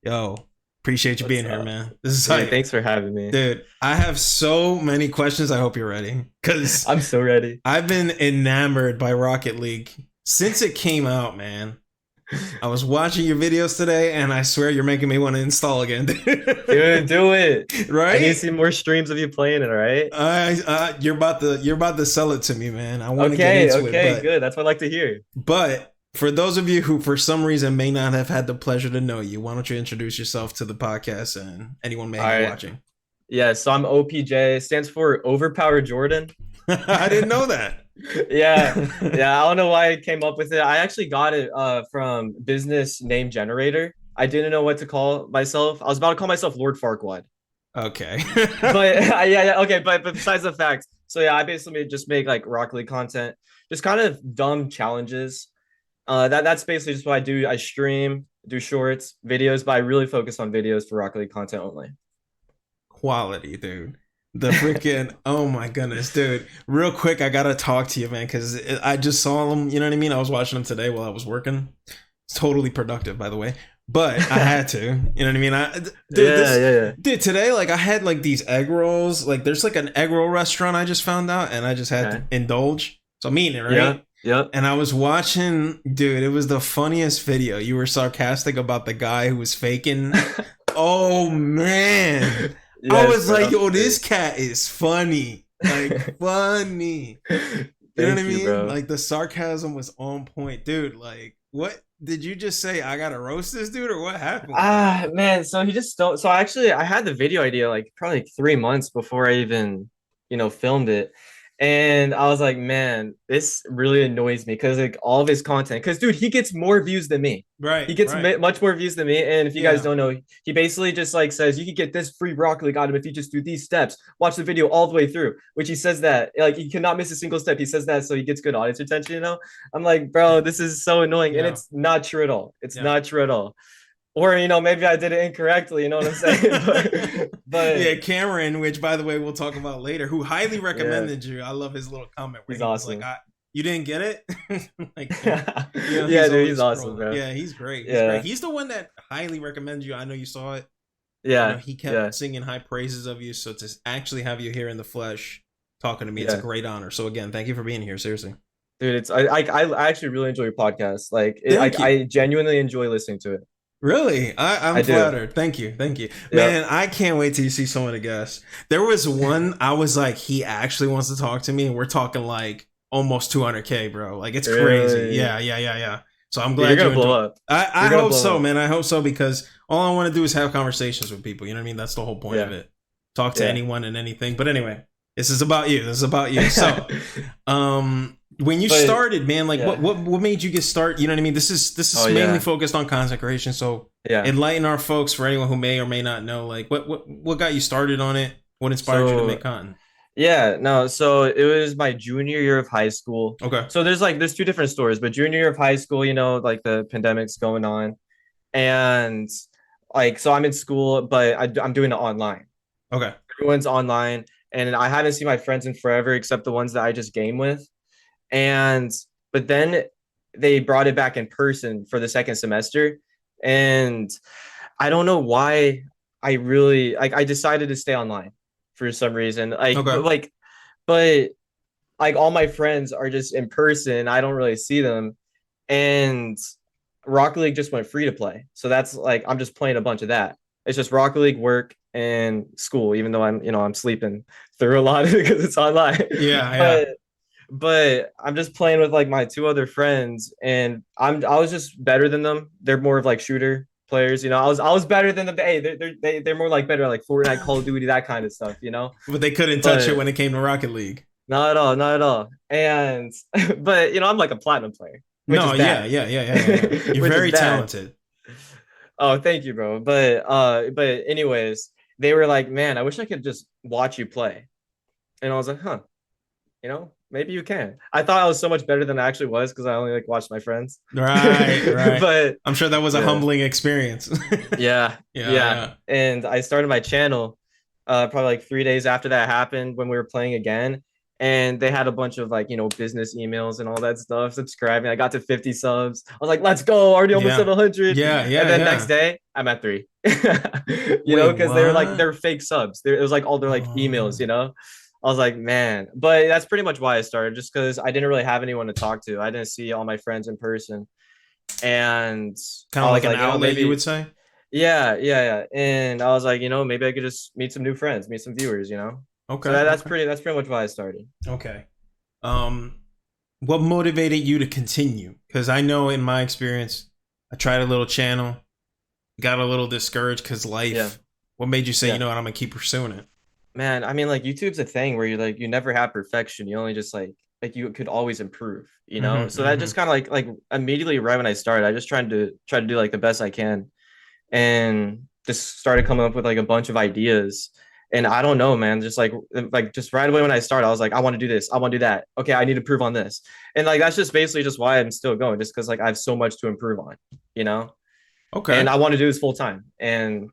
Yo, appreciate you What's being here, up? man. This is Dude, like, thanks for having me. dude, I have so many questions. I hope you're ready because I'm so ready. I've been enamored by Rocket League since it came out, man. I was watching your videos today, and I swear you're making me want to install again, Dude, do it. I need to right? see more streams of you playing it, all right? You're about to sell it to me, man. I want to get Okay, into it, okay, but good. That's what I like to hear. but for those of you who, for some reason, may not have had the pleasure to know you, why don't you introduce yourself to the podcast and anyone may All be right. watching? Yeah, so I'm OpJ, stands for Overpowered Jordan. I didn't know that. Yeah, yeah. I don't know why I came up with it. I actually got it from Business Name Generator. I didn't know what to call myself. I was about to call myself Lord Farquaad. Okay. But yeah, okay, but besides the fact, so yeah, I basically just make like Rocket League content, just kind of dumb challenges. That's basically just what I do. I stream, do shorts, videos, but I really focus on videos for Rocket League content only. Quality, dude. The freaking, oh my goodness, dude. Real quick, I gotta talk to you, man, because I just saw them. You know what I mean? I was watching them today while I was working. It's totally productive, by the way. But I had to. You know what I mean? Dude, today, like, I had like these egg rolls. Like, there's like an egg roll restaurant I just found out, and I just had Okay. to indulge. So I'm eating it, right? Yeah, yep. And I was watching, dude, it was the funniest video. You were sarcastic about the guy who was faking. Oh man. I Yes, was like, bro. yo, this cat is funny. Like funny. You know what I Thank you, mean? bro. Like the sarcasm was on point. Dude, like, what did you just say? I gotta roast this dude, or what happened with that? Ah, man. So he just don't. So actually, I had the video idea like probably like 3 months before I even, filmed it. And I was like, man, this really annoys me because like all of his content, because dude, he gets more views than me. He Right, gets right. much more views than me. And if you guys Yeah. don't know, he basically just like says you can get this free Rocket League item if you just do these steps. Watch the video all the way through. Which he says that like he cannot miss a single step. He says that so he gets good audience retention. I'm like, bro, this is so annoying, and Yeah. it's not true at all. It's Yeah. not true at all. Or maybe I did it incorrectly. You know what I'm saying? but Yeah, Cameron, which by the way we'll talk about later, who highly yeah, recommended you. I love his little comment where he's he was like, awesome. you didn't get it? Like, Yeah, he's dude, always he's awesome, scrolling. bro. Yeah, he's great. He's great. Yeah, He's the one that highly recommended you. I know you saw it. yeah, He kept yeah, singing high praises of you. So to actually have you here in the flesh talking to me, it's a yeah. great honor. So again, thank you for being here. Seriously. Dude, I actually really enjoy your podcast. Like, Thank you. I genuinely enjoy listening to it. Really? I'm I do. flattered. Thank you. Thank you. Yeah. Man, I can't wait till you see some of the guests. There was one I was like, he actually wants to talk to me, and we're talking like almost 200K, bro. Like it's crazy. Really? Yeah, yeah, yeah, yeah. So I'm Dude, you're glad you gonna blow enjoy. up. I You're gonna hope blow so, up. man. I hope so because all I want to do is have conversations with people. You know what I mean? That's the whole point of Yeah. it. Talk to Yeah. anyone and anything. But anyway, this is about you. This is about you. So, when you But started, man, like yeah. what made you get started? You know what I mean? This is Oh mainly yeah. focused on content creation. So Yeah. enlighten our folks for anyone who may or may not know, like what got you started on it? What inspired you to make So content? yeah, no, so it was my junior year of high school. Okay. So there's two different stories, but junior year of high school, like the pandemic's going on. And like so I'm in school, but I'm doing it online. Okay. Everyone's online, and I haven't seen my friends in forever except the ones that I just game with. And but then they brought it back in person for the second semester, and I don't know why I really like I decided to stay online for some reason. Okay. But like all my friends are just in person. I don't really see them. And Rocket League just went free to play. So that's like I'm just playing a bunch of that. It's just Rocket League, work, and school, even though I'm sleeping through a lot of it because it's online. Yeah. Yeah. but but I'm just playing with like my two other friends, and I was just better than them. They're more of like shooter players. I was better than them. Hey, they're more like better like Fortnite, Call of Duty, that kind of stuff. But they couldn't touch it But when it came to Rocket League. not at all, not at all. And but I'm like a platinum player, which No. is Yeah. bad. Yeah. Yeah. Yeah. Yeah. Yeah. You're Which is very bad. talented. Oh, thank you, bro. But anyways, they were like, man, I wish I could just watch you play. And I was like, huh, maybe you can. I thought I was so much better than I actually was because I only like watched my friends. Right. Right. But I'm sure that was a yeah, humbling experience. yeah, Yeah. yeah. Yeah. And I started my channel probably like 3 days after that happened when we were playing again. and they had a bunch of like, business emails and all that stuff subscribing. I got to 50 subs. I was like, let's go, already almost at 100. And then next day I'm at 3. Wait, Because they were like, what? they're fake subs. It was like all their like emails, I was like, man, but that's pretty much why I started, just because I didn't really have anyone to talk to. I didn't see all my friends in person, and Kind I of was like an like, outlet, maybe, you would say? yeah, and I was like, maybe I could just meet some new friends, meet some viewers. So Okay, that's okay, pretty much why I started. okay. What motivated you to continue? Because I know in my experience, I tried a little channel, got a little discouraged because life. Yeah, What made you say, yeah. you know what, I'm gonna keep pursuing it? Man, I mean, like YouTube's a thing where you never have perfection. You only just like you could always improve, So that just kind of like immediately right when I started, I just try to do like the best I can, and just started coming up with like a bunch of ideas. And I don't know, man, just right away when I started, I was like, I want to do this, I want to do that. Okay, I need to improve on this. And like that's just basically just why I'm still going, just because like I have so much to improve on, you know? And Okay, I want to do this full time. And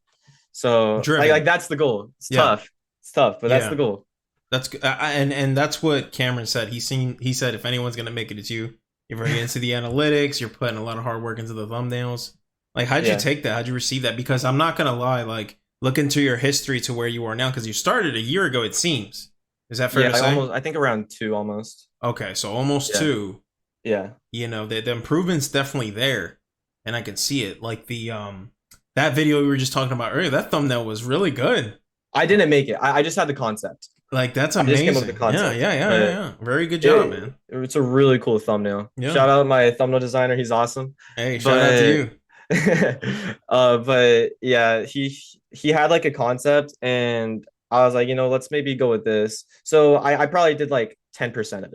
so like driven. that's the goal. It's Yeah, tough. It's tough, but that's the yeah. goal. That's good. And that's what Cameron said. He said if anyone's gonna make it, it's you. You're very into the analytics. You're putting a lot of hard work into the thumbnails. Like, how'd you Yeah. take that? How'd you receive that? Because I'm not gonna lie, like, look into your history to where you are now, because you started a year ago. It seems. Is that fair Yeah, to say? I think around 2 almost. Okay, so almost Yeah. two. Yeah. You know, the improvement's definitely there, and I can see it. Like that video we were just talking about earlier. That thumbnail was really good. I didn't make it. I just had the concept. Like, that's I just came up with the amazing. Yeah, concept. yeah, yeah, yeah, But yeah. Very good job, man. it's a really cool thumbnail. Yeah. Shout out my thumbnail designer. He's awesome. Hey, shout out to But you. but yeah, he had like a concept, and I was like, let's maybe go with this. So I probably did like 10% of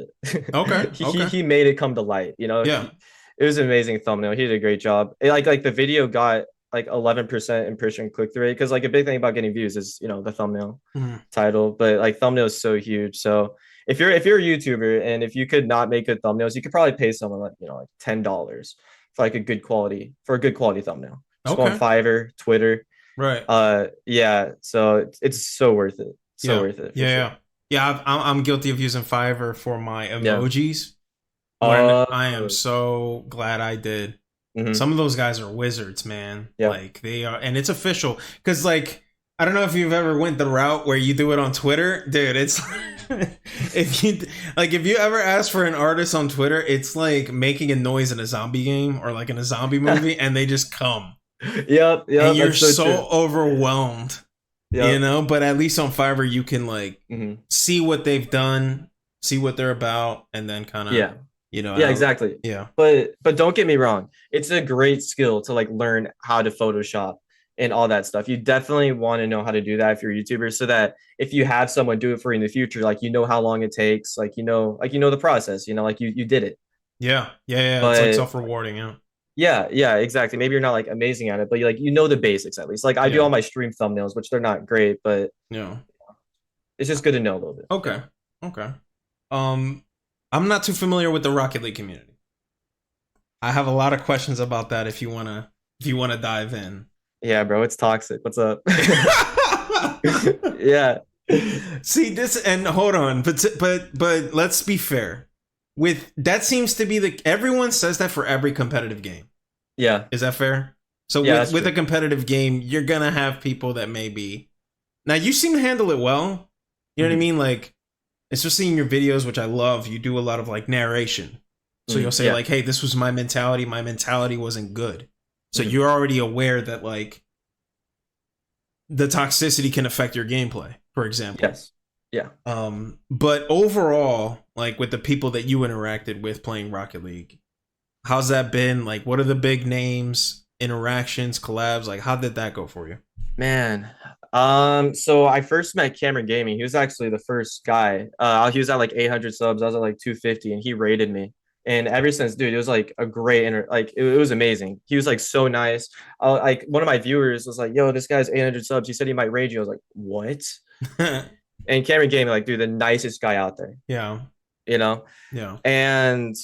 Okay, it. okay. He made it come to light. Yeah. It was an amazing thumbnail. He did a great job. Like the video got like 11% impression click through rate, because like a big thing about getting views is the thumbnail Mhm. title, but like thumbnail is so huge. So if you're a YouTuber, and if you could not make good thumbnails, you could probably pay someone like like $10 for like a good quality thumbnail. Just go on Okay. Fiverr, Twitter. Right. Yeah. So it's so worth it. So Yeah. worth it for Yeah. sure. Yeah. Yeah. I'm guilty of using Fiverr for my Yeah. emojis. When Uh, I am so glad I did. mhm. Some of those guys are wizards, man. Yeah. Like, they are, and it's official. Because, like, I don't know if you've ever went the route where you do it on Twitter, dude. It's if you ever ask for an artist on Twitter, it's like making a noise in a zombie game or like in a zombie movie, and they just come, Yep. and you're That's so so true. overwhelmed, Yep. But at least on Fiverr you can like Mhm. see what they've done, see what they're about, and then kind of Yeah. you know Yeah, out- exactly. yeah. But don't get me wrong. It's a great skill to like learn how to Photoshop and all that stuff. You definitely want to know how to do that if you're a YouTuber, so that if you have someone do it for you in the future, like how long it takes, like the process, like you did it. Yeah, yeah, yeah. It's like But self-rewarding. Yeah, yeah, exactly. Maybe you're not like amazing at it, but you know the basics at least. Like I do yeah, all my stream thumbnails, which they're not great, but yeah. it's just good to know a little bit. Okay, okay. I'm not too familiar with the Rocket League community. I have a lot of questions about that. If you wanna dive in. Yeah, bro, it's toxic. What's up? Yeah. See this, and hold on, but let's be fair. With that seems to be everyone says that for every competitive game. Yeah. Is that fair? So Yeah, with true. a competitive game, you're gonna have people that maybe. Now you seem to handle it well. You know what I mean? Like, especially in your videos, which I love, you do a lot of like narration. So you'll say Yeah. like, "Hey, this was my mentality. My mentality wasn't good." So Mhm. you're already aware that like the toxicity can affect your gameplay, for example. Yes. Yeah. But overall, like with the people that you interacted with playing Rocket League, how's that been? Like, what are the big names, interactions, collabs? Like, how did that go for you? Man. So I first met Cameron Gaming. He was actually the first guy. He was at like 800 subs. I was at like 250, and he rated me. And ever since, dude, it was like a great it was amazing. He was like so nice. Like one of my viewers was like, "Yo, this guy's 800 subs. He said he might raid you." I was like, "What?" And Cameron Gaming, like, dude, the nicest guy out there. Yeah, You know. yeah. And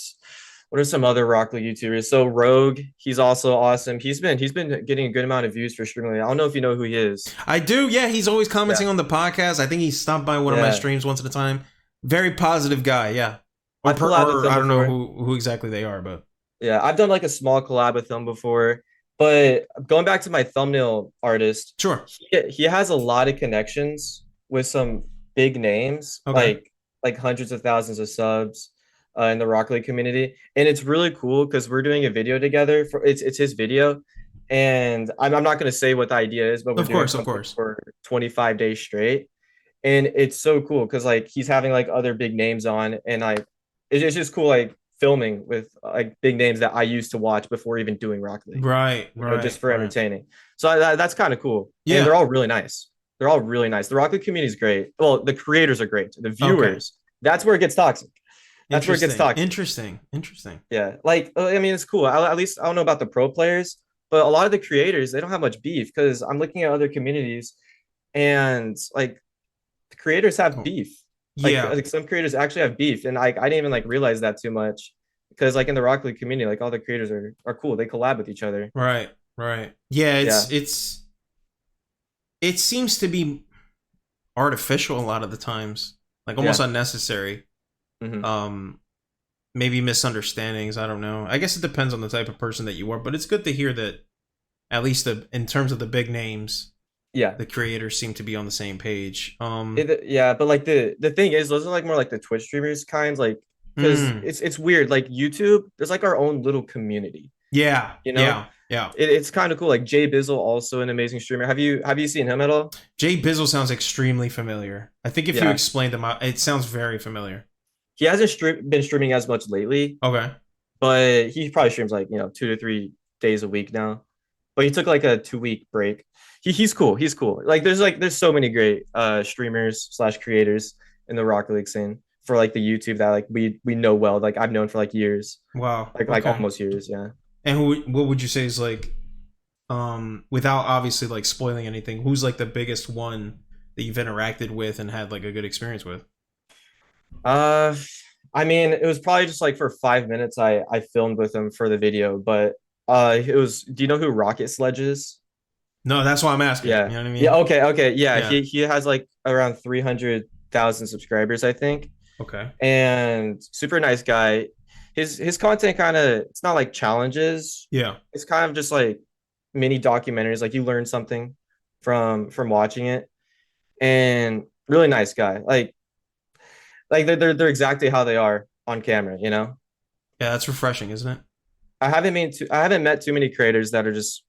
what are some other Rock League YouTubers? So Rogue, he's also awesome. He's been getting a good amount of views for streaming. I don't know if you know who he is. I do. Yeah, he's always commenting Yeah. on the podcast. I think he stopped by one of my Yeah. streams once at a time. Very positive guy, yeah. I've collabed with Or him I don't know before. who exactly they are, but Yeah, I've done like a small collab with him before. But going back to my thumbnail artist, sure. he has a lot of connections with some big names, Okay. like hundreds of thousands of subs in the Rocket League community, and it's really cool because we're doing a video together. For it's his video, and I'm not going to say what the idea is, but we're Of doing course, of something course. for 25 days straight, and it's so cool because like he's having like other big names on, and like it's just cool like filming with like big names that I used to watch before even doing Rocket League, Right, just right, for right. entertaining. So that's kind of cool, and they're Yeah. all really nice. They're all really nice. The Rocket League community is great. Well, the creators are great. The Okay. viewers, that's where it gets toxic. That's where it gets Interesting. toxic. Interesting. Interesting. Yeah, like I mean, it's cool. At least I don't know about the pro players, but a lot of the creators they don't have much beef because I'm looking at other communities, and like the creators have Oh, beef. yeah. Like some creators actually have beef, and I didn't even like realize that too much because like in the Rocket League community, like all the creators are cool. They collab with each other. Right. Right. Yeah, Yeah, it seems to be artificial a lot of the times. Like almost yeah. unnecessary. Hmm. Um maybe misunderstandings, I don't know. I guess it depends on the type of person that you are, but it's good to hear that at least in terms of the big names, Yeah. the creators seem to be on the same page. Yeah, but like the thing is, those are like more like the Twitch streamers kinds, like because Mm, it's weird. Like YouTube, there's like our own little community. yeah, You know, yeah, yeah. it's kind of cool. Like Jay Bizzle, also an amazing streamer. Have you seen him at all? Jay Bizzle sounds extremely familiar. I think if you Yeah, explained them out, it sounds very familiar. he hasn't been streaming as much lately, Okay. but he probably streams like 2 to 3 days a week now. But he took like a 2 week break. He's cool. He's cool. There's so many great streamers slash creators in the Rocket League scene for like the YouTube that like we know well. Like I've known for like years, Wow. like Okay. almost years. Yeah. And what would you say is like, without obviously like spoiling anything, who's like the biggest one that you've interacted with and had like a good experience with? Uh, I mean, it was probably just like for 5 minutes. I filmed with him for the video, but it was. Do you know who Rocket Sledge is? No, that's why I'm asking. You Yeah. know what I Yeah. mean? Okay. Yeah. Yeah. He has like around 300,000 subscribers, I think, Okay. and super nice guy. His content kind of it's not like challenges. Yeah. It's kind of just like mini documentaries. Like you learn something from watching it, and really nice guy. Like they're exactly how they are on camera. You know. Yeah, that's refreshing, isn't it? I haven't met too many creators that are just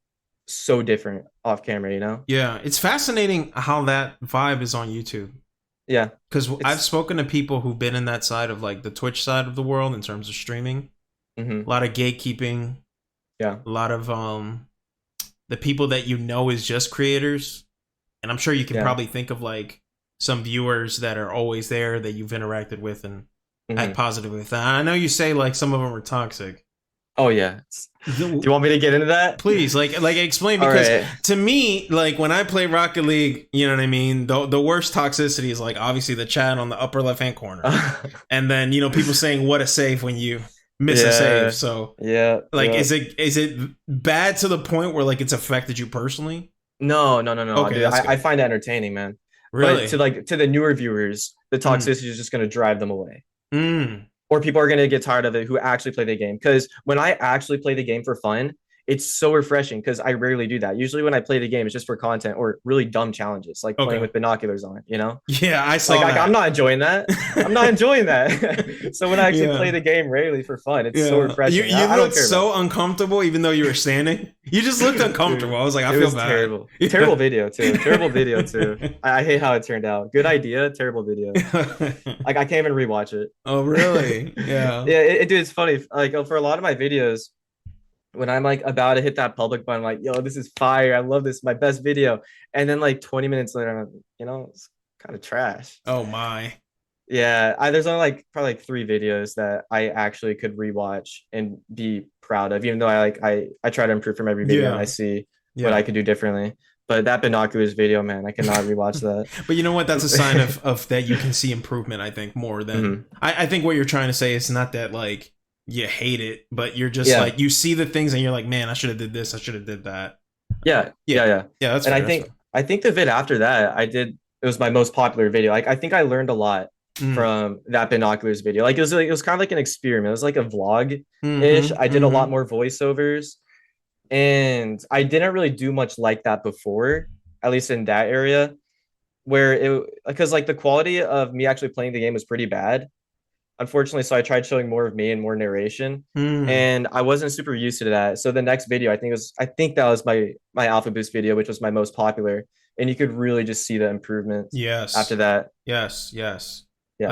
so different off camera, you know? Yeah, it's fascinating how that vibe is on YouTube. Yeah. Because I've It's spoken to people who've been in that side of like the Twitch side of the world in terms of streaming. A hmm lot of gatekeeping, yeah. a lot of the people that you know is just creators. And I'm sure you can Yeah. probably think of like some viewers that are always there that you've interacted with and had hmm positive with. And I know you say like some of them are toxic. Oh yeah. Do you want me to get into that? Please, like explain All because right. to me, like when I play Rocket League, you know what I mean. The worst toxicity is like obviously the chat on the upper left hand corner, and then people saying what a save when you miss a save. Yeah. So Yeah. like, Yeah. is it bad to the point where like it's affected you personally? No, Okay, dude. that's I good. find it entertaining, man. But Really? to the newer viewers, the Mm. toxicity is just gonna drive them away. Mm. Or people are going to get tired of it who actually play the game. Because when I actually play the game for fun, it's so refreshing because I rarely do that. Usually, when I play the game, it's just for content or really dumb challenges, like playing Okay. with binoculars on, you know? Yeah, I saw I'm that. not enjoying that. I'm not enjoying that. So when I actually play Yeah. the game rarely for fun, it's so Yeah, you refreshing. you I don't looked care about so uncomfortable even though you were standing. You just looked it. Dude, uncomfortable. I was like, I it feel was bad. terrible. Yeah. Terrible video, too. Terrible video, too. I hate how it turned out. Good idea, terrible video. Like, I can't even rewatch it. Oh, really? Yeah. Yeah, dude, it's funny. Like for a lot of my videos, when I'm like about to hit that public button, like, yo, this is fire. I love this, my best video. And then like 20 minutes later, it's kind of trash. Oh my. Yeah, there's only like probably like 3 videos that I actually could rewatch and be proud of, even though I try to improve from every video and I Yeah. see what I Yeah. could do differently. But that binoculars video, man, I cannot rewatch that. But you know what? That's a sign of that you can see improvement, I think, more than Mhm. I think what you're trying to say is not that like you hate it, but you're just Yeah, like you see the things and you're like, man, I should have did this, I should have did that. yeah, Yeah. yeah, yeah. Yeah, that's And fair. That's fair. I think the vid after that I did it was my most popular video. Like I think I learned a lot from that binoculars video. Like it was kind of like an experiment. It was like a vlog ish. Mm-hmm. I did a lot Mm-hmm. more voiceovers, and I didn't really do much like that before, at least in that area, where it because like the quality of me actually playing the game was pretty bad, unfortunately. So I tried showing more of me and more narration, Mm. and I wasn't super used to that. So the next video, I think that was my Alpha Boost video, which was my most popular, and you could really just see the improvements after Yes. that. Yes. Yes. Yeah.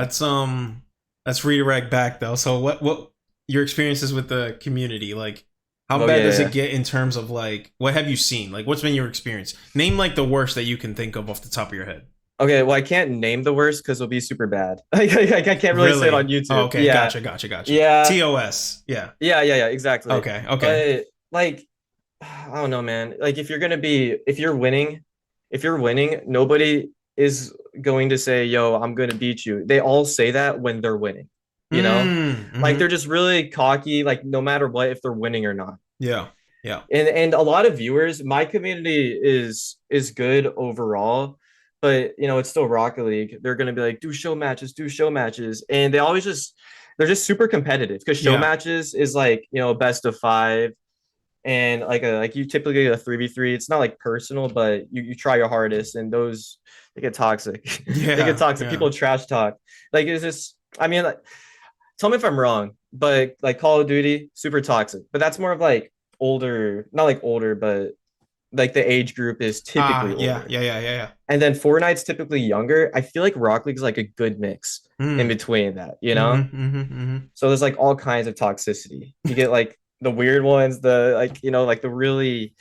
Let's redirect back though. So what your experiences with the community, like how Oh bad yeah, does yeah. it get in terms of like what have you seen? Like what's been your experience? Name like the worst that you can think of off the top of your head. Okay, well, I can't name the worst because it'll be super bad. I can't really say it on Really? Oh, YouTube. okay. Yeah, Gotcha. yeah, TOS. Yeah. yeah, exactly. Okay. But like, I don't know, man. Like, if you're winning, nobody is going to say, "Yo, I'm gonna beat you." They all say that when they're winning. You know, like Mm-hmm. they're just really cocky. Like, no matter what, if they're winning or not. Yeah. Yeah. And a lot of viewers, my community is good overall, but you know it's still Rocket League. They're gonna be like, do show matches, and they're just super competitive because show Yeah. matches is like you know best of five, and like you typically get a 3v3. It's not like personal, but you try your hardest, and those they get toxic. They get Yeah. toxic. Yeah. People trash talk. Like it's just, I mean, like, tell me if I'm wrong, but like Call of Duty, super toxic. But that's more of like older, not like older, but like the age group is typically Yeah. older. Yeah. And then Fortnite's typically younger. I feel like Rock League's like a good mix in Mm. between that, you know? Mm-hmm. Mm-hmm. So there's like all kinds of toxicity. You get like the weird ones, the like, you know, like the really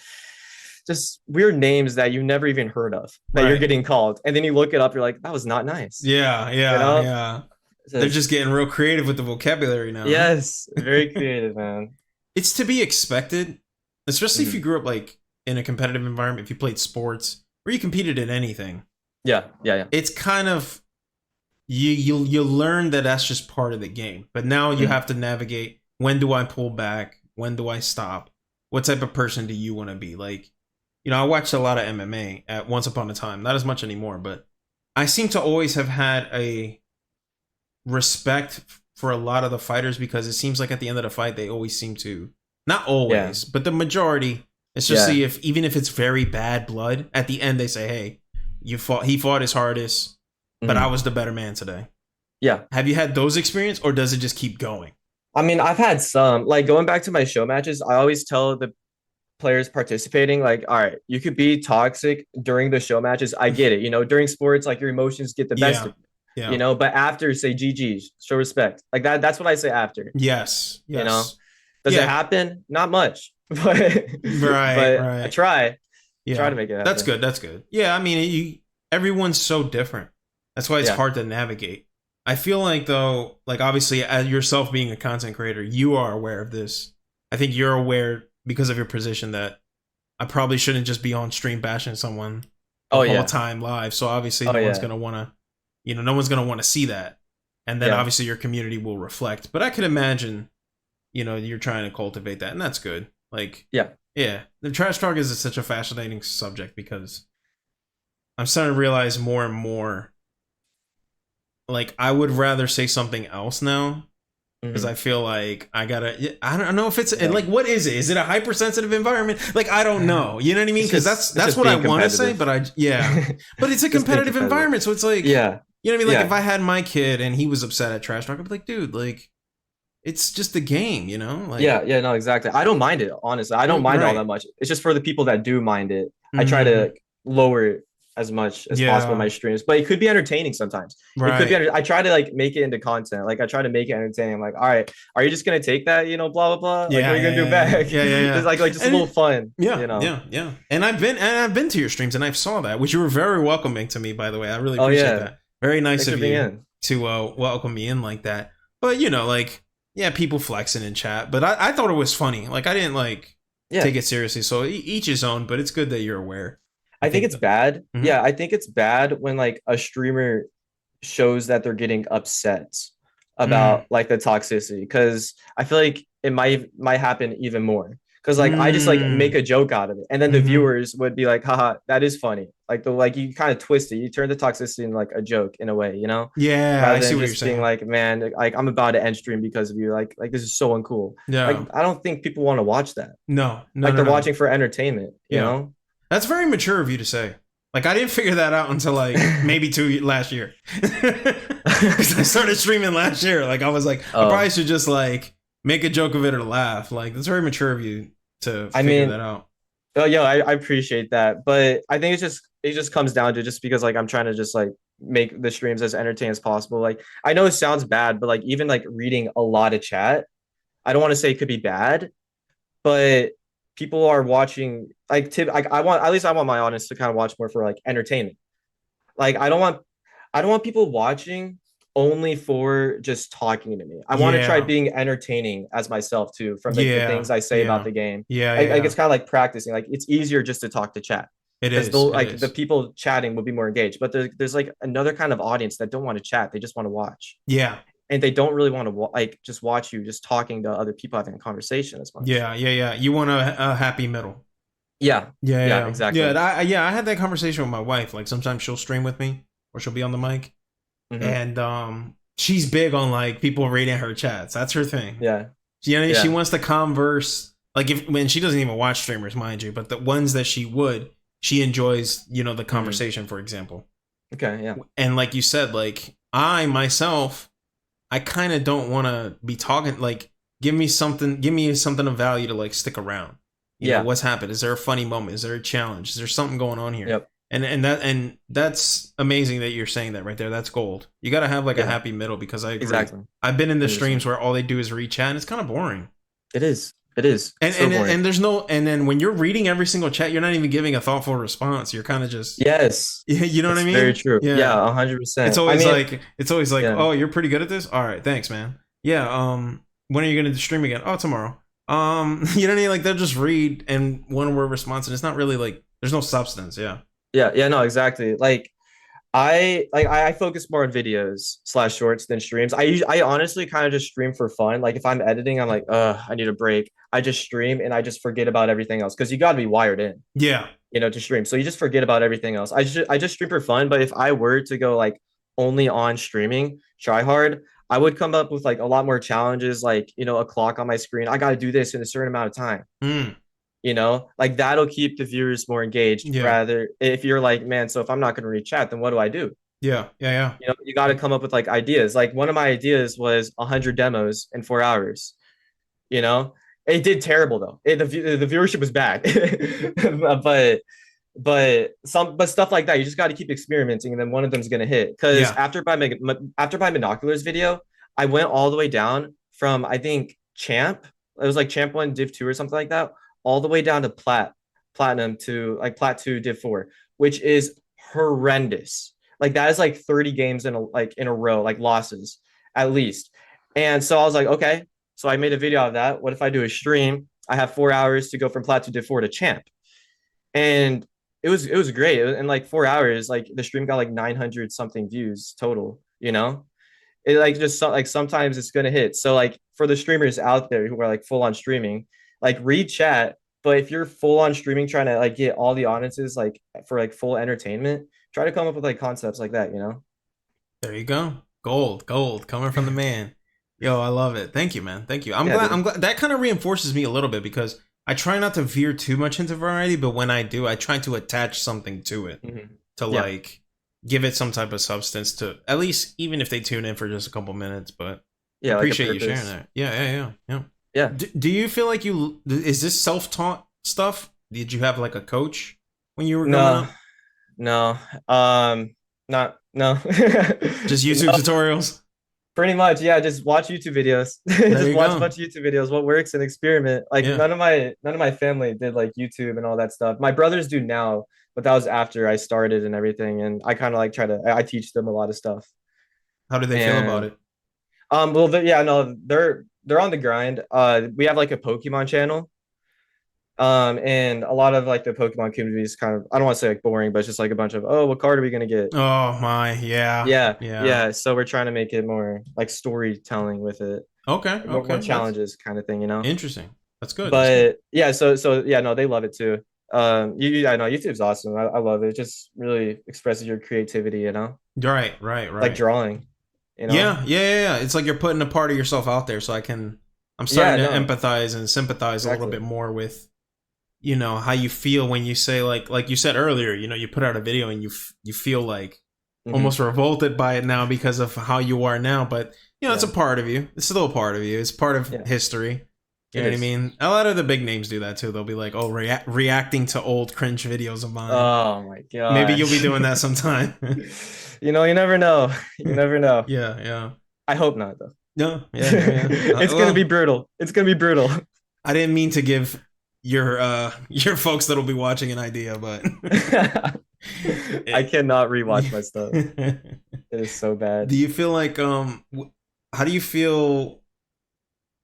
just weird names that you've never even heard of that you're Right. getting called. And then you look it up, you're like, that was not nice. You know? Yeah. It's They're just just, getting real creative with the vocabulary now. yes, very creative, man. It's to be expected, especially if you Mhm. grew up like in a competitive environment, if you played sports or you competed in anything. Yeah. It's kind of you learn that that's just part of the game. But now you Mhm. have to navigate, when do I pull back? When do I stop? What type of person do you want to be? Like, I watched a lot of MMA at once upon a time, not as much anymore, but I seem to always have had a respect for a lot of the fighters because it seems like at the end of the fight they always seem to, not Yeah. always, but the majority, especially Yeah. if even if it's very bad blood, at the end they say, hey, he fought his hardest, but I Mhm. was the better man today. Yeah. Have you had those experience, or does it just keep going? I mean, I've had some, like going back to my show matches, I always tell the players participating, like, all right, you could be toxic during the show matches. I get it. You know, during sports, like your emotions get the best Yeah. of you, Yeah. you know, but after say GG's, show respect. Like that's what I say after, Yes. you know. Yes. Does it Yeah. happen? Not much. But Right. but I Right. try Yeah. to make it That's happen. good. That's good. Yeah. I mean, everyone's so different. That's why it's Yeah. hard to navigate. I feel like though, like obviously, as yourself being a content creator, you are aware of this. I think you're aware because of your position that I probably shouldn't just be on stream bashing someone the Oh whole yeah. time live. So obviously, Oh no one's yeah. gonna want to, no one's gonna want to see that. And then Yeah. obviously your community will reflect. But I could imagine, you're trying to cultivate that, and that's good. Like, Yeah. yeah, the trash talk is such a fascinating subject because I'm starting to realize more and more. Like, I would rather say something else now because I Mhm. feel like I gotta. I don't know if it's Yeah. like, what is it? Is it a hypersensitive environment? Like, I don't know. You know what I mean? Because It's that's just what I being want to say. competitive. But yeah, but it's a Just being competitive competitive. environment, so it's like, Yeah. you know what I mean? Like, Yeah. if I had my kid and he was upset at trash talk, I'd be like, dude, like, it's just a game, Like, Yeah, no, exactly. I don't mind it, honestly. I don't mind it all that right? much. It's just for the people that do mind it. I try Mm-hmm. to lower it as much as possible in my Yeah, streams, but it could be entertaining sometimes. It could be. right. I try to like make it into content. Like I try to make it entertaining. I'm like, all right, are you just gonna take that? You know, blah blah blah. Like, what Yeah, are you yeah, gonna do yeah, yeah, back? yeah, yeah, Just yeah. like just a little And fun. yeah, You know. yeah. And I've been to your streams and I saw that, which you were very welcoming to me, by the way. I really Oh appreciate yeah. that. Very nice Thanks for of being you in. to welcome me in like that. But like, yeah, people flexing in chat. But I thought it was funny. Like, I didn't like Yeah. take it seriously. So each his own. But it's good that you're aware. I I think think it's that. bad. Mhm. Yeah, I think it's bad when like a streamer shows that they're getting upset Mm. about like the toxicity because I feel like it might happen even more because like I just like make a joke out of it, and then the viewers would be like, haha, that is funny. Like the like you kind of twist it, you turn the toxicity into like a joke in a way, you know, Yeah, I rather see than what you're just being saying. like, man, like I'm about to end stream because of you, like this is so uncool. Like Yeah. I don't think people want to watch that. No, no, Like no, they're no. watching for entertainment, you Yeah. know. That's very mature of you to say. Like I didn't figure that out until like maybe last year. Because I started streaming last year. Like I was like, I Oh, probably should just like make a joke of it or laugh. Like that's very mature of you to I figure mean, that out. oh, yo, I appreciate that, but I think it just comes down to just because like I'm trying to just like make the streams as entertaining as possible. Like I know it sounds bad, but like even like reading a lot of chat, I don't want to say it could be bad, but people are watching like like I want at least I want my audience to kind of watch more for like entertainment. Like I don't want people watching only for just talking to me. I want to try Yeah. being entertaining as myself too from like the Yeah. things I say about Yeah. the game. Yeah. Yeah. Like Yeah. it's kind of like practicing. Like it's easier just to talk to chat It because is. they'll It like the is. people chatting will be more engaged. But there's like another kind of audience that don't want to chat. They just want to watch. Yeah. And they don't really want to like just watch you just talking to other people having a conversation as much. Yeah. Yeah. Yeah. You want a happy middle. Yeah. Yeah. Yeah, Yeah. exactly. Yeah. I had that conversation with my wife. Like sometimes she'll stream with me or she'll be on the mic. Hmm. And she's big on like people reading her chats. That's her thing. Yeah. You know, she Yeah. wants to converse. Like if when she doesn't even watch streamers, mind you, but the ones that she would, she enjoys, you know, the Hmm. conversation, for example. Okay. Yeah. And like you said, like I myself, I kind of don't want to be talking. Like give me something of value to like stick around. You know, Yeah. what's happened? Is there a funny moment? Is there a challenge? Is there something going on here? Yep. And that's amazing that you're saying that right there. That's gold. You got to have like a Yeah. happy middle because I agree. Exactly. I've been in the 100%. streams where all they do is read chat and it's kind of boring. It is. It is. And So boring. and there's no and then when you're reading every single chat, you're not even giving a thoughtful response. You're kind of just Yes. you know what I That's mean? very true. Yeah, Yeah. 100%. I It's mean, like yeah. oh, you're pretty good at this. All right, thanks, man. Yeah. When are you gonna stream again? Oh, tomorrow. You know what I mean? Like they'll just read and one word response, and it's not really like there's no substance. Yeah. Yeah, yeah, no, exactly. I focus more on videos slash shorts than streams. I honestly kind of just stream for fun. Like if I'm editing, I'm like, I need a break. I just stream and I just forget about everything else because you got to be wired in, Yeah. you know, to stream. So you just forget about everything else. I just stream for fun. But if I were to go like only on streaming, try hard, I would come up with like a lot more challenges, like you know, a clock on my screen. I got to do this in a certain amount of time. Mm. You know, like that'll keep the viewers more engaged. Yeah. Rather, if you're like, man, so if I'm not going to read chat, then what do I do? Yeah. Yeah. Yeah. You know, you got to come up with like ideas. Like one of my ideas was 100 demos in 4 hours. You know, it did terrible though. The viewership was bad, but stuff like that, you just got to keep experimenting, and then one of them's gonna hit. Because Yeah. after my binoculars video, I went all the way down from I think champ. It was like champ 1 div 2 or something like that, all the way down to platinum to like plat 2 div 4, which is horrendous. Like that is like 30 games in a row, like losses at least. And so I was like, okay, so I made a video of that. What if I do a stream? I have 4 hours to go from plat 2 div 4 to champ. And it was great. In like 4 hours, like the stream got like 900 something views total, you know? It like just like sometimes it's gonna hit. So like for the streamers out there who are like full on streaming, like read chat. But if you're full on streaming, trying to like get all the audiences like for like full entertainment, try to come up with like concepts like that, you know? There you go. Gold coming from the man. Yo, I love it. Thank you, man. Thank you. Yeah, dude. I'm glad that kind of reinforces me a little bit because I try not to veer too much into variety, but when I do, I try to attach something to it Mm-hmm. to Yeah. like give it some type of substance to at least even if they tune in for just a couple minutes, but Yeah, like a appreciate you sharing purpose. that. Yeah. Yeah. Do you feel like is this self-taught stuff? Did you have like a coach when you were growing No, up? no. Not no. Just YouTube No, tutorials? pretty much, yeah. Just watch YouTube videos. There Just you watch a go. bunch of YouTube videos. What works and experiment. Like Yeah. none of my family did like YouTube and all that stuff. My brothers do now, but that was after I started and everything. And I kind of like I teach them a lot of stuff. How do they feel about And it? well, yeah, no, they're on the grind. We have like a Pokemon channel. And a lot of like the Pokemon community is kind of I don't want to say like boring, but it's just like a bunch of what card are we gonna get? Oh my, yeah. Yeah, Yeah. yeah. So we're trying to make it more like storytelling with it, Okay, more okay. That's challenges kind of thing, you know? interesting. That's good. That's good. But yeah, so yeah, no, they love it too. I know YouTube's awesome. I love it. It just really expresses your creativity, Right, right, like right. drawing, Yeah, yeah, yeah, yeah. It's like you're putting a part of yourself out there, so I'm starting Yeah, to no, empathize and sympathize a little exactly. bit more with, how you feel when you say, like you said earlier, you put out a video and you feel like Hmm. almost revolted by it now because of how you are now, but it's a Yeah, part of you. It's still a part of you. It's part of yeah, history. You it know what I is. mean? A lot of the big names do that too. They'll be like, "Oh, reacting to old cringe videos of mine." Oh my Maybe you'll be gosh. doing that sometime. You never know. You never know. Yeah, yeah. I hope not though. No, yeah, yeah, yeah. It's gonna be Well, brutal. It's gonna be brutal. I didn't mean to give your folks that'll be watching an idea, but I it, cannot rewatch my stuff. It is so do bad. you feel like how do you feel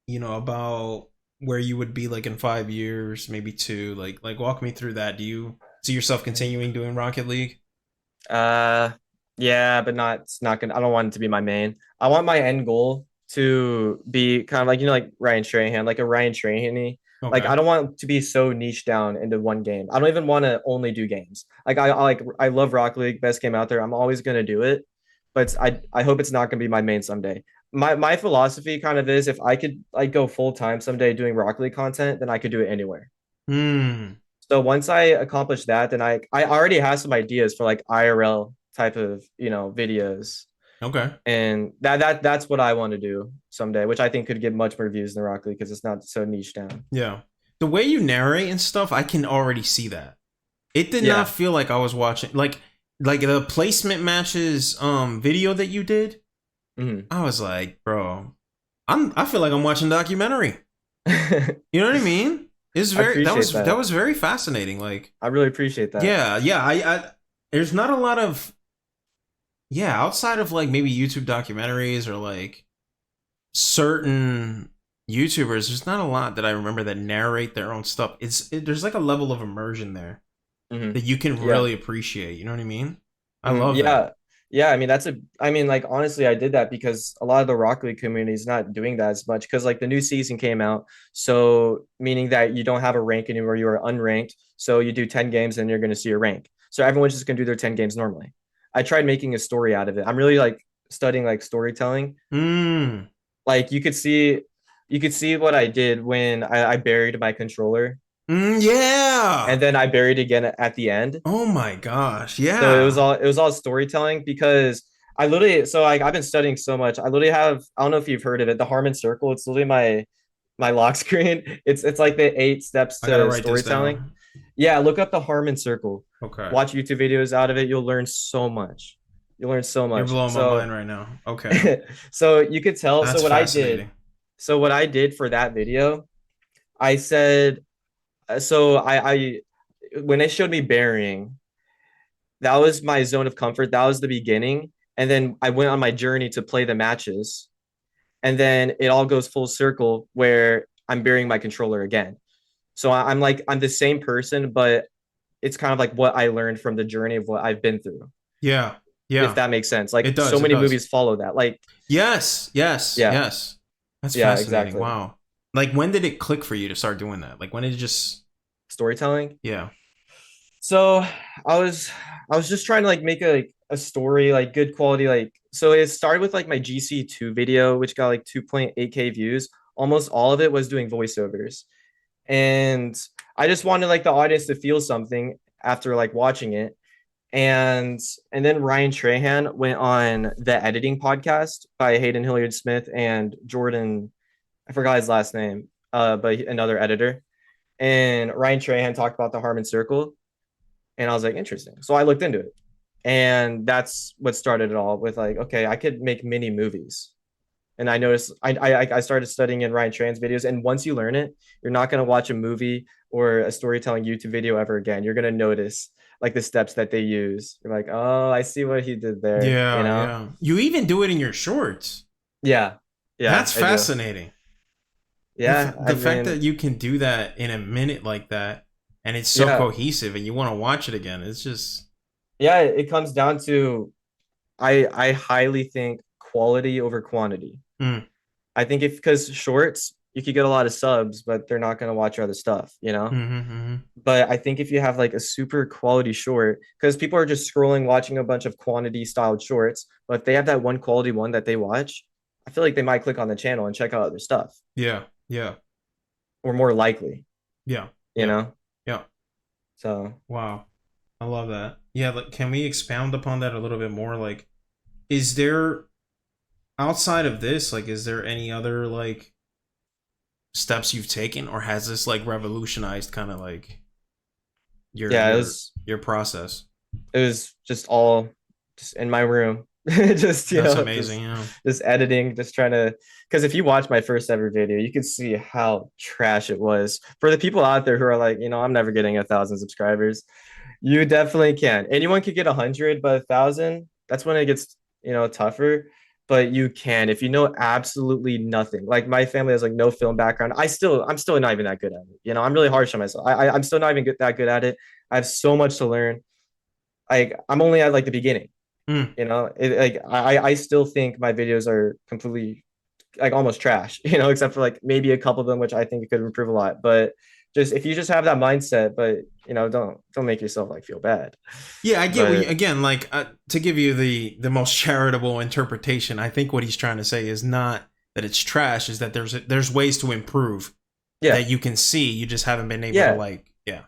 about where you would be like in 5 years, maybe two? Like walk me through that. Do you see yourself continuing doing Rocket League? Uh, yeah, but not. It's not gonna. I don't want it to be my main. I want my end goal to be kind of like like Ryan Strahan, like a Ryan Strahan. Like Okay. I don't want it to be so niche down into one game. I don't even want to only do games. Like I love Rocket League, best game out there. I'm always gonna do it, but I hope it's not gonna be my main someday. My philosophy kind of is if I could like go full time someday doing Rocket League content, then I could do it anywhere. Hmm. So once I accomplish that, then I already have some ideas for like IRL type of videos, Okay. and that's what I want to do someday, which I think could get much more views than Rock Lee because it's not so niche down. Yeah. The way you narrate and stuff, I can already see that. It did not Yeah. feel like I was watching like the placement matches video that you did. Hmm. I was like, bro, I feel like I'm watching a documentary. I You know what I mean? It's very appreciate that that. was very fascinating. Like, I really appreciate that. yeah, yeah. I there's not a lot of, outside of like maybe YouTube documentaries or like certain YouTubers. There's not a lot that I remember that narrate their own stuff. There's like a level of immersion there Hmm. that you can Yeah. really appreciate. You know what I mean? I Hmm. love that. Yeah. Yeah, I mean I mean like honestly I did that because a lot of the Rock League community is not doing that as much because like the new season came out, so meaning that you don't have a rank anymore, you are unranked, so you do 10 games and you're going to see your rank, so everyone's just going to do their 10 games normally. I tried making a story out of it. I'm really like studying like storytelling. Mm. Like you could see what I did when I buried my controller Yeah. and then I buried again at the end. Oh my gosh. So it was Yeah. all it was all storytelling because I literally so like I've been studying so much. I literally have I don't know if you've heard of it, the Harmon Circle. It's literally my lock screen. It's like the 8 steps I gotta to write this storytelling. down. Yeah, look up the Harmon Circle. Okay. Watch YouTube videos out of it. You'll learn so much. You'll learn so You're much. blowing my So mind right now. Okay. so you could tell. That's fascinating. So what I did for that video, I said so I when they showed me burying, that was my zone of comfort. That was the beginning. And then I went on my journey to play the matches. And then it all goes full circle where I'm burying my controller again. So I'm like, I'm the same person, but it's kind of like what I learned from the journey of what I've been through, Yeah. if Yeah. that makes sense. It Like so does. It many does. movies follow that. Like, Yes. Yes. yeah, Yes. That's yeah, fascinating. exactly. Wow. Like when did it click for you to start doing that? Like when did it just Storytelling. yeah. So I was I was just trying to like make a story like good quality like so it started with like my GC2 video which got like 2.8K views. Almost all of it was doing voiceovers. And I just wanted like the audience to feel something after like watching it. And and then Ryan Trahan went on the editing podcast by Hayden Hilliard Smith and Jordan, I forgot his last name, but another editor. And Ryan Trahan talked about the Harmon Circle and I was like, interesting. So I looked into it. And that's what started it all with like, okay, I could make mini movies. And I noticed I started studying in Ryan Tran's videos. And once you learn it, you're not going to watch a movie or a storytelling YouTube video ever again. You're going to notice like the steps that they use. You're like, oh, I see what he did there, you Yeah. know? Yeah. You even do it in your shorts. Yeah. Yeah, That's I do. fascinating. Yeah. I The fact that mean, you can do that in a minute like that and it's so yeah. cohesive and you want to watch it again, it's just Yeah. It comes down to I highly think quality over quantity. mm, I think if because shorts, you could get a lot of subs, but they're not going to watch your other stuff, you know? Mm-hmm. But I think if you have like a super quality short, because people are just scrolling, watching a bunch of quantity styled shorts, but if they have that one quality one that they watch, I feel like they might click on the channel and check out other stuff, Yeah. Yeah. or more likely, Yeah. you Yeah. know? Yeah. So, Wow. I love that. Yeah, like can we expound upon that a little bit more? Like, is there outside of this, like, is there any other like steps you've taken, or has this like revolutionized kind of like your yeah, your process? it was just all just in my room. Just, That's amazing, yeah. just editing, just trying to, because if you watch my first ever video, you can see how trash it was. For the people out there who are like, I'm never getting 1,000 subscribers, you definitely can. Anyone could get 100, but 1,000, that's when it gets, tougher. But you can if you know absolutely nothing. Like my family has like no film background. I'm still not even that good at it. I'm really harsh on myself. I'm still not even that good at it. I have so much to learn. Like I'm only at like the beginning. Mm. Like I still think my videos are completely like almost trash, except for like maybe a couple of them which I think could improve a lot. But just if you just have that mindset, but don't make yourself like feel bad. Yeah, I get what But again, like to give you the most charitable interpretation, I think what he's trying to say is not that it's trash, is that there's ways to improve yeah, that you can see, you just haven't been able to yeah, like, yeah.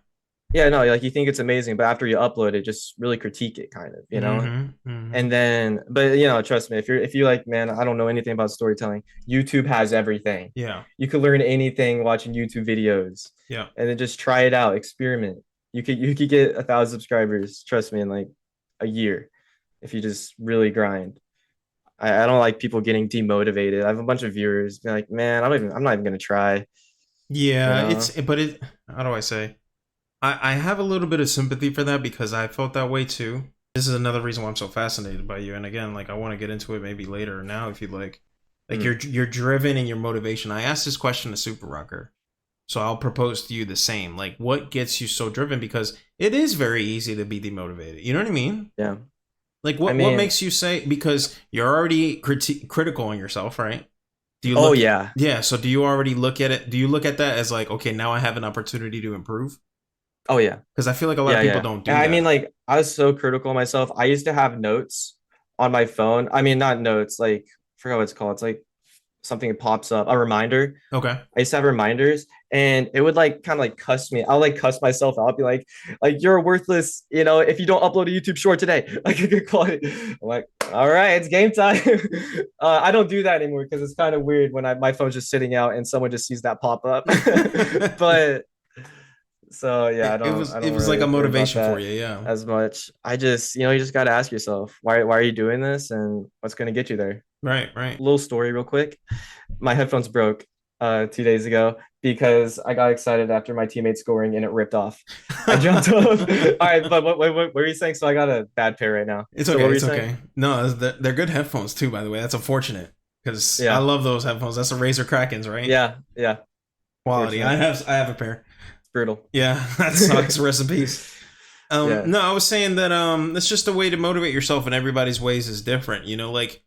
yeah, no, like you think it's amazing, but after you upload it, just really critique it, kind of. Mm-hmm. And then, but trust me, if you like, man, I don't know anything about storytelling. YouTube has everything. Yeah. You could learn anything watching YouTube videos, Yeah. and then just try it out, experiment. You could get 1,000 subscribers, trust me, in like a year if you just really grind. I don't like people getting demotivated. I have a bunch of viewers be like, man, I'm not even gonna try. You Yeah, know? how do I say? I have a little bit of sympathy for that because I felt that way too. This is another reason why I'm so fascinated by you. And again, like I want to get into it maybe later or now if you'd like. Like you're driven and your motivation. I asked this question to Super Rocker. So I'll propose to you the same. Like what gets you so driven? Because it is very easy to be demotivated. You know what I mean? Yeah. Like I what mean, makes you say, because you're already critical on yourself, right? Do you oh look yeah. Yeah, so do you already look at it? Do you look at that as like, okay, now I have an opportunity to improve? Oh yeah. Because I feel like a lot of Yeah, people yeah. don't And do I mean, that. like, I was so critical of myself. I used to have notes on my phone. I mean, not notes, like, I forgot what it's called. It's like something that pops up, a reminder. Okay. I used to have reminders, and it would like kind of like cuss me. I'll like cuss myself out, be like you're worthless, if you don't upload a YouTube short today. Like a good quality. I'm like, all right, it's game time. I don't do that anymore because it's kind of weird when my phone's just sitting out and someone just sees that pop up. But so yeah, I it don't was like really a worry about motivation for that you, yeah. as much. I just, you just got to ask yourself, why are you doing this and what's going to get you there? Right, right. Little story real quick. My headphones broke 2 days ago because I got excited after my teammate scoring and it ripped off. I jumped off. All right, but what were you saying? So I got a bad pair right now. It's So what okay, were you it's saying? okay. No, they're good headphones too, by the way. That's unfortunate because I Yeah. love those headphones. That's a Razer Krakens, right? Yeah. Yeah. Quality. Fortunate. I have a pair. It's brutal. Yeah, that sucks. Rest in peace. Yeah. No, I was saying that that's just a way to motivate yourself, and everybody's ways is different. Like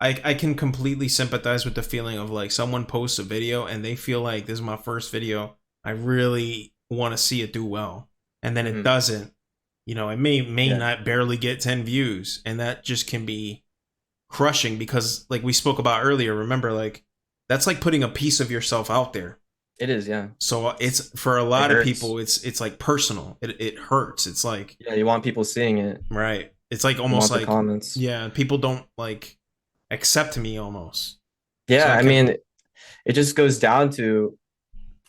I can completely sympathize with the feeling of like someone posts a video and they feel like this is my first video. I really want to see it do well, and then it doesn't. It may Yeah. not barely get 10 views, and that just can be crushing because like we spoke about earlier. Remember, like that's like putting a piece of yourself out there. It is. Yeah. So it's for a It lot of hurts. people, it's like personal. It hurts. It's like Yeah. You want people seeing it. right. It's like You almost want the like comments. yeah, people don't like accept me almost. So Yeah. I I can mean, it just goes down to,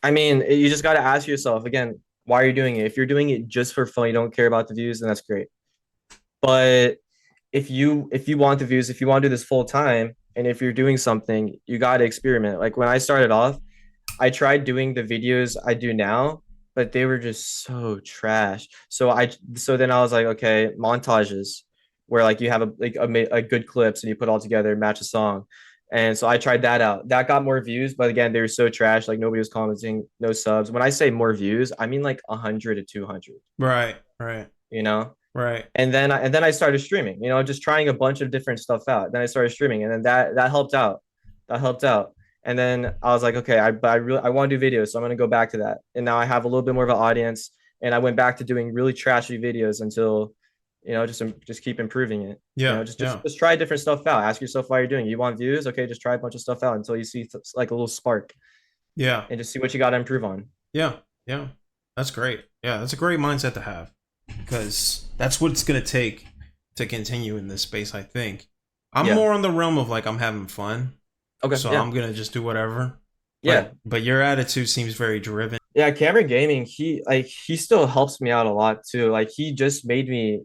you just got to ask yourself again, why are you doing it? If you're doing it just for fun, you don't care about the views, then that's great. But if you want the views, if you want to do this full time, and if you're doing something, you got to experiment. Like when I started off, I tried doing the videos I do now, but they were just so trash. So then I was like, okay, montages where like you have a good clips and you put all together, match a song. And so I tried that out. That got more views, but again, they were so trash. Like nobody was commenting, no subs. When I say more views, I mean like 100 to 200, right, right, you know? right. And then I started streaming, just trying a bunch of different stuff out. Then I started streaming and then that helped out. That helped out. And then I was like, okay, but I really I want to do videos, so I'm gonna go back to that. And now I have a little bit more of an audience, and I went back to doing really trashy videos until, just keep improving it. Yeah, yeah, Just try different stuff out. Ask yourself why you're doing it. You want views? Okay, just try a bunch of stuff out until you see like a little spark, yeah, and just see what you got to improve on. yeah, yeah. That's great. Yeah, that's a great mindset to have, because that's what it's gonna take to continue in this space. I think I'm Yeah. more on the realm of like I'm having fun, Okay. so Yeah. I'm gonna just do whatever. Yeah. But your attitude seems very driven. Yeah. Cameron Gaming, he still helps me out a lot too. Like he just made me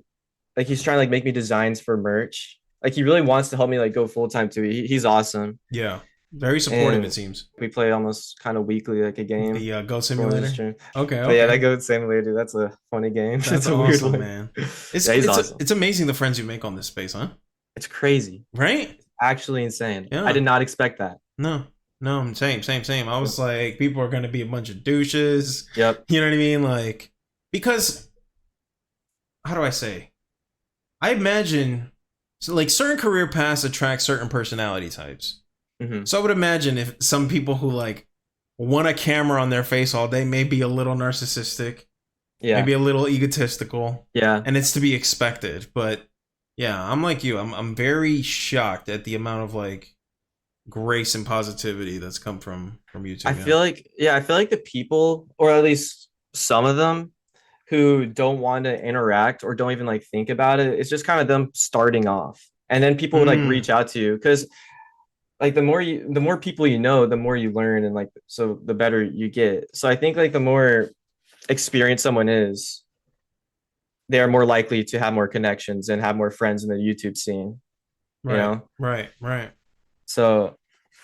like he's trying to like make me designs for merch. Like he really wants to help me like go full time too. He's awesome. Yeah, very supportive. It And seems we play almost kind of weekly, like a game. the Goat Before the Simulator. stream. Okay, But yeah, okay, that Goat Simulator, dude, that's a funny game. that's It's a weird awesome, one. man. It's Yeah, he's awesome. it's amazing the friends you make on this space, huh? It's crazy. Right? Actually insane. Yeah. I did not expect that. No, no, same. I was like, people are gonna be a bunch of douches. Yep. You know what I mean? Like, because how do I say? I imagine so like certain career paths attract certain personality types. Hmm. So I would imagine if some people who like want a camera on their face all day may be a little narcissistic, Yeah. maybe a little egotistical, Yeah. and it's to be expected. But yeah, I'm like you. I'm very shocked at the amount of like grace and positivity that's come from you two. I feel like the people, or at least some of them, who don't want to interact or don't even like think about it, it's just kind of them starting off. And then people would like Mm, reach out to you because like the more people you know, the more you learn, and like so the better you get. So I think like the more experienced someone is, they are more likely to have more connections and have more friends in the YouTube scene, you right, know? right. So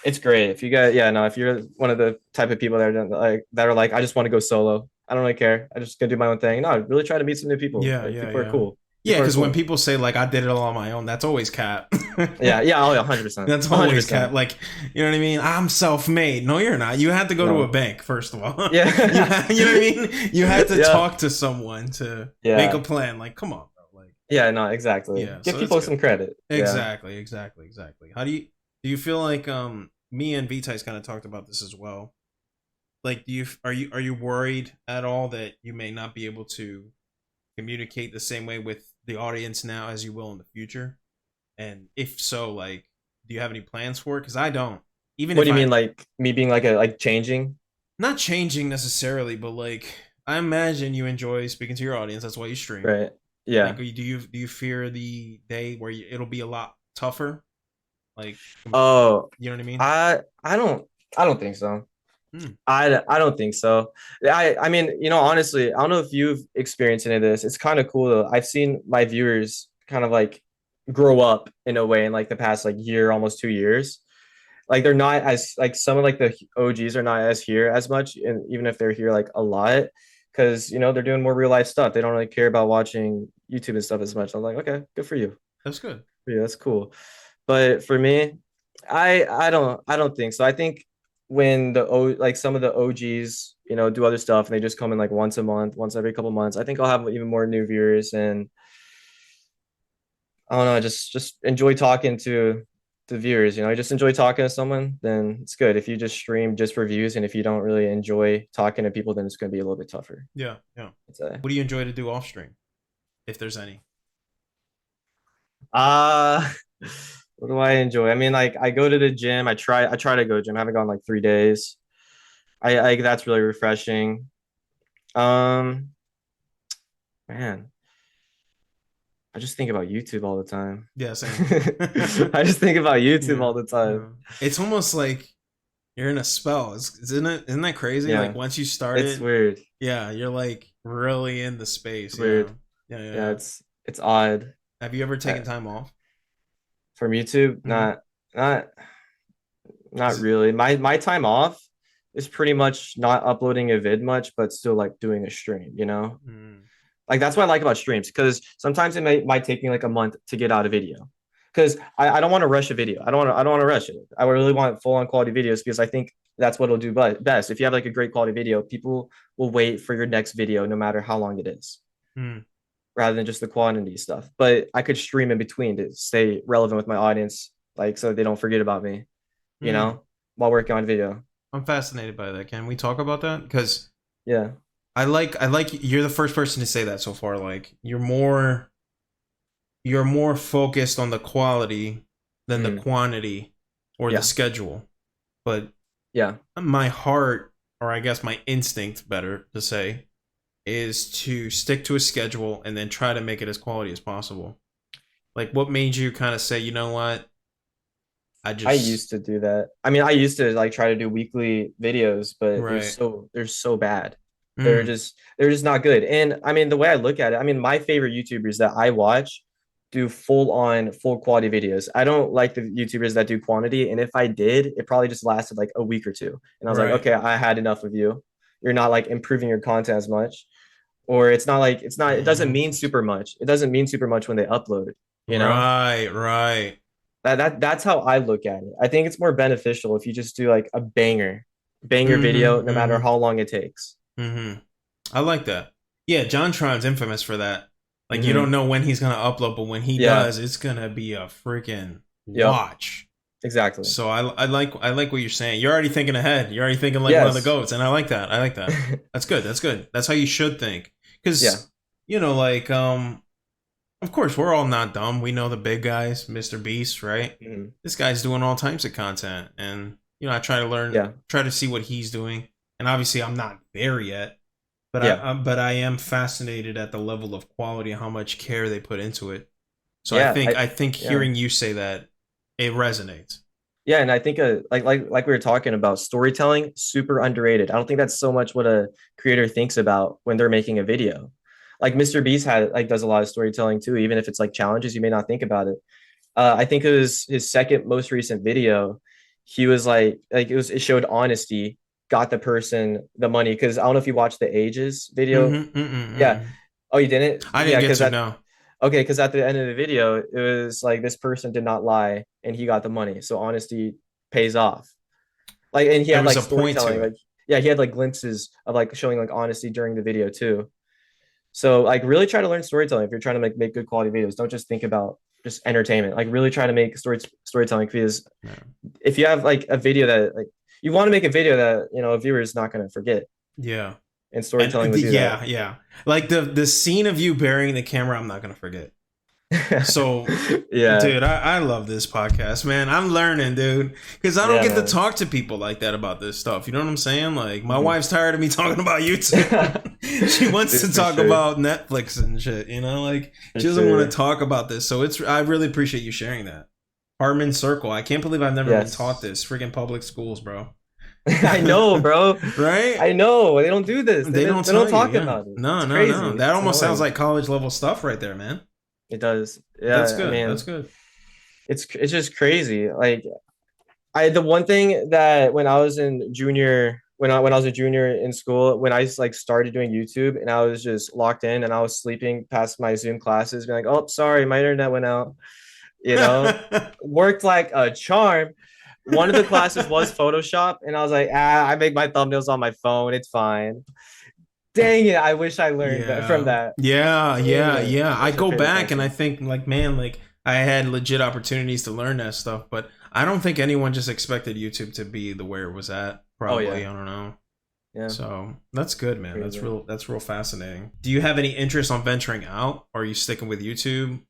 it's great. If you guys, yeah, no, if you're one of the type of people that are like, I just want to go solo. I don't really care. I just gonna do my own thing. No, really try to meet some new people. Yeah, Like yeah, people are yeah. cool. Yeah, People are because when cool. people say like I did it all on my own, that's always cap. Yeah, yeah, oh yeah, 100%. That's always 100%. cap. Like, you know what I mean? I'm self-made. No, you're not. You had to go to a No. bank first of all. Yeah. You know what I mean? You had to Yeah. talk to someone to make Yeah. a plan. Like, come on, bro. Like, Yeah, no, exactly. yeah. Give So that's people good. some credit. Yeah. Exactly. How do you feel like me and Vitais kind of talked about this as well? Like, are you worried at all that you may not be able to communicate the same way with the audience now as you will in the future? And if so, like, do you have any plans for it? Because I don't. Even What if do you I mean, like me being like a like changing? not changing necessarily, but like I imagine you enjoy speaking to your audience. That's why you stream. Right. Like, Yeah. do you fear the day where it'll be a lot tougher? Like, Oh, you know what I mean? I don't think so. Hmm. I don't think so. I mean, honestly, I don't know if you've experienced any of this. It's kind of cool though. I've seen my viewers kind of like grow up in a way in like the past like year, almost 2 years. Like they're not as like some of like the OGs are not as here as much, and even if they're here like a lot, because they're doing more real life stuff. They don't really care about watching YouTube and stuff as much. I'm like, okay, good for you. That's good. Yeah, that's cool. But for me, I don't think so. I think when like some of the OGs, do other stuff and they just come in like once a month, once every couple months, I think I'll have even more new viewers, and I don't know, just enjoy talking to the viewers, I just enjoy talking to someone, then it's good. If you just stream just for views and if you don't really enjoy talking to people, then it's going to be a little bit tougher. Yeah, yeah. I'd say. What do you enjoy to do off stream, if there's any? Uh what do I enjoy? I mean, like I go to the gym. I try to go to the gym. I haven't gone like 3 days. I that's really refreshing. Um, Man, I just think about YouTube all the time. Yeah, same. I just think about YouTube Yeah, all the time. yeah. It's almost like you're in a spell. Isn't that crazy? Like Yeah, once you start it's it, weird. yeah, you're like really in the space. It's Yeah, weird. Yeah, yeah. it's odd. Have you ever Uh, taken time off? from YouTube, Mm-hmm. not not Is it, really. My time off is pretty much not uploading a vid much, but still like doing a stream. mm, Like that's what I like about streams, because sometimes it might take me like a month to get out a video. Because I don't want to rush a video. I don't want to rush it. I really want full on quality videos because I think that's what it'll do best. If you have like a great quality video, people will wait for your next video no matter how long it is, mm, rather than just the quantity stuff. But I could stream in between to stay relevant with my audience, like so they don't forget about me, you mm. know? while working on video. I'm fascinated by that. Can we talk about that? Because Yeah. I like you're the first person to say that so far. Like you're more focused on the quality than the Mm. quantity or the Yeah. schedule. But Yeah. my heart, or I guess my instinct, better to say, is to stick to a schedule and then try to make it as quality as possible. Like, what made you kind of say, you know what? I I just used to do that. I mean, I used to like try to do weekly videos, but right. they're so bad. Mm, They're just not good. And I mean, the way I look at it, I mean, my favorite YouTubers that I watch do full quality videos. I don't like the YouTubers that do quantity. And if I did, it probably just lasted like a week or two. And I was like, right. okay, I had enough of you. You're not like improving your content as much. Or it's not like it doesn't mean super much. It doesn't mean super much when they upload it, you know? Right, right. That's how I look at it. I think it's more beneficial if you just do like a banger video, Mm-hmm, no matter mm-hmm, how long it takes. mm-hmm. I like that. Yeah, John Tron's infamous for that. Like, you don't Hmm. know when he's gonna upload, but when he Yeah. does, it's gonna be a freaking Yep. watch. Exactly. So I like what you're saying. You're already thinking ahead. You're already thinking like one of the Yes. goats, and I like that. I like that. That's good. That's good. That's how you should think. Yeah. Because like of course we're all not dumb. We know the big guys, Mr. Beast, right? Mhm. This guy's doing all types of content, and I try to learn, Yeah. try to see what he's doing. And obviously, I'm not there yet, but Yeah. I am fascinated at the level of quality and how much care they put into it. So I Yeah. think I think Yeah. hearing you say that, it resonates. Yeah, and I think like we were talking about, storytelling, super underrated. I don't think that's so much what a creator thinks about when they're making a video. Like Mr. Beast had like does a lot of storytelling too, even if it's like challenges, you may not think about it. I think it was his second most recent video. He was it showed honesty, got the person the money. Because I don't know if you watched the Ages video. Mm-hmm, mm-mm, Yeah. mm-mm. Oh, you didn't? I didn't Yeah, get because to that know. okay, because at the end of the video, it was like this person did not lie and he got the money. So honesty pays off. Like, and he There had was like a point to storytelling, it. like yeah, he had like glimpses of like showing like honesty during the video too. So like really try to learn storytelling if you're trying to make good quality videos. Don't just think about just entertainment. Like really try to make storytelling, because Yeah. if you have like a video that like you want to make a video that a viewer is not going to forget, Yeah. and And storytelling would do that. yeah, yeah. Like the scene of you burying the camera, I'm not gonna forget. So, Yeah, dude, I love this podcast, man. I'm learning, dude, because I don't yeah, get to man. talk to people like that about this stuff. You know what I'm saying? Like, my Mhm. wife's tired of me talking about YouTube. She wants to For talk sure, about Netflix and shit. Like for she doesn't want sure. to talk about this. So I really appreciate you sharing that. Harmon Circle. I can't believe I've never been taught Yes. this. Freaking public schools, bro. I know, bro. Right? I know. They don't do this. They don't They don't tell you, talk yeah. about it. No, It's no, no. crazy. That It's almost sounds annoying. like college level stuff right there, man. It does. That's Yeah, I good. That's mean, good. it's just crazy. Like the one thing that when I was a junior in school, when I like started doing YouTube and I was just locked in and I was sleeping past my Zoom classes, being like, "Oh, sorry, my internet went out." You know, worked like a charm. One of the classes was Photoshop, and I was like, I make my thumbnails on my phone. It's fine. Dang it! I wish I learned that from Yeah. that. Yeah, Dang yeah, it! yeah. I I should have go paid back and I attention. think like, man, like I had legit opportunities to learn that stuff, but I don't think anyone just expected YouTube to be the where it was at. Oh Probably, yeah, I don't know. yeah, So that's good, man. That's crazy. real fascinating. Do you have any interest on venturing out, or are you sticking with YouTube?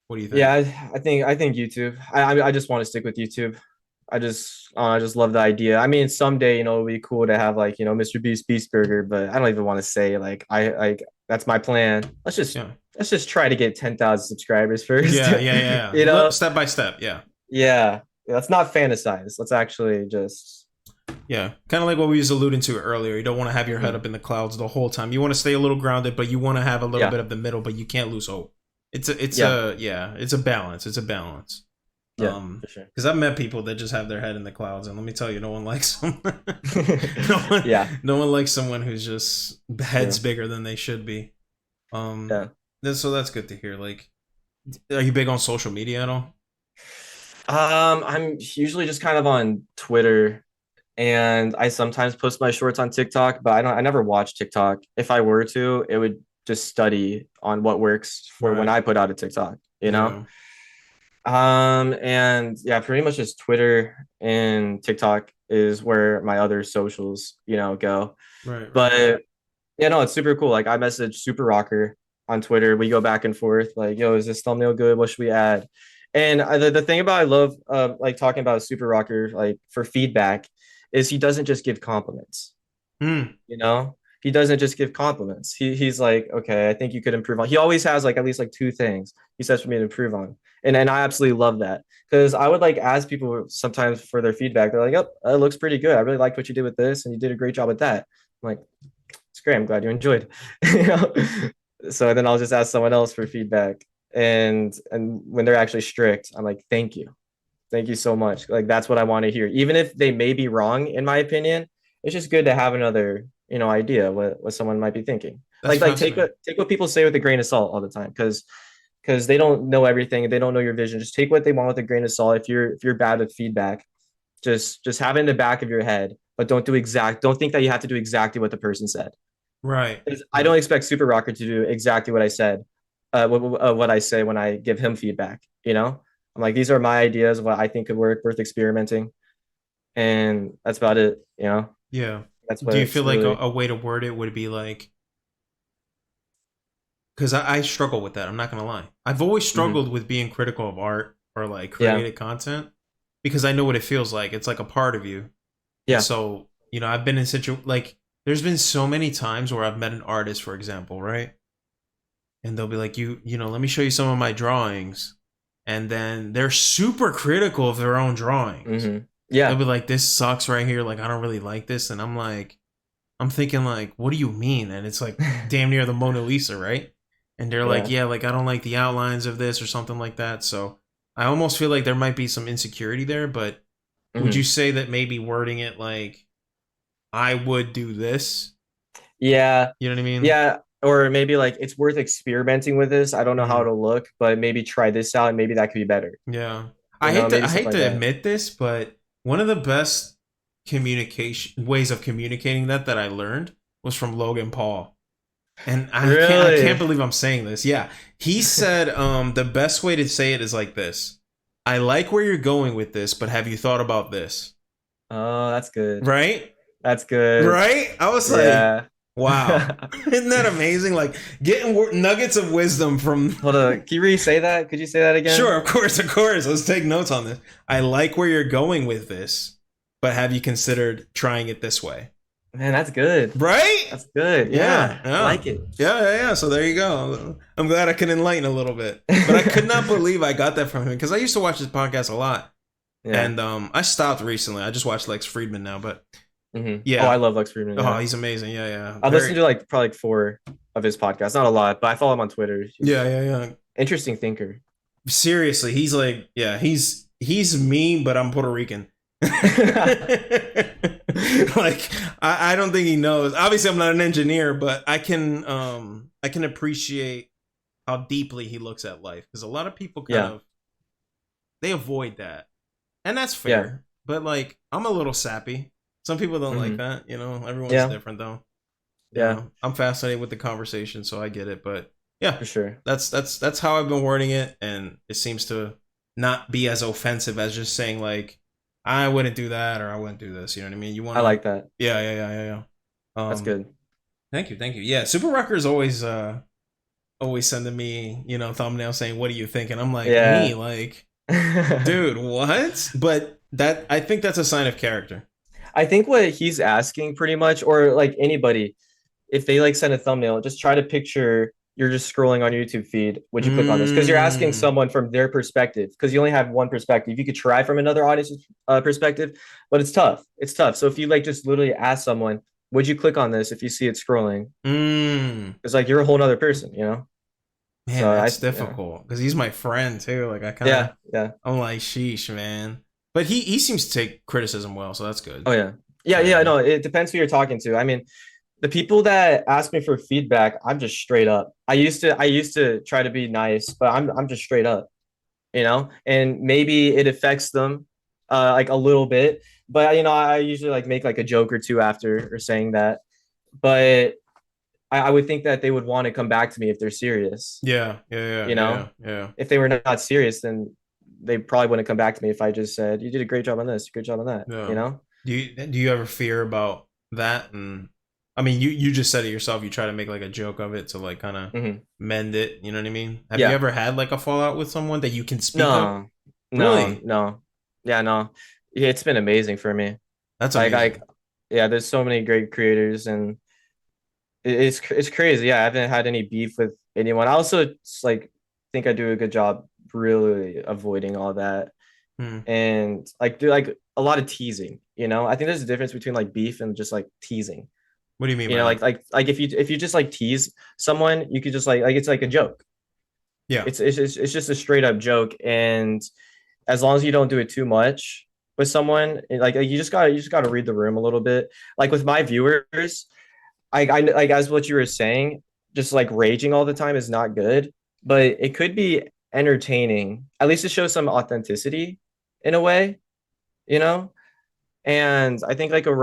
What do you Yeah, think? I think YouTube. I just want to stick with YouTube. I just love the idea. I mean, someday it'd be cool to have like Mr. Beast Burger, but I don't even want to say like I like that's my plan. Yeah. Let's just try to get 10,000 subscribers first. Yeah, yeah, yeah. you know? Step by step, yeah. Yeah. Let's not fantasize. Let's actually just. Yeah, kind of like what we was alluding to earlier. You don't want to have your head Mhm. up in the clouds the whole time. You want to stay a little grounded, but you want to have a little Yeah. bit of the middle, but you can't lose hope. Yeah. It's a balance. It's a balance. Yeah. For sure. Because I've met people that just have their head in the clouds, and let me tell you, no one likes them. no one, Yeah. no one likes someone who's just It's heads true. bigger than they should be. Yeah. So that's good to hear. Like, are you big on social media at all? I'm usually just kind of on Twitter, and I sometimes post my shorts on TikTok, but I never watch TikTok. If I were to, it would just study on what works for when Right. I put out a TikTok, you know? Yeah. And yeah, pretty much just Twitter and TikTok is where my other socials, go. Right, right. But yeah, no, it's super cool. Like I message Super Rocker on Twitter. We go back and forth. Like, yo, is this thumbnail good? What should we add? And the thing about I love like talking about Super Rocker like for feedback is he doesn't just give compliments. Mm, He doesn't just give compliments. He's like, okay, I think you could improve on. He always has like at least like two things he says for me to improve on, and I absolutely love that because I would like ask people sometimes for their feedback. They're like, oh, it looks pretty good. I really liked what you did with this, and you did a great job with that. I'm like, it's great. I'm glad you enjoyed. you know? So then I'll just ask someone else for feedback, and when they're actually strict, I'm like, thank you so much. Like that's what I want to hear, even if they may be wrong in my opinion. It's just good to have another idea what someone might be thinking. that's Like take fascinating. what people say with a grain of salt all the time because they don't know everything, they don't know your vision. Just take what they want with a grain of salt. If you're bad with feedback, just have it in the back of your head, but don't think that you have to do exactly what the person said. Right. 'Cause I don't expect Super Rocker to do exactly what I said, what I say when I give him feedback. I'm like, these are my ideas, what I think could work, worth experimenting, and that's about it. Yeah. That's Do what you it's feel like really. a way to word it would be like, because I struggle with that. I'm not gonna lie. I've always Mhm. struggled with being critical of art or like Yeah, created content because I know what it feels like. It's like a part of you, and yeah. so I've been in like there's been so many times where I've met an artist, for example, right? And they'll be like, let me show you some of my drawings, and then they're super critical of their own drawings. They'll Yeah, be like, this sucks right here. Like I don't really like this, and I'm like, I'm thinking like, what do you mean? And it's like damn near the Mona Lisa, right? And they're like, yeah. yeah, like I don't like the outlines of this or something like that. So I almost feel like there might be some insecurity there, but would you hmm say that maybe wording it like I would do this? Yeah, You know what I mean? yeah. Or maybe like it's worth experimenting with this. I don't know how Mm, it'll look, but maybe try this out and maybe that could be better. yeah. I Maybe hate something like to that. admit this, but one of the best communication ways of communicating that I learned was from Logan Paul. And I can't Really? believe I'm saying this. Yeah. He said the best way to say it is like this. I like where you're going with this, but have you thought about this? Oh, that's good. Right? That's good. Right? I was like, Yeah. wow. Isn't that amazing? Like getting nuggets of wisdom from Hold on. Can you re-say that? Could you say that Sure, again? of course, of course. Let's take notes on this. I like where you're going with this, but have you considered trying it this way? Man, that's good. Right? That's good. Yeah, Yeah. I yeah. like it. Yeah. So there you go. I'm glad I can enlighten a little bit. But I could not believe I got that from him because I used to watch his podcast a lot. Yeah. And I stopped recently. I just watch Lex Friedman now, but Oh, I yeah. love Lex Friedman. Oh, Yeah. he's amazing. Yeah. I've listened Very to like probably like four of his podcasts. Not a lot, but I follow him on Twitter. He's yeah. interesting thinker. Seriously, he's like, yeah, he's me, but I'm Puerto Rican. Like I don't think he knows. Obviously, I'm not an engineer, but I can appreciate how deeply he looks at life because a lot of people kind Yeah. of they avoid that, and that's Yeah. fair. But like, I'm a little sappy. Some people don't like hmm that. Everyone's Yeah. different though. Yeah. I'm fascinated with the conversation, so I get it. But yeah, For sure. that's how I've been wording it, and it seems to not be as offensive as just saying like I wouldn't do that or I wouldn't do this. You know what I mean? You want I to, like that. yeah. That's good. Thank you. Yeah, Super Rocker is always sending me thumbnails saying what do you think, and I'm like me Yeah. like dude what? But that I think that's a sign of character. I think what he's asking pretty much, or like anybody, if they like send a thumbnail, just try to picture you're just scrolling on your YouTube feed. Would you click on this? Because you're asking Mm, someone from their perspective. Because you only have one perspective. You could try from another audience's perspective, but it's tough. It's tough. So if you like just literally ask someone, would you click on this if you see it scrolling? mm. It's like you're a whole nother person. Man, So that's difficult because he's my friend too. Like yeah, yeah. I'm like, sheesh, man. But he seems to take criticism well, so that's Oh good. yeah. Yeah, Yeah, yeah, yeah. no, it depends who you're talking to. I mean, the people that ask me for feedback, I'm just straight up. I used to try to be nice, but I'm just straight up. And maybe it affects them like a little bit, but I usually like make like a joke or two after or saying that. But I would think that they would want to come back to me if they're serious. You know, Yeah. if they were not serious, then they probably wouldn't come back to me if I just said, "You did a great job on this, great job on that." You Yeah. know? Do you ever fear about that? And I mean, you just said it yourself. You try to make like a joke of it to like kind of Hmm. mend it. You know what I mean? Have you Yeah. ever had like a fallout with someone that you can speak of? No, no, Really? no. Yeah, no. Yeah, it's been amazing for me. That's Like, amazing. yeah, there's so many great creators, and it's crazy. Yeah, I haven't had any beef with anyone. I also like think I do a good job really avoiding all that, Hmm. and like do like a lot of teasing. I think there's a difference between like beef and just like teasing. What do you mean by Like that? if you just like tease someone, you could just like it's like a joke. Yeah. It's just a straight up joke, and as long as you don't do it too much with someone, like you just gotta read the room a little bit. Like with my viewers, I like as what you were saying, just like raging all the time is not good, but it could be entertaining. At least it shows some authenticity in a way, you know? And I think a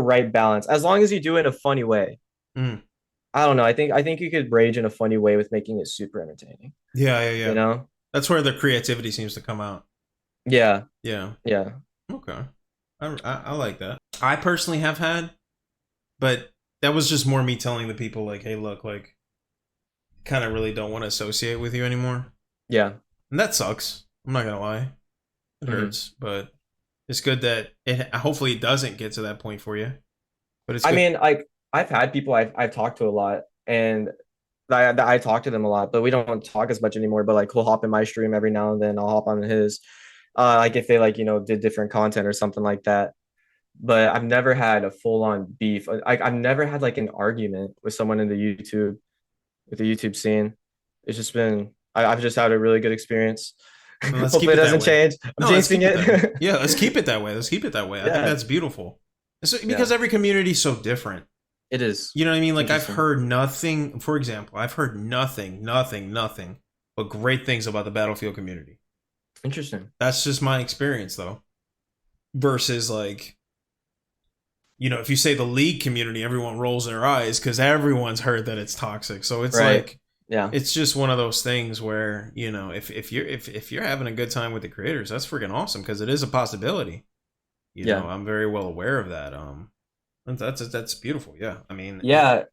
right balance, as long as you do it in a funny way. Mm. I don't know. I think you could rage in a funny way with making it super entertaining, Yeah. Yeah. you Yeah. know? That's where the creativity seems to come out. Yeah, Yeah. yeah. Okay. I like that. I personally have had, but that was just more me telling the people like, hey, look, like, kind of really don't want to associate with you anymore, Yeah. and that sucks. I'm not gonna lie, it Hmm. hurts, but it's good that it. Hopefully, it doesn't get to that point for you. But it's I good. mean, like I've had people I've talked to a lot, and I talk to them a lot, but we don't talk as much anymore. But like he'll hop in my stream every now and then. I'll hop on his, like if they like did different content or something like that. But I've never had a full on beef. I've never had like an argument with someone in the YouTube scene. It's just been I've just had a really good experience. And let's Hopefully keep it it that doesn't way. change. I'm No, let's jinxing keep it that way. it. Yeah, let's keep it that way. Let's keep it that way. I think Yeah, that's beautiful. yeah. Because every community is so different. It is. You know what I mean? It's Like I've interesting. heard nothing. For example, I've heard nothing but great things about the Battlefield community. Interesting. That's just my experience, though. Versus like, if you say the league community, everyone rolls their eyes because everyone's heard that it's toxic. So it's Right. like Yeah. it's just one of those things where if you're having a good time with the creators, that's freaking awesome because it is a possibility. Yeah. I'm very well aware of that. That's beautiful. Yeah, I mean, Yeah.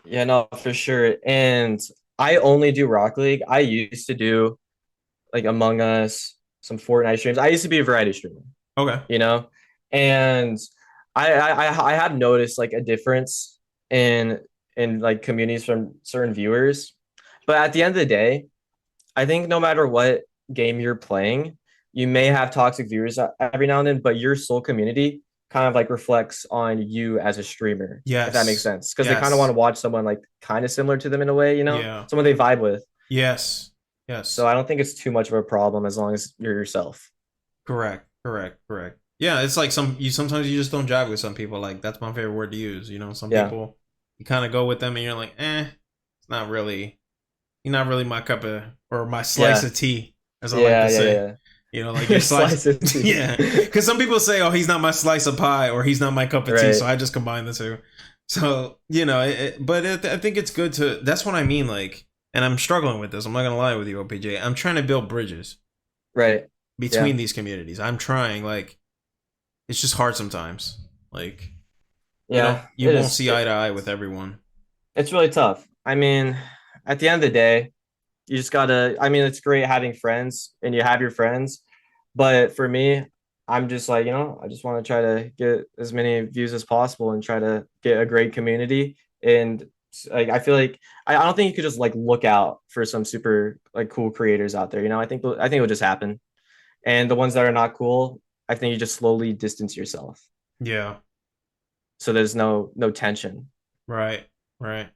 Yeah, no, for sure. And I only do Rock League. I used to do like Among Us, some Fortnite streams. I used to be a variety streamer, okay, you know? And I have noticed like a difference in like communities from certain viewers. But at the end of the day, I think no matter what game you're playing, you may have toxic viewers every now and then, but your sole community kind of like reflects on you as a streamer, if that makes yes, sense. Because they kind of want yes, to watch someone like kind of similar to them in a way, yeah, someone they vibe with. yes, So yes, I don't think it's too much of a problem as long as you're yourself. correct, correct, correct. Yeah, it's like sometimes you just don't jive with some people. Like that's my favorite word to use. Some Yeah. people you kind of go with them and you're like, it's not really you're not really my cup of or my slice Yeah. of tea, as I like to Yeah. say. Yeah. Like Yeah. your slice. Slice it too. Yeah, because some people say, "Oh, he's not my slice of pie," or "He's not my cup of tea," Right. so I just combine the two. So I think it's good to. That's what I mean. Like, and I'm struggling with this. I'm not gonna lie with you, OPJ. I'm trying to build bridges Right. between Yeah. these communities. I'm trying. Like, it's just hard sometimes. Like, Yeah. you It won't is. see eye to eye with everyone. It's really tough. I mean, at the end of the day, you just gotta, I mean, it's great having friends and you have your friends, but for me, I'm just like, I just want to try to get as many views as possible and try to get a great community. And like I feel like I don't think you could just like look out for some super like cool creators out there. I think it'll just happen. And the ones that are not cool, I think you just slowly distance yourself. Yeah. So there's no tension. Right. Right.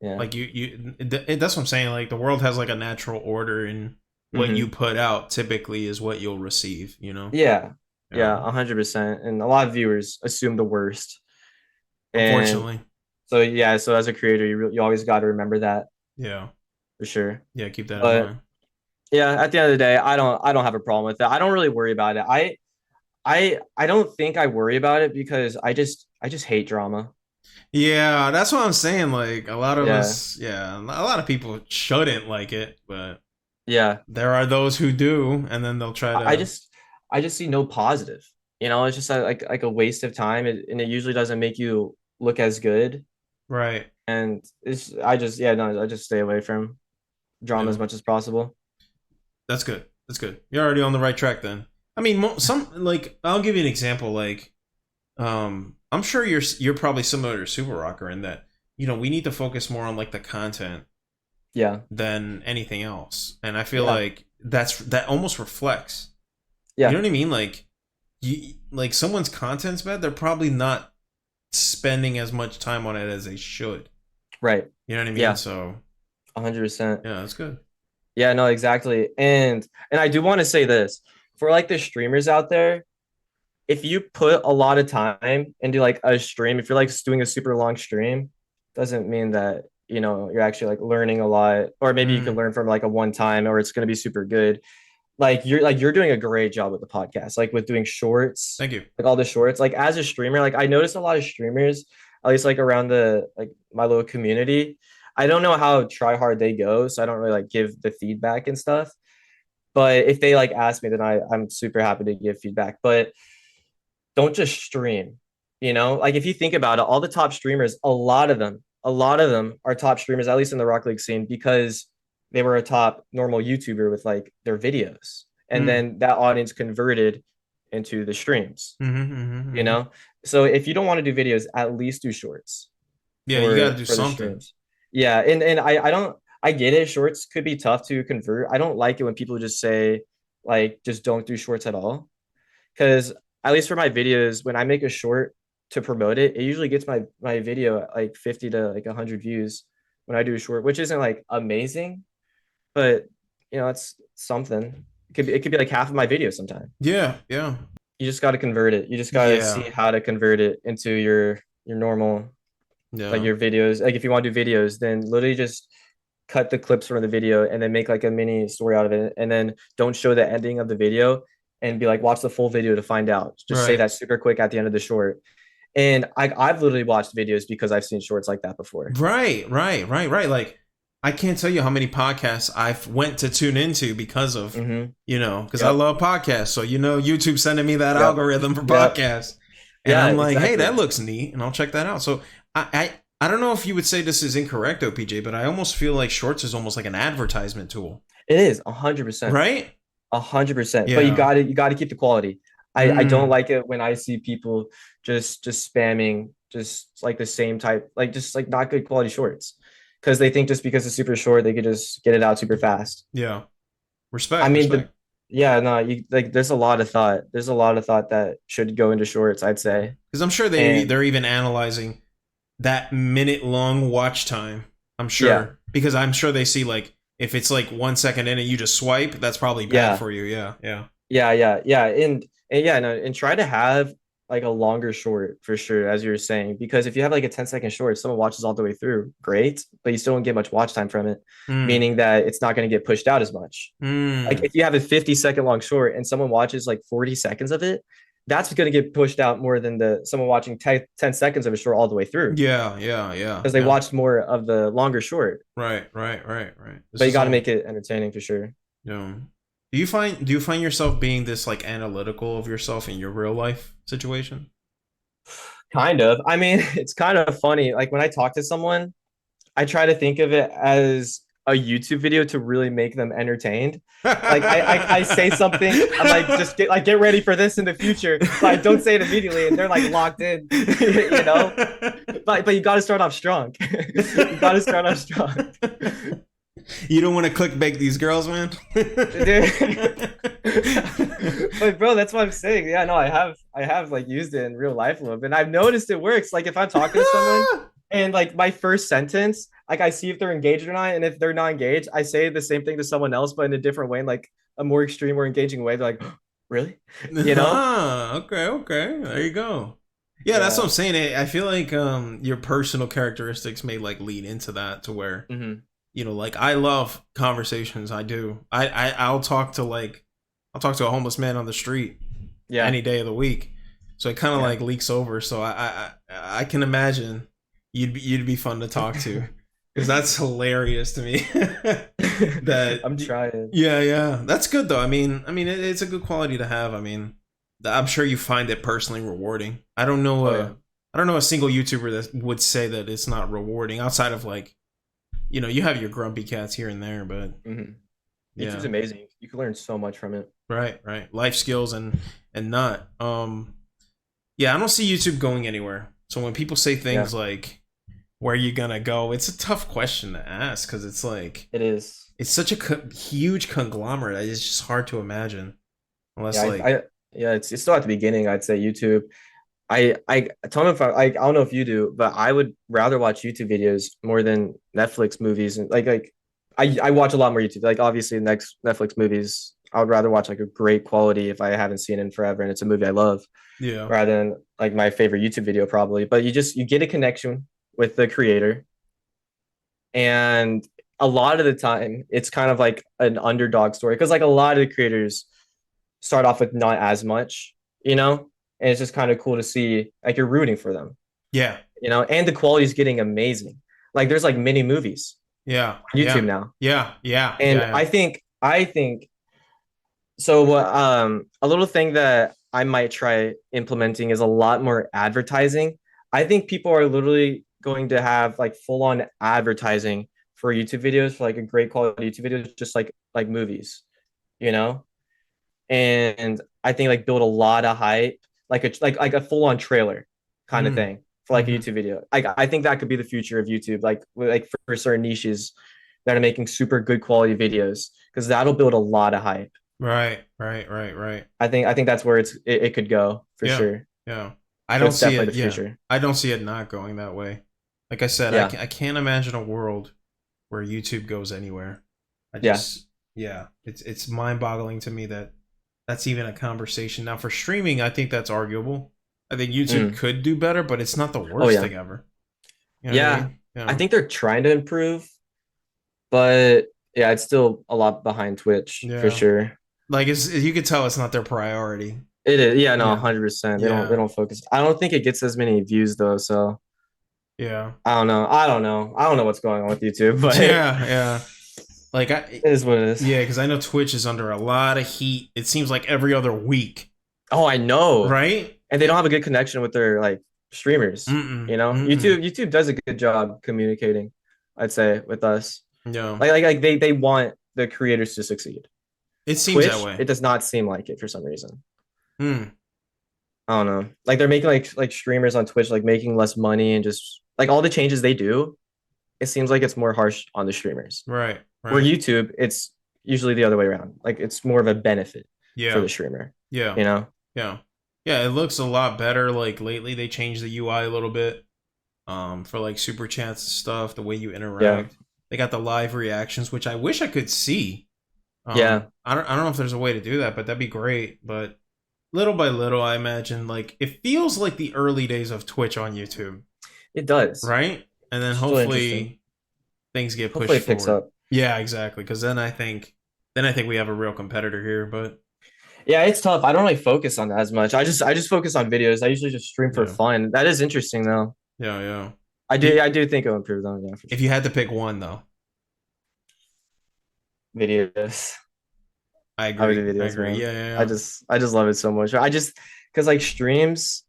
Yeah. Like that's what I'm saying. Like the world has like a natural order, and what you Hmm. put out typically is what you'll receive. Yeah. Yeah. Yeah, 100%. And a lot of viewers assume the worst. And Unfortunately. so yeah, so as a creator, you always got to remember that Yeah. for sure. Yeah. Keep that in But mind. yeah, at the end of the day, I don't have a problem with it. I don't really worry about it. I don't think I worry about it because I just hate drama. Yeah, that's what I'm saying. Like a lot of Yeah. us, yeah, a lot of people shouldn't like it, but Yeah. there are those who do, and then they'll try I to. just I just see no positive. you know, it's just like a waste of time, and it usually doesn't make you look as good. Right. And I just, yeah, no, I just stay away from drama as Yeah. much as possible. That's good. That's good. You're already on the right track then. I mean, some like I'll give you an example. Like, I'm sure you're probably similar to Super Rocker in that we need to focus more on like the content Yeah, than anything else, and I feel yeah, like that almost reflects. You know yeah, what I mean? Like, like someone's content's bad, they're probably not spending as much time on it as they should. right. You know what I mean? Yeah, So 100%. yeah, that's good. Yeah, no, exactly. And I do want to say this for like the streamers out there, if you put a lot of time into like a stream, if you're like doing a super long stream, doesn't mean that, you know, you're actually like learning a lot, or maybe you can Mm, learn from like a one time, or it's going to be super good. Like you're doing a great job with the podcast, like with doing shorts, thank you. like all the shorts. Like as a streamer, like I noticed a lot of streamers, at least like around the like my little community. I don't know how try hard they go, so I don't really like give the feedback and stuff. But if they like ask me, then I'm super happy to give feedback. But don't just stream. You know, like if you think about it, all the top streamers, a lot of them are top streamers, at least in the Rock League scene, because they were a top normal YouTuber with like their videos. And Mm, then that audience converted into the streams, mm-hmm, mm-hmm, you mm-hmm. know? So if you don't want to do videos, at least do shorts Yeah, you got to do for the something. streams. Yeah, and I don't I get it. Shorts could be tough to convert. I don't like it when people just say like just don't do shorts at all, because at least for my videos, when I make a short to promote it, it usually gets my video at like 50 to like 100 views when I do a short, which isn't like amazing, but you know, it's something. It could be like half of my video sometime. Yeah, yeah, You just got to convert it. You just got to see yeah, how to convert it into your normal, like yeah. your videos. Like if you want to do videos, then literally just cut the clips from the video and then make like a mini story out of it, and then don't show the ending of the video and be like watch the full video to find out. Just say Right, that super quick at the end of the short. And I've literally watched videos because I've seen shorts like that before. right. Like, I can't tell you how many podcasts I've went to tune into because of, Mm-hmm. because I Yep. love podcasts. So YouTube sending me that Yep. algorithm for Yep. podcasts, and Yeah, I'm like, hey, that exactly. looks neat, and I'll check that out. So I don't know if you would say this is incorrect, OPJ, but I almost feel like Shorts is almost like an advertisement tool, It is 100%. right? 100%. But you Yeah. got to you got to keep the quality. I don't Mm, like it when I see people just spamming just like the same type, like just like not good quality shorts, because they think just because it's super short they could just get it out super fast. yeah. I Respect, mean the respect. yeah, no, you like there's a lot of thought. There's a lot of thought that should go into shorts, I'd say. Because I'm sure And they're even analyzing that minute long watch time. I'm yeah, sure, because I'm sure they see like if it's like 1 second in and you just swipe, that's probably bad yeah, for you. Yeah, yeah. yeah. And yeah, no, and try to have like a longer short for sure, as you were saying, because if you have like a 10-second short, someone watches all the way through, great, but you still don't get much watch time from it, Mm, meaning that it's not going to get pushed out as much. Like mm. if you have a 50-second long short and someone watches like 40 seconds of it, that's going to get pushed out more than the someone watching 10 seconds of a short all the way through, Yeah, yeah, yeah, because they yeah. watched more of the longer short. Right. This But you is got to all. make it entertaining for sure. Yeah. Do you find yourself being this like analytical of yourself in your real life situation? Kind of. I mean, it's kind of funny. Like when I talk to someone, I try to think of it as a YouTube video to really make them entertained. Like I say something, I'm like, just get ready for this in the future, but I don't say it immediately, and they're like locked in, you know. But you got to start off strong. You got to start off strong. You don't want to clickbait these girls, man. Dude. But bro, that's what I'm saying. Yeah, no, I have like used it in real life a little bit. And I've noticed it works. Like if I'm talking to someone and like my first sentence, like I see if they're engaged or not, and if they're not engaged, I say the same thing to someone else, but in a different way, in like a more extreme or engaging way. They're like, really? You know? Okay. There you go. Yeah, that's what Yeah. I'm saying. I feel like your personal characteristics may like lead into that to where Hmm. like I love conversations. I do. I'll talk to a homeless man on the street Yeah. any day of the week. So it kind of Yeah. like leaks over. So I can imagine you'd be fun to talk to because that's hilarious to me. That I'm trying. yeah, that's good though. I mean it's a good quality to have. I mean, I'm sure you find it personally rewarding. I don't know Oh yeah. I don't know a single YouTuber that would say that it's not rewarding outside of like, you have your grumpy cats here and there, but Hmm. YouTube's yeah. amazing. You can learn so much from it. Right, right. Life skills and not. Yeah, I don't see YouTube going anywhere. So when people say Yeah, things like where you gonna go, it's a tough question to ask because it's like it is. it's such a huge conglomerate. It's just hard to imagine Yeah, unless like yeah, it's still at the beginning. I'd say YouTube. I tell me if I don't know if you do, but I would rather watch YouTube videos more than Netflix movies. And I watch a lot more YouTube. Like obviously, next Netflix movies, I would rather watch like a great quality if I haven't seen it in forever and it's a movie I love, yeah. rather than like my favorite YouTube video probably. But you get a connection with the creator, and a lot of the time it's kind of like an underdog story because like a lot of the creators start off with not as much, you know, and it's just kind of cool to see like you're rooting for them, Yeah. you know, and the quality is getting amazing. Like there's like mini movies Yeah. on YouTube Yeah. now, Yeah. Yeah. and Yeah. I think so. A little thing that I might try implementing is a lot more advertising. I think people are literally going to have like full on advertising for YouTube videos for like a great quality YouTube videos, just like movies, you know. And I think like build a lot of hype, like a full on trailer kind of Mm. thing for like a Hmm. YouTube video. I think that could be the future of YouTube, like for certain niches that are making super good quality videos because that'll build a lot of hype. Right. Right. Right. Right. I think that's where it could go for Yeah. sure. Yeah. I So don't it's see definitely it. the Yeah. future. I don't see it not going that way. Like I said, Yeah, I can't imagine a world where YouTube goes anywhere. I yeah, just, yeah, it's mind boggling to me that that's even a conversation. Now for streaming, I think that's arguable. I think YouTube mm. could do better, but it's not the Oh worst yeah, thing ever. You know what I yeah. mean? I Yeah. think they're trying to improve, but yeah, it's still a lot behind Twitch for Yeah. sure. Like you could tell it's not their priority. It is, yeah, no, Yeah. 100%. They Yeah. don't focus. I don't think it gets as many views though, so Yeah. I don't know what's going on with YouTube, but it Yeah. Yeah. Like I is what it is. yeah, because I know Twitch is under a lot of heat. It seems like every other week, Oh, I know. right? And they don't have a good connection with their like streamers, Mm-mm. you know? Mm-mm. YouTube does a good job communicating, I'd say, with us. Yeah. Like they want the creators to succeed. It seems that Twitch, way. it does not seem like it for some reason. Hmm. I don't know. Like they're making like streamers on Twitch like making less money and just like all the changes they do, it seems like it's more harsh on the streamers. Right. Where Right. YouTube, it's usually the other way around. Like it's more of a benefit for Yeah. the streamer, Yeah. you know? Yeah. Yeah. It looks a lot better. Like lately, they changed the UI a little bit. For like super chats and stuff, the way you Yeah. interact. They got the live reactions, which I wish I could see. Yeah. I don't know if there's a way to do that, but that'd be great. But little by little, I imagine like it feels like the early days of Twitch on YouTube, It does. right? And then It's really interesting. hopefully things get Hopefully pushed it picks forward. up. Yeah, exactly. Because then I think we have a real competitor here. But Yeah, it's tough. I don't really focus on that as much. I just focus on videos. I usually just stream for yeah, fun. That is interesting though. yeah, yeah. I do think it'll improve though, yeah, for If sure. you had to pick one, though, Videos. I I would do agree. I videos, agree. man. Yeah, yeah, yeah. I just love it so much. I just because like streams,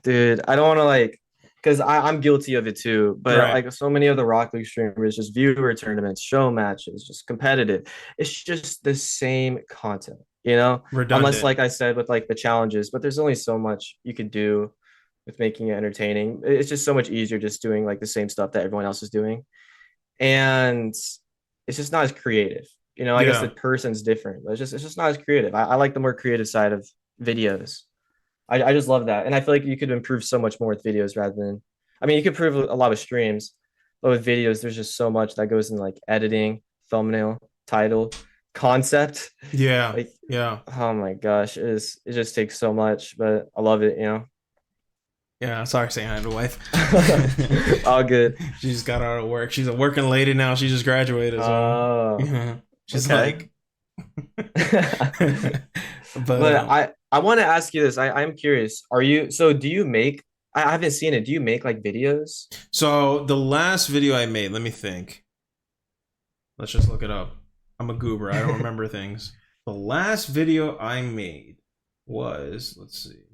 dude, I don't want to like because I'm guilty of it too. But Right. like so many of the Rock League streamers, just viewer tournaments, show matches, just competitive. It's just the same content, you know. Unless Redundant. like I said with like the challenges, but there's only so much you could do with making it entertaining. It's just so much easier just doing like the same stuff that everyone else is doing, and it's just not as creative. You know, I guess the Yeah. person's different. But it's just not as creative. I like the more creative side of videos. I just love that. And I feel like you could improve so much more with videos rather than, I mean, you could improve a lot with streams, but with videos, there's just so much that goes in like editing, thumbnail, title, concept. Yeah. Like, Yeah. oh my gosh, it just takes so much, but I love it, you know. Yeah. Sorry, saying hi to the wife. All good. She just got out of work. She's a working lady now. She just graduated. So Oh, yeah. She's okay. like, but But I want to ask you this. I'm curious. Are you so do you make I haven't seen it. Do you make like videos? so the last video I made, let me think. Let's just look it up. I'm a goober. I don't remember things. The last video I made. was, let's see.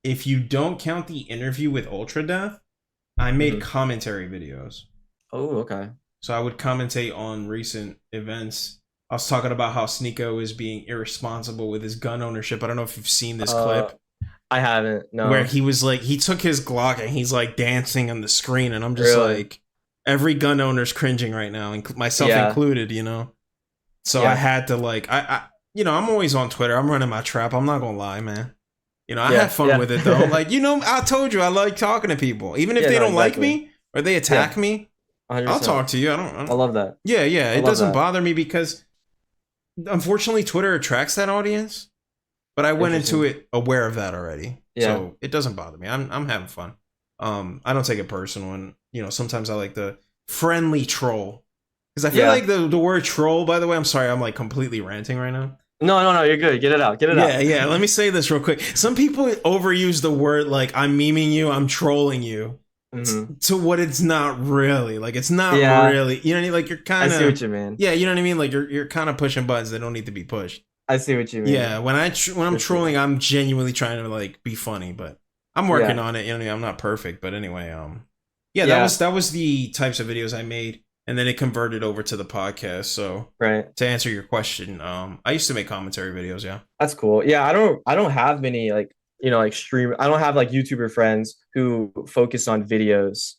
If you don't count the interview with Ultra Death, I made commentary videos. Oh, okay. So I would commentate on recent events. I was talking about how Sneeko is being irresponsible with his gun ownership. I don't know if you've seen this clip. I haven't, no. Where he was like, he took his Glock and he's like dancing on the screen, and I'm just like, every gun owner's cringing right now, myself included, you know? So I had to like, you know, I'm always on Twitter. I'm running my trap. I'm not gonna lie, man. You know, I had fun with it though. Like, you know, I told you I like talking to people, even if they don't like me or they attack me. 100%. I'll talk to you. I love that. Yeah, it doesn't bother me because, unfortunately, Twitter attracts that audience. But I went into it aware of that already, so it doesn't bother me. I'm having fun. I don't take it personal, and you know, sometimes I like the friendly troll, because I feel like the word troll. By the way, I'm sorry, I'm like completely ranting right now. No, you're good. Get it out. Yeah. Let me say this real quick. Some people overuse the word like I'm memeing you, I'm trolling you, to what it's not really. Like it's not really. You know what I mean? Like you're kind of. I see what you mean. Yeah, you know what I mean. Like you're kind of pushing buttons that don't need to be pushed. I see what you mean. Yeah, when I'm trolling, I'm genuinely trying to like be funny, but I'm working on it. You know, I'm not perfect, but anyway, that was the types of videos I made. And then it converted over to the podcast. So to answer your question, I used to make commentary videos. Yeah, that's cool. Yeah, I don't have many like, you know, like I don't have like YouTuber friends who focus on videos.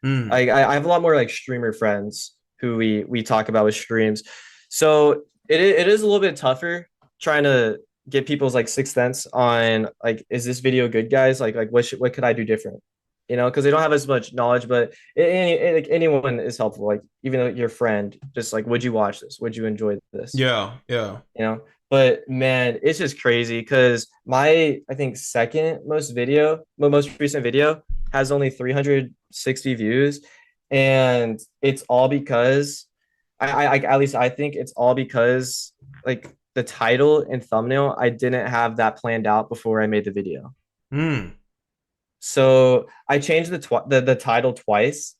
Like I have a lot more like streamer friends who we talk about with streams. So it is a little bit tougher trying to get people's like sixth sense on like, is this video good, guys? Like what could I do different? You know, because they don't have as much knowledge, but like anyone is helpful. Like even your friend, just like, would you watch this? Would you enjoy this? Yeah. You know, but man, it's just crazy because I think most recent video has only 360 views, and it's all because I at least I think it's all because like the title and thumbnail, I didn't have that planned out before I made the video. So I changed the title twice,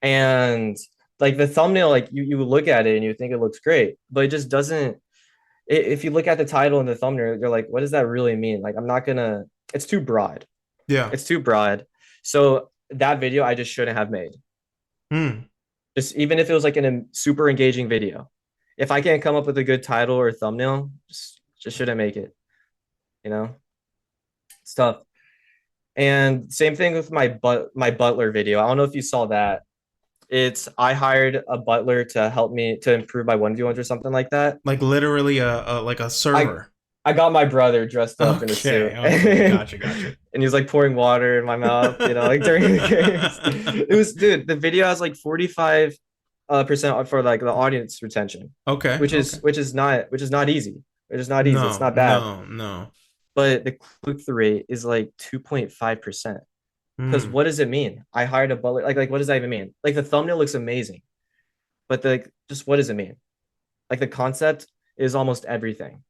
and like the thumbnail, like you look at it and you think it looks great, but it just doesn't. If you look at the title and the thumbnail, you're like, what does that really mean? Like, it's too broad. Yeah, it's too broad. So that video I just shouldn't have made. Just even if it was like in a super engaging video, if I can't come up with a good title or thumbnail, just shouldn't make it. You know, it's tough. And same thing with my butler video. I don't know if you saw that. I hired a butler to help me to improve my 1v1s or something like that. Like literally a server. I got my brother dressed up in a suit. Okay. Gotcha. And he's like pouring water in my mouth, you know, like during the games. It was, dude, the video has like 45% for like the audience retention. Okay. Which is not easy. It's not easy. It's not bad. No. But the click-through rate is like 2.5%. Because what does it mean? I hired a butler. Like what does that even mean? Like the thumbnail looks amazing, but just what does it mean? Like the concept is almost everything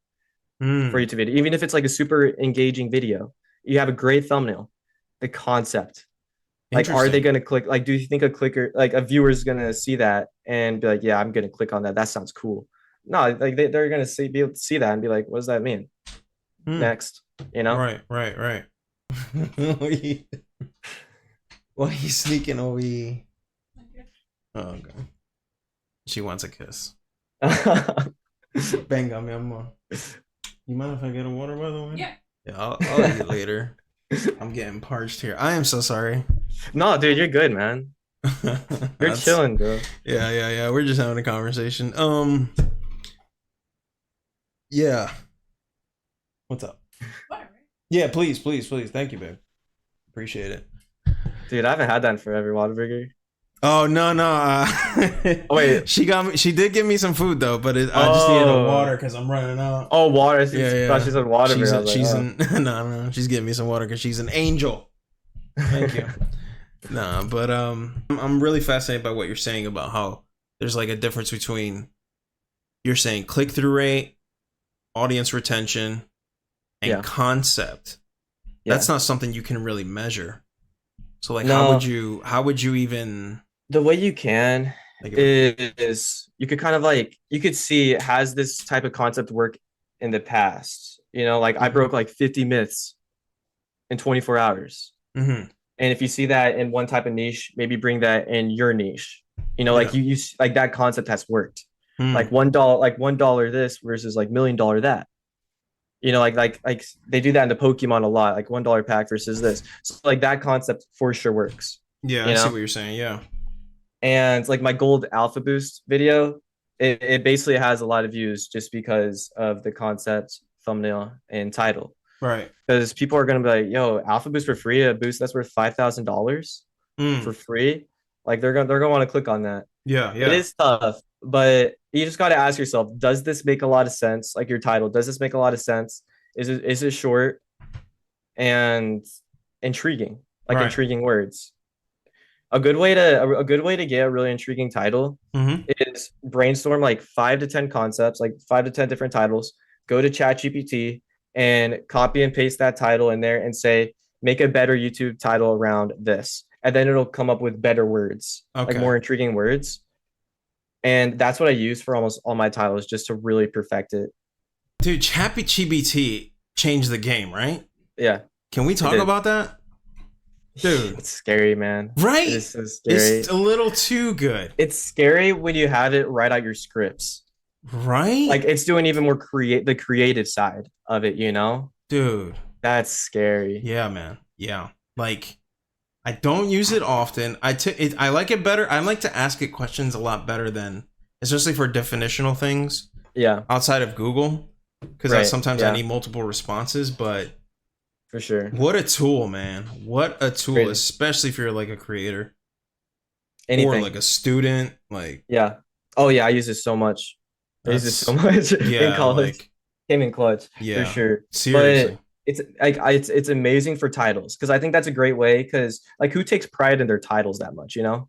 for YouTube video. Even if it's like a super engaging video, you have a great thumbnail. The concept, like, are they going to click? Like, do you think a viewer is going to see that and be like, yeah, I'm going to click on that. That sounds cool. No, like they're going to be able to see that and be like, what does that mean? Next, you know? Right. Well, he's sneaking over. Oh, okay. She wants a kiss. Venga, mi amor. You mind if I get a water, by the way? Yeah. I'll eat it later. I'm getting parched here. I am so sorry. No, dude, you're good, man. You're chilling, bro. Yeah. We're just having a conversation. Yeah. What's up? Whatever. Yeah, please. Thank you, babe. Appreciate it. Dude, I haven't had that in forever, Whataburger. Oh no. Wait, she did give me some food though, but I just needed a water because I'm running out. Oh, water. Yeah. She said water. No. She's giving me some water because she's an angel. Thank you. Nah, but I'm really fascinated by what you're saying about how there's like a difference between you're saying click-through rate, audience retention, and concept. That's not something you can really measure. So like, how would you even? The way you can is you could kind of like, you could see, has this type of concept work in the past? You know, like I broke like 50 myths in 24 hours. Mm-hmm. And if you see that in one type of niche, maybe bring that in your niche. You know, Yeah. like you like that concept has worked. Mm. Like $1 this versus like $1 million that. You know, like they do that in the Pokemon a lot, like $1 pack versus this. So like that concept for sure works. Yeah, You I see know, what you're saying. Yeah. and like my gold alpha boost video, it basically has a lot of views just because of the concept, thumbnail, and title. Right. Because people are gonna be like, "Yo, alpha boost for free, a boost that's worth $5,000 for Mm. free." Like they're gonna want to click on that. Yeah. It Yeah. is tough, but you just got to ask yourself, does this make a lot of sense? Like your title, does this make a lot of sense? Is it short and intriguing? Like Right. intriguing words. A good way to get a really intriguing title Mm-hmm. is brainstorm like 5 to 10 concepts, like 5 to 10 different titles. Go to ChatGPT and copy and paste that title in there and say, make a better YouTube title around this. And then it'll come up with better words, like Okay. more intriguing words. And that's what I use for almost all my titles just to really perfect it. Dude, ChatGPT changed the game, right? Yeah, Can we it talk did. about that? Dude. It's scary, man. It Right? is so scary. It's a little too good. It's scary when you have it write out your scripts. Right? Like it's doing even more the creative side of it, you know? Dude. That's scary. Yeah, man. Yeah. Like I don't use it often. I like it better. I like to ask it questions a lot better than, especially for definitional things Yeah, outside of Google, because right. sometimes I Yeah, need multiple responses. But for sure. what a tool, man! What a tool, Crazy. especially if you're like a creator or Anything. like a student. Like, Yeah. Oh yeah, I use this so much. I use this so that's much in yeah, college. like Came in clutch for yeah, sure. But seriously, it's like it's amazing for titles because I think that's a great way because like who takes pride in their titles that much, you know?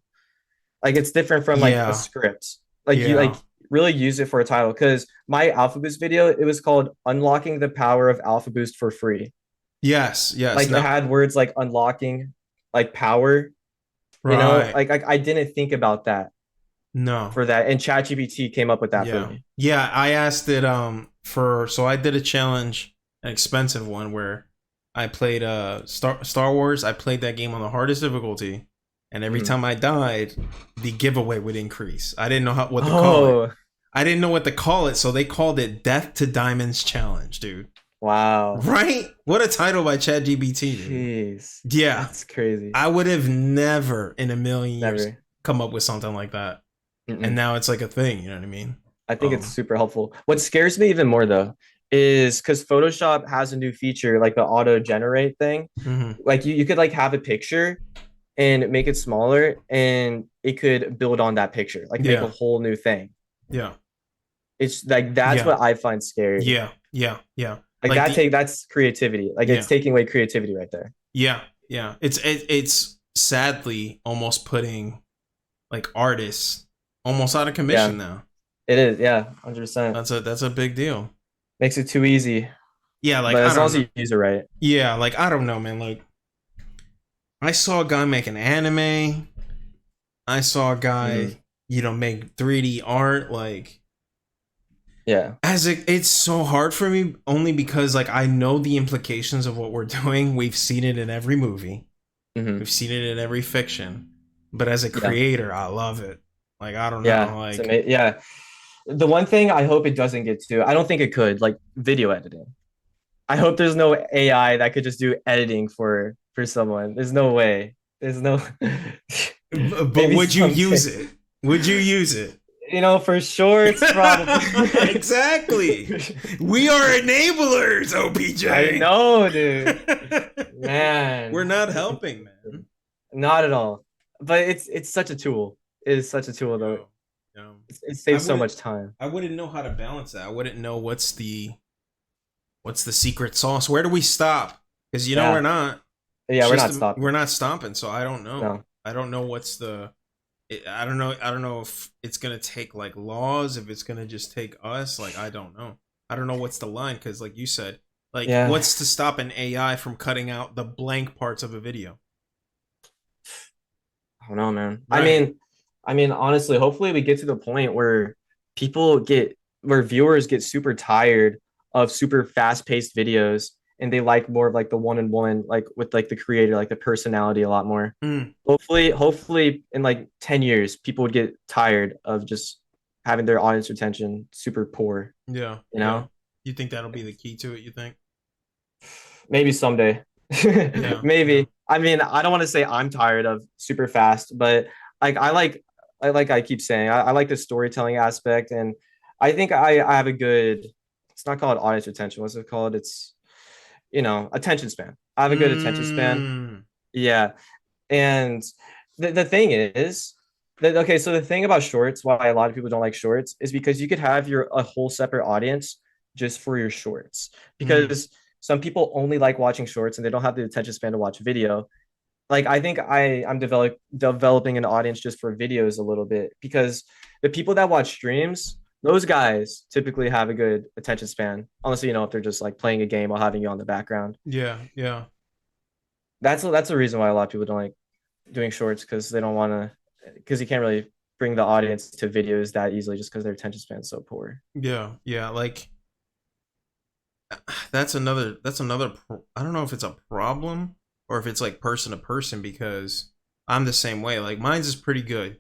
Like it's different from like a yeah, script. Like you yeah. like really use it for a title because my Alpha Boost video, it was called Unlocking the Power of Alpha Boost for Free. Yes, yes. Like it No, had words like unlocking, like power, you know, right. like I didn't think about that No. for that. And ChatGPT came up with that for Yeah. me. Yeah, I asked it for so I did a challenge, an expensive one where I played Star Wars. I played that game on the hardest difficulty, and every Mhm. time I died, the giveaway would increase. I didn't know what to call it. Oh, I didn't know what to call it, so they called it Death to Diamonds Challenge, dude. wow. Right? What a title by ChatGPT, dude. Jeez. Yeah. That's crazy. I would have never in a million years Never. come up with something like that. And Mm-mm. now it's like a thing, you know what I mean? I think it's super helpful. What scares me even more though is because Photoshop has a new feature like the auto generate thing. Mhm. Like you could like have a picture and make it smaller and it could build on that picture, like make a Yeah. whole new thing. Yeah. It's like that's Yeah. what I find scary. Yeah, yeah, yeah. Like Like the that's creativity. Like it's yeah, taking away creativity right there. yeah, yeah. It's sadly almost putting like artists almost out of Yeah, commission now. it is. Yeah, 100%. That's a big deal. Makes it too easy. Yeah, like But I as long don't as know. you use it right. Yeah, like I don't know, man. Like I saw a guy make an anime. I saw a Mhm. guy, make 3D art. Like Yeah. it's so hard for me only because like I know the implications of what we're doing. We've seen it in every movie. Hmm. We've seen it in every fiction. But as a Yeah. creator, I love it. Like I don't know, Yeah. like Yeah. The one thing I hope it doesn't get to, I don't think it could, like video editing. I hope there's no AI that could just do editing for someone. There's no way. There's no but maybe would you someday. use it? Would you use it? You know, for sure it's probably Exactly. We are enablers, I OpJ. know, dude. Man. We're not helping, man. Not at all. But it's such a tool. It is such a tool though. No, no. It I saves so wouldn't much time. I wouldn't know how to balance that. I wouldn't know what's the secret sauce. Where do we stop? Because we're Yeah. not. Yeah, we're not stopping. We're not stomping, so I don't know. No. I don't know what's the. I don't know. I don't know if it's gonna take like laws. If it's gonna just take us. Like I don't know. I don't know what's the line because, like you said, like Yeah. what's to stop an AI from cutting out the blank parts of a video? I don't know, man. Right. I mean, honestly, hopefully we get to the point where where viewers get super tired of super fast-paced videos, and they like more of like the one-on-one, like with like the creator, like the personality a lot more. Mm, Hopefully in like 10 years, people would get tired of just having their audience retention super poor, yeah, you yeah. know? You think that'll be the key to it, you think? Maybe someday. Yeah, yeah. Maybe. I mean, I don't want to say I'm tired of super fast, but like I keep saying, I like the storytelling aspect, and I think I have a good, it's not called audience retention. What's it called? It's, attention span. I have a good attention span. Mm, Yeah. And the thing is that, okay, so the thing about shorts, why a lot of people don't like shorts, is because you could have your a whole separate audience just for your shorts. mm, Because some people only like watching shorts and they don't have the attention span to watch video. Like I think I'm developing an audience just for videos a little bit, because the people that watch streams, those guys typically have a good attention span. Honestly, if they're just like playing a game while having you on the background. yeah, yeah. That's the reason why a lot of people don't like doing shorts, because they don't want to, because you can't really bring the audience to videos that easily just because their attention span is so poor. Yeah, yeah, like I don't know if it's a problem or if it's like person to person because I'm the same way. Like mine's is pretty good.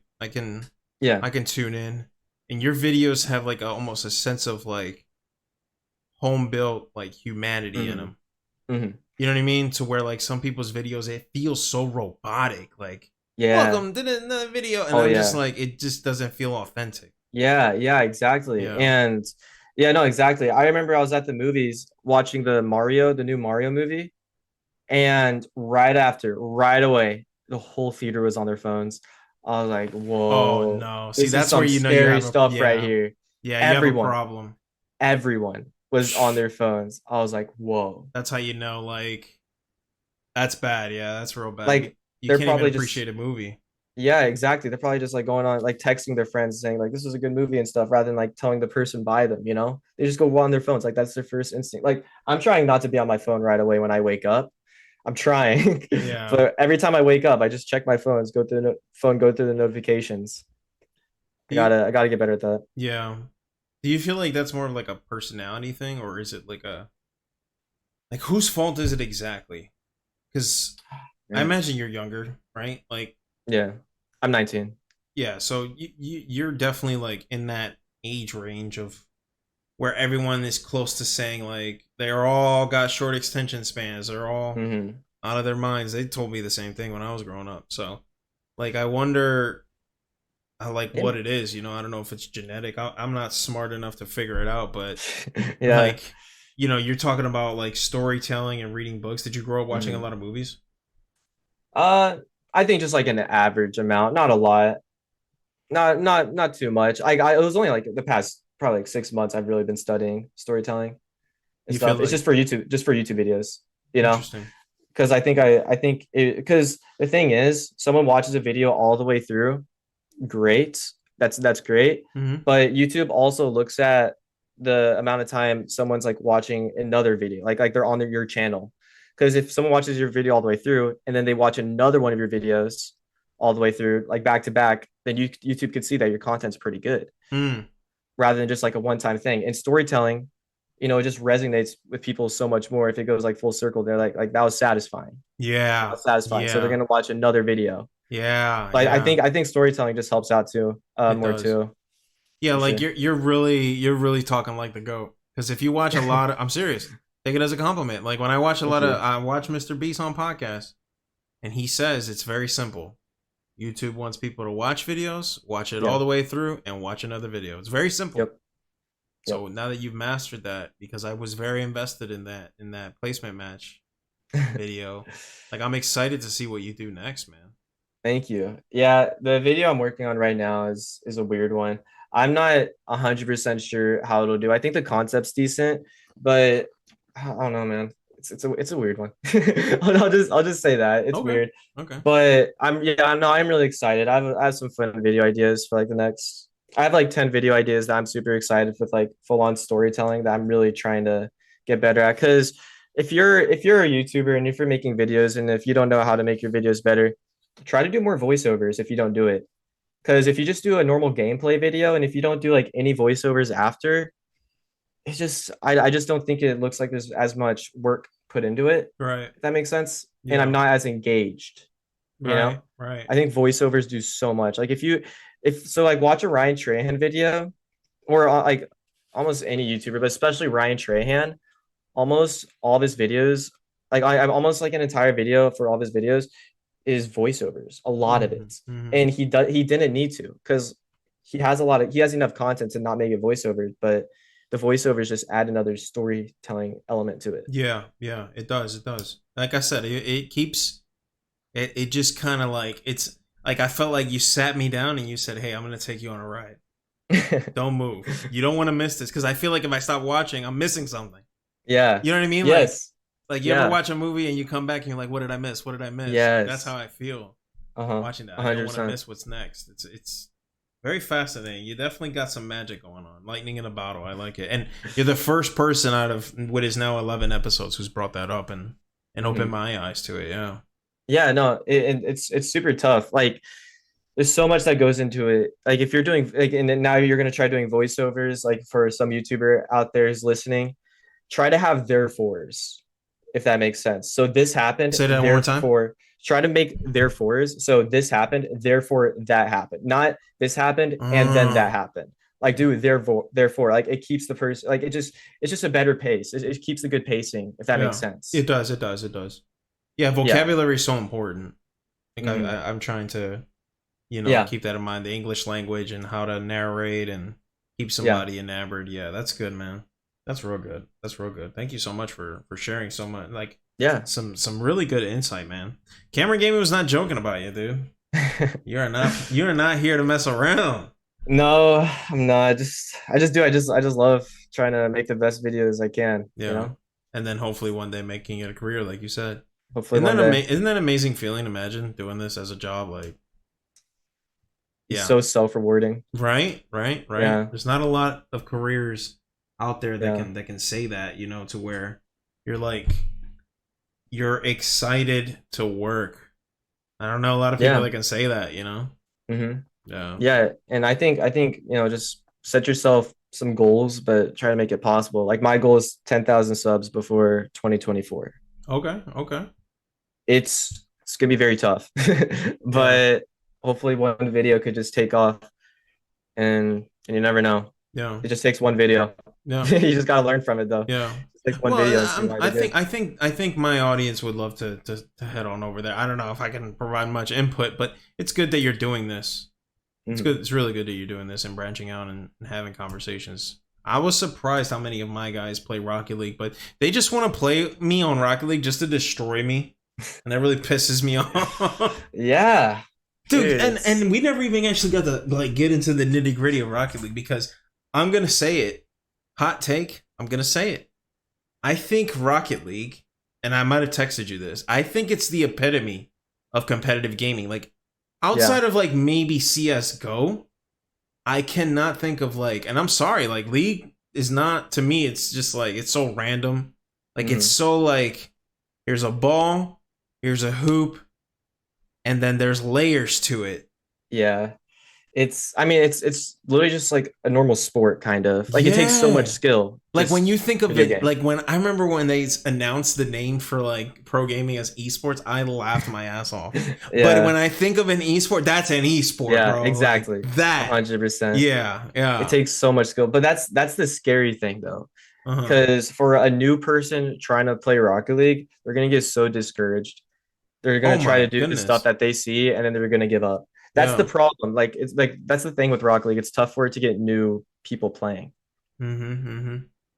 Yeah. I can tune in and your videos have like almost a sense of like home built like humanity in Mm-hmm. them. Mm-hmm. You know what I mean? To where like some people's videos it feels so robotic like Yeah. welcome to another video and Oh I'm just yeah. like it just doesn't feel authentic. Yeah, exactly. Yeah. And yeah, no, exactly. I remember I was at the movies watching the new Mario movie, and right away, the whole theater was on their phones. I was like, Oh whoa, no. See, this is that's where some you know you scary have a stuff right yeah. here. Yeah, you have a Everyone, problem. everyone was on their phones. I was like, whoa. That's how you know, like, that's bad. Yeah, that's real bad. Like You they're can't even probably just, appreciate a movie. yeah, exactly. They're probably just like going on, like texting their friends saying like this is a good movie and stuff, rather than like telling the person by them. They just go on their phones. Like that's their first instinct. Like I'm trying not to be on my phone right away when I wake up. I'm trying. Yeah, But every time I wake up, I just check my phones, go through the notifications. do you? I gotta get better at that. Yeah, do you feel like that's more of like a personality thing, or is it like a like whose fault is it exactly? Because I Man. imagine you're younger, right? Like, Yeah. I'm 19. yeah, so you're definitely like in that age range of where everyone is close to saying like they're all got short extension spans. They're all Mm-hmm. out of their minds. They told me the same thing when I was growing up. So, like, I wonder, I like Yeah. what it is. I don't know if it's genetic. I'm not smart enough to figure it out, but Yeah. like, you're talking about like storytelling and reading books. Did you grow up watching a Mm-hmm. lot of movies? Uh, I think just like an average amount, not a lot, not too much. It was only like the past probably like 6 months I've really been studying storytelling and You feel stuff. It's like just for YouTube videos, you know, interesting. because I think because the thing is, someone watches a video all the way through, great, that's great, Mm-hmm. but YouTube also looks at the amount of time someone's like watching another video, like they're on your channel. Because if someone watches your video all the way through and then they watch another one of your videos all the way through, like back to back, then YouTube could see that your content's pretty good, Mm. rather than just like a one-time thing. And storytelling, it just resonates with people so much more if it goes like full circle. They're like that was satisfying. That Yeah, was satisfying. So they're yeah, gonna watch another video. yeah, But I yeah. think I think storytelling just helps out too, It more does. too, Yeah, for like sure. you're really talking like the goat. Because if you watch a lot of, I'm serious. Take it as a compliment. Like when I watch a Thank lot of, you. I watch Mr. Beast on podcasts, and he says it's very simple. YouTube wants people to watch videos, watch it Yeah. all the way through, and watch another video. It's very simple. Yep. So now that you've mastered that, because I was very invested in that placement match Yep. video, like I'm excited to see what you do next, man. Thank you. Yeah, the video I'm working on right now is a weird one. I'm not 100% sure how it'll do. I think the concept's decent, but I don't know, man. It's a weird one. I'll just say that it's Okay, weird. okay. But I'm really excited. I have some fun video ideas for like the next. I have like 10 video ideas that I'm super excited with, like full on storytelling that I'm really trying to get better at. Because if you're a YouTuber and if you're making videos and if you don't know how to make your videos better, try to do more voiceovers if you don't do it. Because if you just do a normal gameplay video and if you don't do like any voiceovers after, it's just I just don't think it looks like there's as much work put into it, Right. if that makes sense. And I'm Yeah. not as engaged, you Right. know? Right. I think voiceovers do so much. Like if so like watch a Ryan Trahan video or like almost any YouTuber, but especially Ryan Trahan, almost all of his videos, like I'm almost like an entire video for all of his videos is voiceovers, a lot of Hmm. it. Hmm. And he didn't need to because he has enough content to not make it voiceovers, but the voiceovers just add another storytelling element to it. Yeah. Yeah. It does. It does. Like I said, it keeps it. It just kind of like it's like I felt like you sat me down and you said, "Hey, I'm gonna take you on a ride. Don't move. You don't want to miss this." Because I feel like if I stop watching, I'm missing something. Yeah. You know what I mean? Yes. Like you ever Yeah. watch a movie and you come back and you're like, "What did I miss? What did I miss?" Like that's how Yes. I feel Uh-huh. watching that. I don't want to 100%. miss what's next. It's very fascinating. You definitely got some magic going on. Lightning in a bottle. I like it. And you're the first person out of what is now 11 episodes who's brought that up and opened Mhm. my eyes to it. Yeah. Yeah, no, it's super tough. Like there's so much that goes into it. Like if you're doing like and then now you're gonna try doing voiceovers, like for some YouTuber out there who's listening, try to have therefores, if that makes sense. So this happened, Say that one more time. therefore try to make therefores. So this happened, therefore that happened. Not this happened and then that Uh, happened. Like do therefore like it keeps the person like it's just a better pace. It keeps the good pacing, if that makes yeah. sense. It does. It does. It does. Yeah. Yeah. Vocabulary is so important. Like Hmm. I'm trying to Yeah. keep that in mind. The English language and how to narrate and keep Yeah. somebody enamored. Yeah, that's good, man. That's real good. That's real good. Thank you so much for sharing so much. Like Yeah. some really good insight, man. Cameron Gaming was not joking about you, dude. You are not here to mess around. No, I'm not. I just love trying to make the best videos I can, you Yeah, know? and then hopefully one day making it a career, like you said. Hopefully one day. Isn't that amazing feeling? Imagine doing this as a job, like It's yeah, so self-rewarding. right, right, right. Yeah. There's not a lot of careers out there Yeah. that can say that, to where you're like you're excited to work. I don't know a lot of people Yeah. that can say that, Hmm. Yeah. Yeah. And I think, just set yourself some goals, but try to make it possible. Like my goal is 10,000 subs before 2024. Okay. Okay. It's gonna be very tough. Yeah. But hopefully one video could just take off and you never know. Yeah. It just takes one video. Yeah. You just gotta learn from it though. Yeah. Just take one Well, video and see why I they're good. think I think my audience would love to head on over there. I don't know if I can provide much input, but it's good that you're doing this. It's Mhm. good. It's really good that you're doing this and branching out and having conversations. I was surprised how many of my guys play Rocket League, but they just want to play me on Rocket League just to destroy me, and that really pisses me off. Yeah, Dude, dude, it's and we never even actually got to like get into the nitty gritty of Rocket League because I'm gonna say it, hot take. I'm gonna say it. I think Rocket League, and I might have texted you this. I think it's the epitome of competitive gaming. Like yeah. outside of like maybe CS:GO, I cannot think of like, and I'm sorry, like League is not to me. It's just like it's so random. Like it's Mhm. so like here's a ball, here's a hoop, and then there's layers to it. Yeah. I mean, it's literally just like a normal sport, kind of. Like it takes so much Yeah. skill Like when just you think to of be a it, game. like when I remember when they announced the name for like pro gaming as esports, I laughed my ass off. But when Yeah, I think of an esport, that's an esport, yeah, bro. Like exactly. that. 100%. Yeah, It yeah. takes so much skill, but that's the scary thing though, Uh-huh. because for a new person trying to play Rocket League, they're gonna get so discouraged. They're Oh gonna try to my do the stuff goodness. that they see, and then they're gonna give up. That's the Yeah. problem. Like it's like that's the thing with Rocket League. It's tough for it to get new people playing. Mm-hmm. Mm-hmm.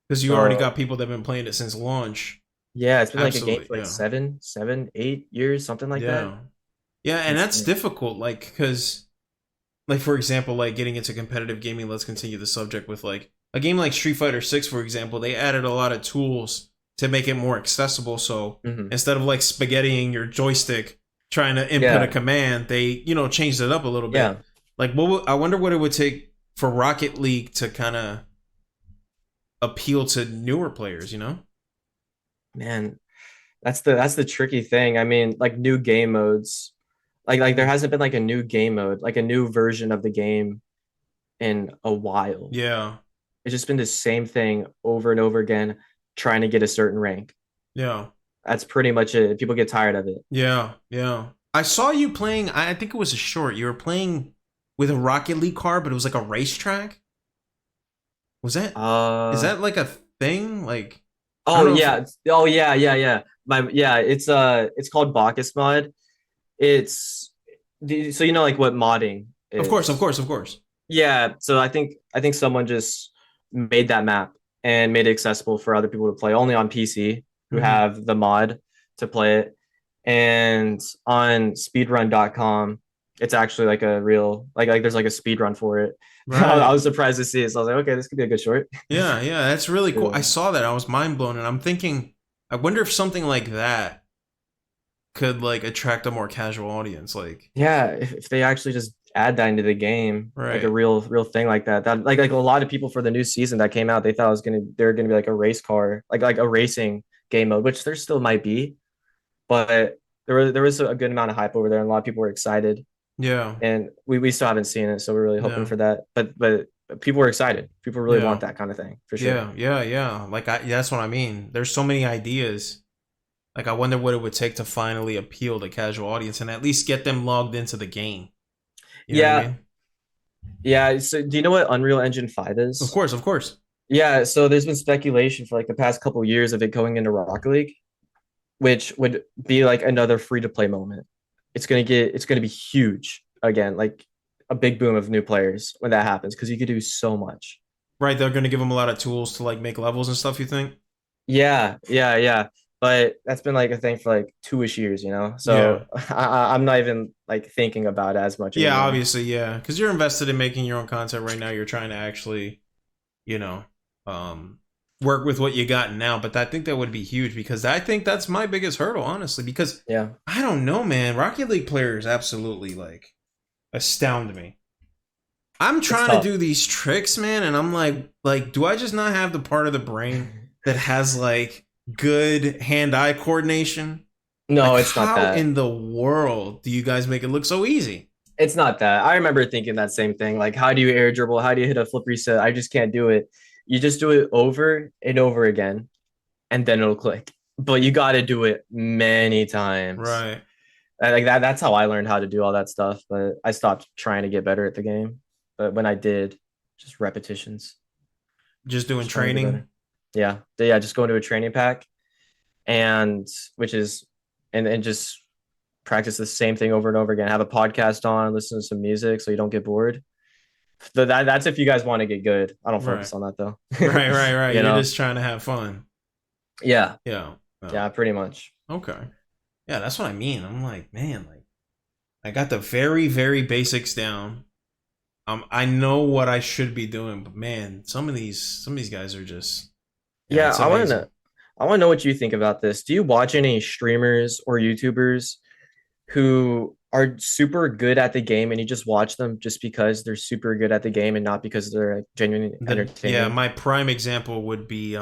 Because you already So got people that have been playing it since launch. yeah, it's been like a game Absolutely. for like Yeah. 7, 8 years, something like that. Yeah. Yeah, and that's Insane. difficult, like, because like for example, like getting into competitive gaming, let's continue the subject with like a game like Street Fighter 6, for example, they added a lot of tools to make it more accessible. So Hmm. instead of like spaghettiing your joystick trying to input a Yeah, command, they, changed it up a little bit. yeah, Like I wonder what it would take for Rocket League to kind of appeal to newer players. man. That's the tricky thing. I mean, like new game modes. Like there hasn't been like a new game mode, like a new version of the game in a while. Yeah. it's just been the same thing over and over again, trying to get a certain rank. Yeah. That's pretty much it. People get tired of it. Yeah. Yeah. I saw you playing. I think it was a short. You were playing with a Rocket League car, but it was like a racetrack. Was that? Is Uh that like a thing? Like, I don't oh know if. yeah. Oh yeah, yeah, yeah. It's called Bacchus mod. It's so you know like what modding Of course, of is. course, of course. Yeah, so I think someone just made that map and made it accessible for other people to play only on PC who Hmm. have the mod to play it. And on speedrun.com, it's actually like a real like there's like a speed run for it. I Right. was surprised to see it. So I was like, okay, this could be a good short. Yeah, yeah, that's really cool. I Yeah. saw that. I was mind blown, and I'm thinking, I wonder if something like that could like attract a more casual audience. Like, Yeah, if they actually just add that into the game, like a right, real thing like that, that like a lot of people for the new season that came out, they thought it was they're gonna be like a race car, like a racing game mode, which there still might be, but there was a good amount of hype over there, and a lot of people were excited, yeah, and we still haven't seen it, so we're really hoping yeah, for that. But people were excited. People really want yeah, that kind of thing for sure. yeah, yeah, yeah. Like, that's what I mean. There's so many ideas. Like, I wonder what it would take to finally appeal to casual audience and at least get them logged into the game. You know what I Yeah, mean? yeah. So do you know what Unreal Engine 5 Of is? course, of course. Yeah, so there's been speculation for like the past couple years of it going into Rocket League, which would be like another free to play moment. It's gonna be huge again, like a big boom of new players when that happens because you could do so much. Right, they're gonna give them a lot of tools to like make levels and stuff. You think? Yeah, yeah, yeah. But that's been like a thing for like 2-ish years, you know. Yeah. So I'm not even like thinking about it as much Yeah, anymore. obviously, yeah, because you're invested in making your own content right now. You're trying to actually, you know, um, work with what you got now. But I think that would be huge because I think that's my biggest hurdle, honestly. Because Yeah, I don't know, man. Rocket League players absolutely like astound me. I'm it's trying to tough. do these tricks, man, and I'm like, do I just not have the part of the brain that has like good hand-eye coordination? Like, No, it's not how that. in the world do you guys make it look so easy? It's not that. I remember thinking that same thing. Like, how do you air dribble? How do you hit a flip reset? I just can't do it. You just do it over and over again, and then it'll click. But you got to do it many times. Right. Like that. That's how I learned how to do all that stuff. But I stopped trying to get better at the game. But when I did, just repetitions, Just doing just trying to get training. better. Yeah, yeah. Just go into a training pack, and which is, and just practice the same thing over and over again. Have a podcast on, listen to some music, so you don't get bored. That's if you guys want to get good. I don't Right. focus on that though. Right, right, right. You You're know? just trying to have fun. Yeah, Yeah. Oh, yeah, pretty much. okay. Yeah, that's what I mean. I'm like, man, like I got the very, very basics down. I know what I should be doing, but man, some of these guys are just, yeah, Yeah, it's amazing. I want to know what you think about this. Do you watch any streamers or YouTubers who are super good at the game and you just watch them just because they're super good at the game and not because they're like, genuinely Yeah, entertaining? my prime example would be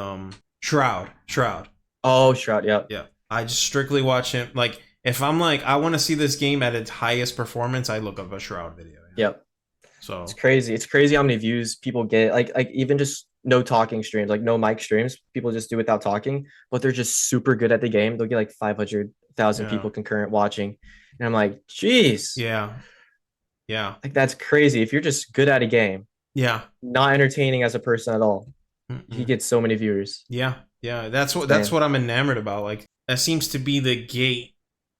Shroud. Shroud. Oh, Shroud, yep. Yeah. I just strictly watch him. Like, if I'm like, I want to see this game at its highest performance, I look up a Shroud video. Yeah. Yep. It's So, crazy. It's crazy how many views people get. Like even just no talking streams, like no mic streams. People just do without talking, but they're just super good at the game. They'll get like 500,000 yeah. people concurrent watching, and I'm like, geez, Yeah. Yeah. like that's crazy. If you're just good at a game, Yeah. not entertaining as a person at all, he Mm-mm. gets so many viewers. Yeah. Yeah. That's Insane. what I'm enamored about. Like, that seems to be the gate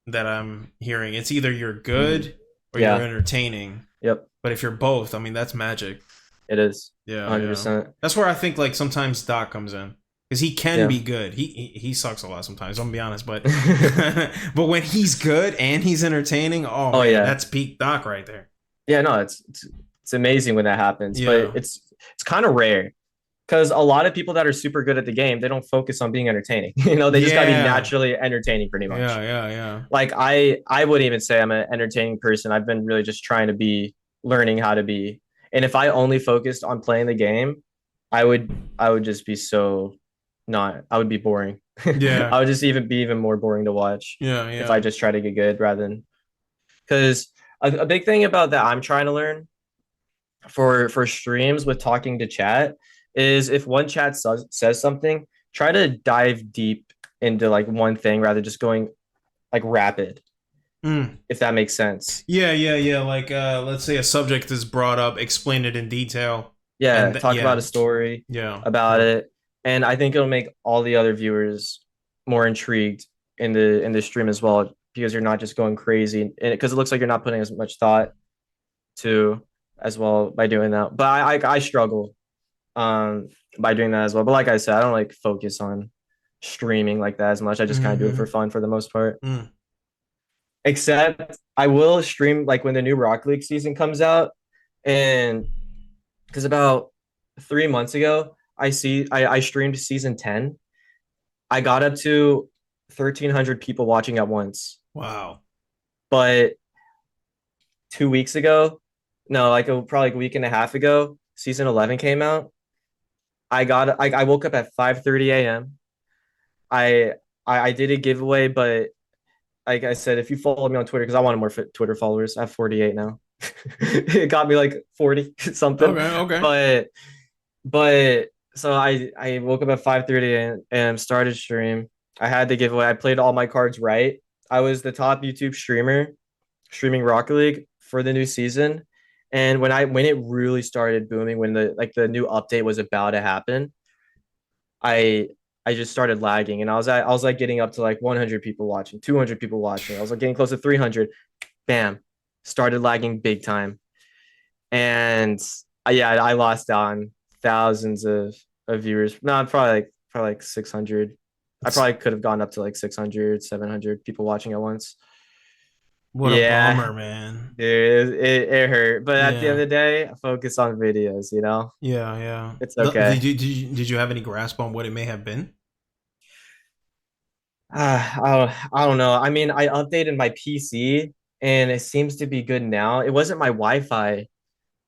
that I'm hearing. It's either you're good or you're Yeah. entertaining. Yep. But if you're both, I mean, that's magic. It is. Yeah, yeah. 100%. That's where I think like sometimes Doc comes in because he can Yeah. be good. He sucks a lot sometimes. I'm gonna be honest, but but when he's good and he's entertaining, oh Oh man, yeah. that's peak Doc right there. Yeah. No, it's amazing when that happens, but Yeah, it's kind of rare because a lot of people that are super good at the game, they don't focus on being entertaining. You know, they just got to be yeah, naturally entertaining pretty yeah, much. yeah, yeah, Like I wouldn't even say I'm an entertaining person. I've been really just trying to be learning how to be. And if I only focused on playing the game, I would just be so not I would be boring. yeah, I would just even be even more boring to watch yeah, if I yeah. just try to get good rather than because a big thing about that I'm trying to learn for streams with talking to chat is if one chat says something, try to dive deep into like one thing rather just going like rapid, Mm. if that makes sense. Yeah, yeah, yeah. Like, let's say a subject is brought up, explain it in detail, Yeah, and talk about a yeah, story yeah, about yeah. it, and I think it'll make all the other viewers more intrigued in the stream as well because you're not just going crazy and because it looks like you're not putting as much thought to as well by doing that. But I struggle um by doing that as well. But like I said, I don't like focus on streaming like that as much. I just kind of do it for Mm-hmm. fun for the most part. Mm. Except I will stream like when the new Rocket League season comes out, and because about 3 months ago, I streamed season 10. I got up to 1,300 people watching at once. Wow. But 2 weeks ago, no, probably like a week and a half ago, season 11 came out. I woke up at 5:30 a.m. I I did a giveaway, but like I said, if you follow me on Twitter, because I wanted more Twitter followers, I have 48 now. It got me like 40 something, Okay, okay. but so I woke up at 5:30 and started stream. I had the giveaway. I played all my cards right. I was the top YouTube streamer streaming Rocket League for the new season. And when it really started booming, when the new update was about to happen, I I just started lagging, and I was like getting up to like 100 people watching, 200 people watching. I was like getting close to 300. Bam, started lagging big time, and yeah, I lost out on thousands of viewers. No, probably like 600. I It's, probably could have gone up to like 600, 700 people watching at once. what a Yeah, bummer, man. dude, it hurt. But at the end Yeah, of the day, I focus on videos, you know? yeah, yeah. It's Did okay. did you have any grasp on what it may have been? I don't know. I mean, I updated my PC and it seems to be good now. It wasn't my Wi-Fi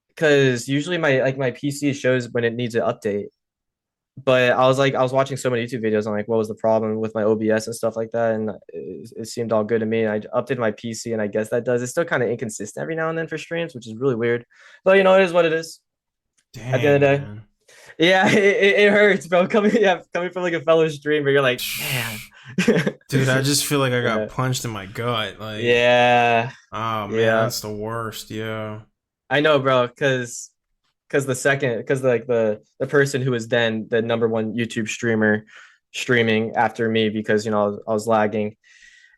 because usually my PC shows when it needs an update. But I was watching so many YouTube videos on like what was the problem with my OBS and stuff like that, and it seemed all good to me. I updated my PC, and I guess that does. It's still kind of inconsistent every now and then for streams, which is really weird. But you know, it is what it is. At the end Dang, of the day, man. yeah, it hurts, bro. Coming from like a fellow streamer, you're like, man, Dude, I just feel like I got yeah, punched in my gut. Like, yeah, oh man, yeah. that's the worst. Yeah. I know, bro, because like the person who was then the number one YouTube streamer streaming after me because I was lagging.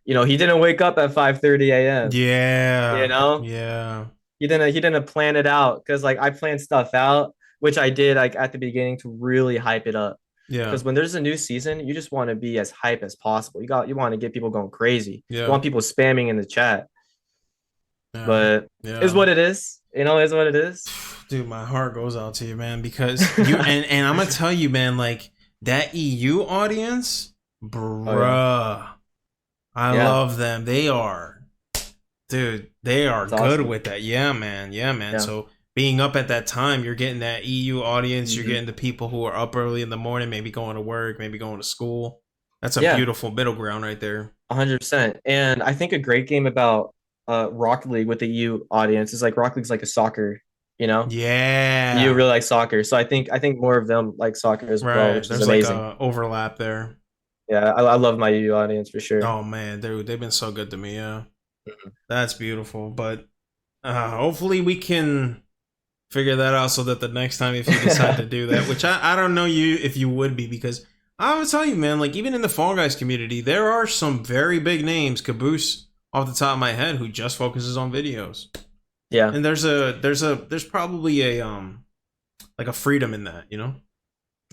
He didn't wake up at 5:30 a.m. You Yeah. know, Yeah. he didn't plan it out because like I planned stuff out, which I did like at the beginning to really hype it up. Yeah. Because when there's a new season, you just want to be as hype as possible. You want to get people going crazy. You Yeah. want people spamming in the chat. Yeah. But is Yeah. what it is. Is what it is. Dude, my heart goes out to you, man, because you and I'm gonna tell you, man, like that EU audience, Oh yeah. bruh. I Yeah. love them. They are, dude, they are It's good awesome. with that. Yeah, man. Yeah, man. Yeah. So being up at that time, you're getting that EU audience, you're Mhm. getting the people who are up early in the morning, maybe going to work, maybe going to school. That's a Yeah, beautiful middle ground right there. 100%. And I think a great game about Rocket League with the EU audience is like Rocket League's like a soccer, you know? You Yeah. really like soccer. So I think more of them like soccer as well, Right. which is There's like amazing. a overlap there. Yeah, I love my EU audience for sure. Oh man, dude, they've been so good to me. Yeah. That's beautiful. But hopefully we can figure that out so that the next time if you decide to do that, which I don't know you if you would be, because I would tell you, man, like even in the Fall Guys community, there are some very big names, Caboose off the top of my head, who just focuses on videos. Yeah. And there's probably a like a freedom in that, you know?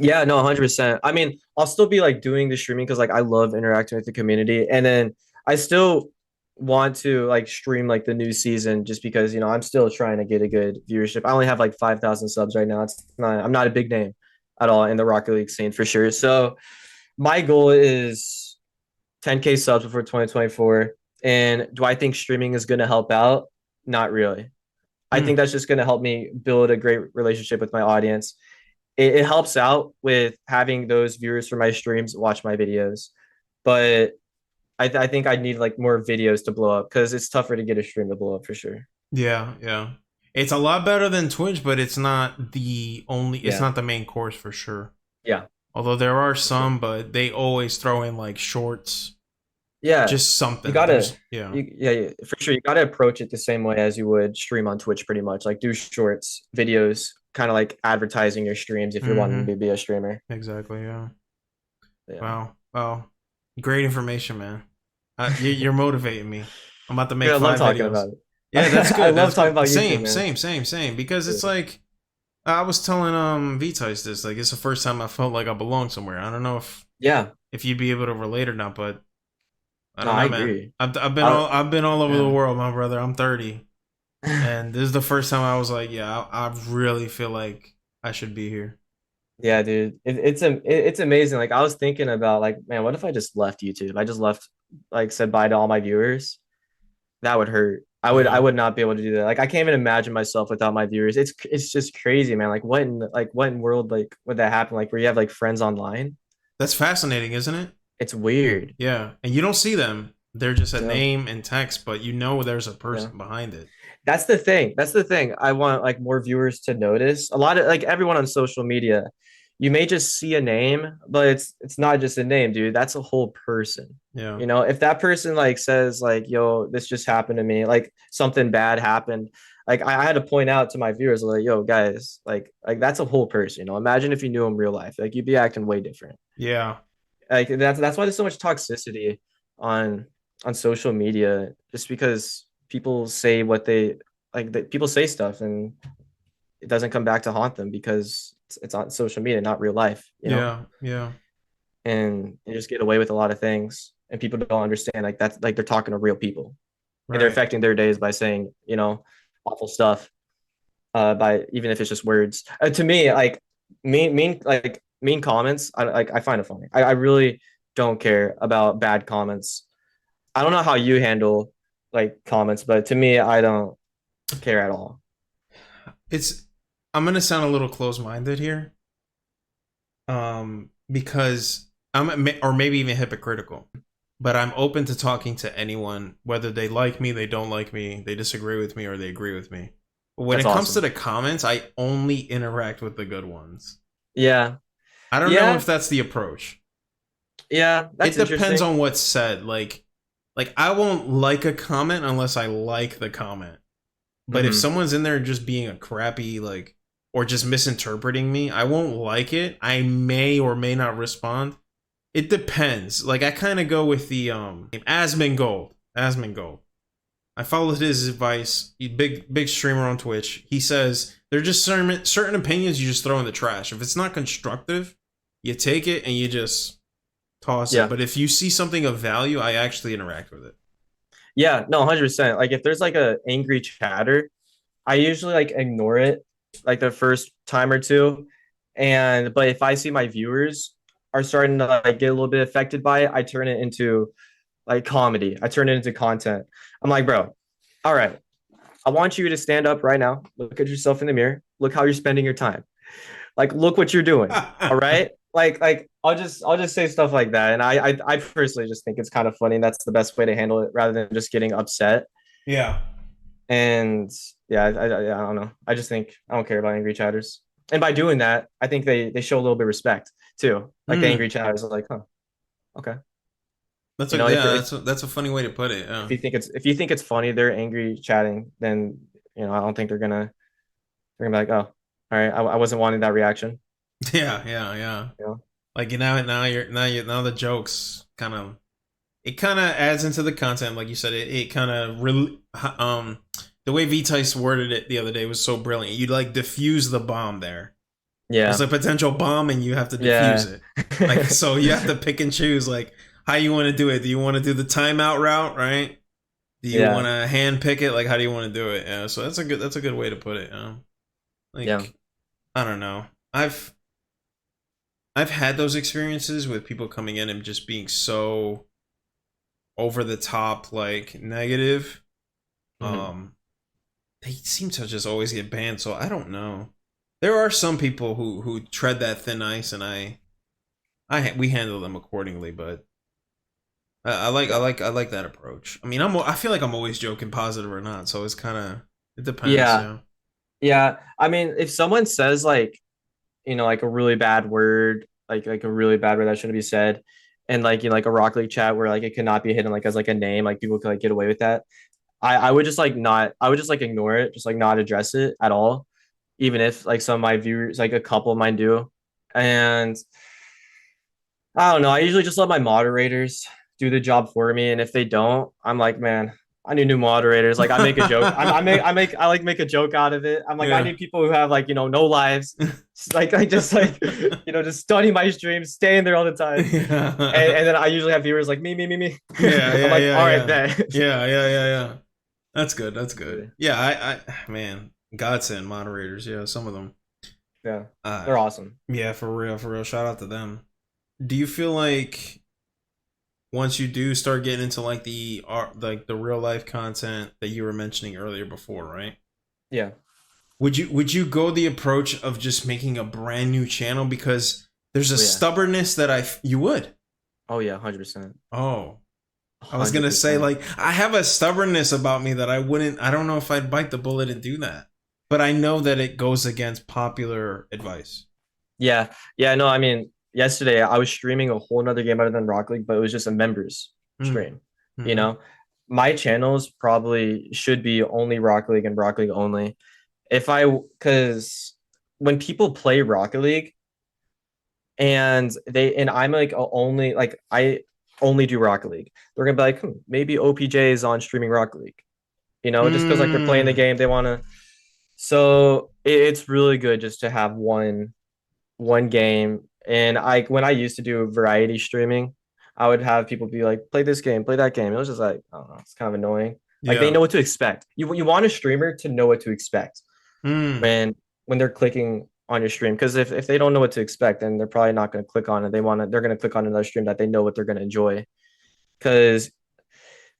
Yeah, no, 100%. I mean, I'll still be like doing the streaming because like I love interacting with the community. And then I still want to like stream like the new season just because, I'm still trying to get a good viewership. I only have like 5,000 subs right now. I'm not a big name at all in the Rocket League scene for sure. So my goal is 10K subs before 2024. And do I think streaming is going to help out? Not really. I think Mm, that's just going to help me build a great relationship with my audience. It helps out with having those viewers for my streams watch my videos, but I think I need like more videos to blow up because it's tougher to get a stream to blow up for sure. yeah, yeah. It's a lot better than Twitch, but it's not the only. It's Yeah, not the main course for sure. yeah, Although there are for sure. some, but they always throw in like shorts, Yeah, just you something. gotta, There's yeah, yeah, for sure. You gotta approach it the same way as you would stream on Twitch, pretty much. Like do shorts, videos, kind of like advertising your streams if you're wanting mm-hmm, to be a streamer. exactly. Yeah. Yeah, Wow. Wow. Great information, man. You're motivating me. I'm about to make yeah, I love 5 talking videos. about it. Yeah, that's I good. love That's talking good. about YouTube, Same, man. same, same, same. Because Yeah, it's like I was telling Vitais this. Like it's the first time I felt like I belong somewhere. I don't know yeah. if you'd be able to relate or not, but I No, don't I know, man. agree. I've I, I've been all over the yeah. world, my brother. I'm 30, and this is the first time I was like, yeah, I really feel like I should be here. Yeah, dude, it's amazing. Like I was thinking about like, man, what if I just left YouTube? I just left, like said bye to all my viewers. That would hurt. I Yeah, would not be able to do that. Like I can't even imagine myself without my viewers. It's just crazy, man. Like what in world like would that happen? Like where you have like friends online? that's fascinating, isn't it? It's weird. Yeah, and you don't see them. They're just a Yeah, name and text, but you know there's a yeah. person behind it. That's the thing. That's the thing. I want like more viewers to notice. A lot of like everyone on social media, you may just see a name, but it's not just a name, dude. That's a whole person. Yeah, You know, if that person like says like, "Yo, this just happened to me," like something bad happened, like I had to point out to my viewers like, "Yo, guys, like that's a whole person." You know, imagine if you knew him real life, like you'd be acting way different. yeah, Like that's why there's so much toxicity on on social media, just because people say what they like. People say stuff and it doesn't come back to haunt them because it's on social media, not real life. You know, yeah, yeah. and you just get away with a lot of things, and people don't understand like that's like they're talking to real people, and they're Right. affecting their days by saying awful stuff. By even if it's just words. To me, like mean comments, I find it funny. I really don't care about bad comments. I don't know how you handle like comments, but to me, I don't care at all. It's. I'm gonna sound a little close-minded here, because or maybe even hypocritical. But I'm open to talking to anyone, whether they like me, they don't like me, they disagree with me, or they agree with me. But when That's it comes to awesome. the comments, I only interact with the good ones. Yeah, I don't know yeah, if that's the approach. yeah. It That's depends interesting. on what's said. Like I won't like a comment unless I like the comment. But if Hmm. someone's in there just being a crappy like or just misinterpreting me, I won't like it. I may or may not respond. It depends. Like I kind of go with the Asmongold. Gold. Asmongold. Gold. I followed his advice. He big streamer on Twitch. He says there're just certain opinions you just throw in the trash. If it's not constructive, you take it and you just toss it. Yeah, But if you see something of value, I actually interact with it. yeah. No, 100%. Like if there's like a angry chatter, I usually like ignore it like the first time or two. And but if I see my viewers are starting to like get a little bit affected by it, I turn it into like comedy. I turn it into content. I'm like, bro, all right. I want you to stand up right now. Look at yourself in the mirror. Look how you're spending your time. Like, look what you're doing. All right. Like I'll just say stuff like that. And I personally just think it's kind of funny. And that's the best way to handle it rather than just getting upset. Yeah. And yeah, I don't know. I just think I don't care about angry chatters. And by doing that, I think they show a little bit of respect too. Like the Mm, angry chatters are like, huh, okay. that's You a know, yeah. That's a funny way to put it. if Yeah. you think it's funny, they're angry chatting, then I don't think they're gonna be like, oh, all right, I wasn't wanting that reaction. Yeah. Yeah. Yeah. You know? Like now the jokes kind of adds into the content. Like you said, it kind of really the way Vitais worded it the other day was so brilliant. You like diffuse the bomb there. There's Yeah, a potential bomb and you have to diffuse yeah, it. Like so you have to pick and choose like how you want to do it. Do you want to do the timeout route, right? Do you want yeah, to hand pick it? Like how do you want to do it? Yeah, so that's a good way to put it. yeah. Like I don't know. I've had those experiences with people coming in and just being so over the top like negative. Hmm. Um they seem to just always get banned, so I don't know. There are some people who tread that thin ice, and we handle them accordingly. But Yeah, I like that approach. I mean, I feel like I'm always joking, positive or not. So it's kind of it depends. yeah. Yeah. Yeah, I mean, if someone says like, like a really bad word, like a really bad word that shouldn't be said, and like like a Rock League chat where like it cannot be hidden like as like a name, like people could like get away with that. I would just like not, I would just like ignore it, just like not address it at all, even if like some of my viewers, like a couple of mine do. And I don't know. I usually just let my moderators do the job for me, and if they don't, I'm like, man, I need new moderators. Like I make a joke. I like make a joke out of it. I'm like, I Yeah. need people who have like no lives, like I just like just studying my streams, staying there all the time, Yeah. and then I usually have viewers like me. Yeah, I'm yeah, like, yeah, all right, yeah. then. Yeah. That's good. That's good. Yeah, man, godsend moderators. Yeah, some of them. Yeah, Uh, they're awesome. yeah, for real, for real. Shout out to them. Do you feel like once you do start getting into like the art, like the real life content that you were mentioning earlier before, right? Yeah. Would you go the approach of just making a brand new channel because there's a Oh yeah. stubbornness that you would? Oh yeah. 100%. Oh, I was hundred gonna say percent. like I have a stubbornness about me that I wouldn't. I don't know if I'd bite the bullet and do that, but I know that it goes against popular advice. Yeah. Yeah. No, I mean, yesterday I was streaming a whole nother game other than Rock League, but it was just a members Mm. stream. You Mm-hmm. know, my channels probably should be only Rock League and Rock League only. Because when people play Rocket League and I'm like only like I only do Rocket League, they're gonna be like, maybe OpJ is on streaming Rocket League. Just because like they're playing the Mm. game, they want to. So it's really good just to have one game. And I when I used to do variety streaming, I would have people be like, play this game, play that game. It was just like, I don't know, it's kind of annoying. Like they Yeah. know what to expect. You want a streamer to know what to expect Mm. when they're clicking on your stream. Because if they don't know what to expect, then they're probably not going to click on it. They're going to click on another stream that they know what they're going to enjoy. Because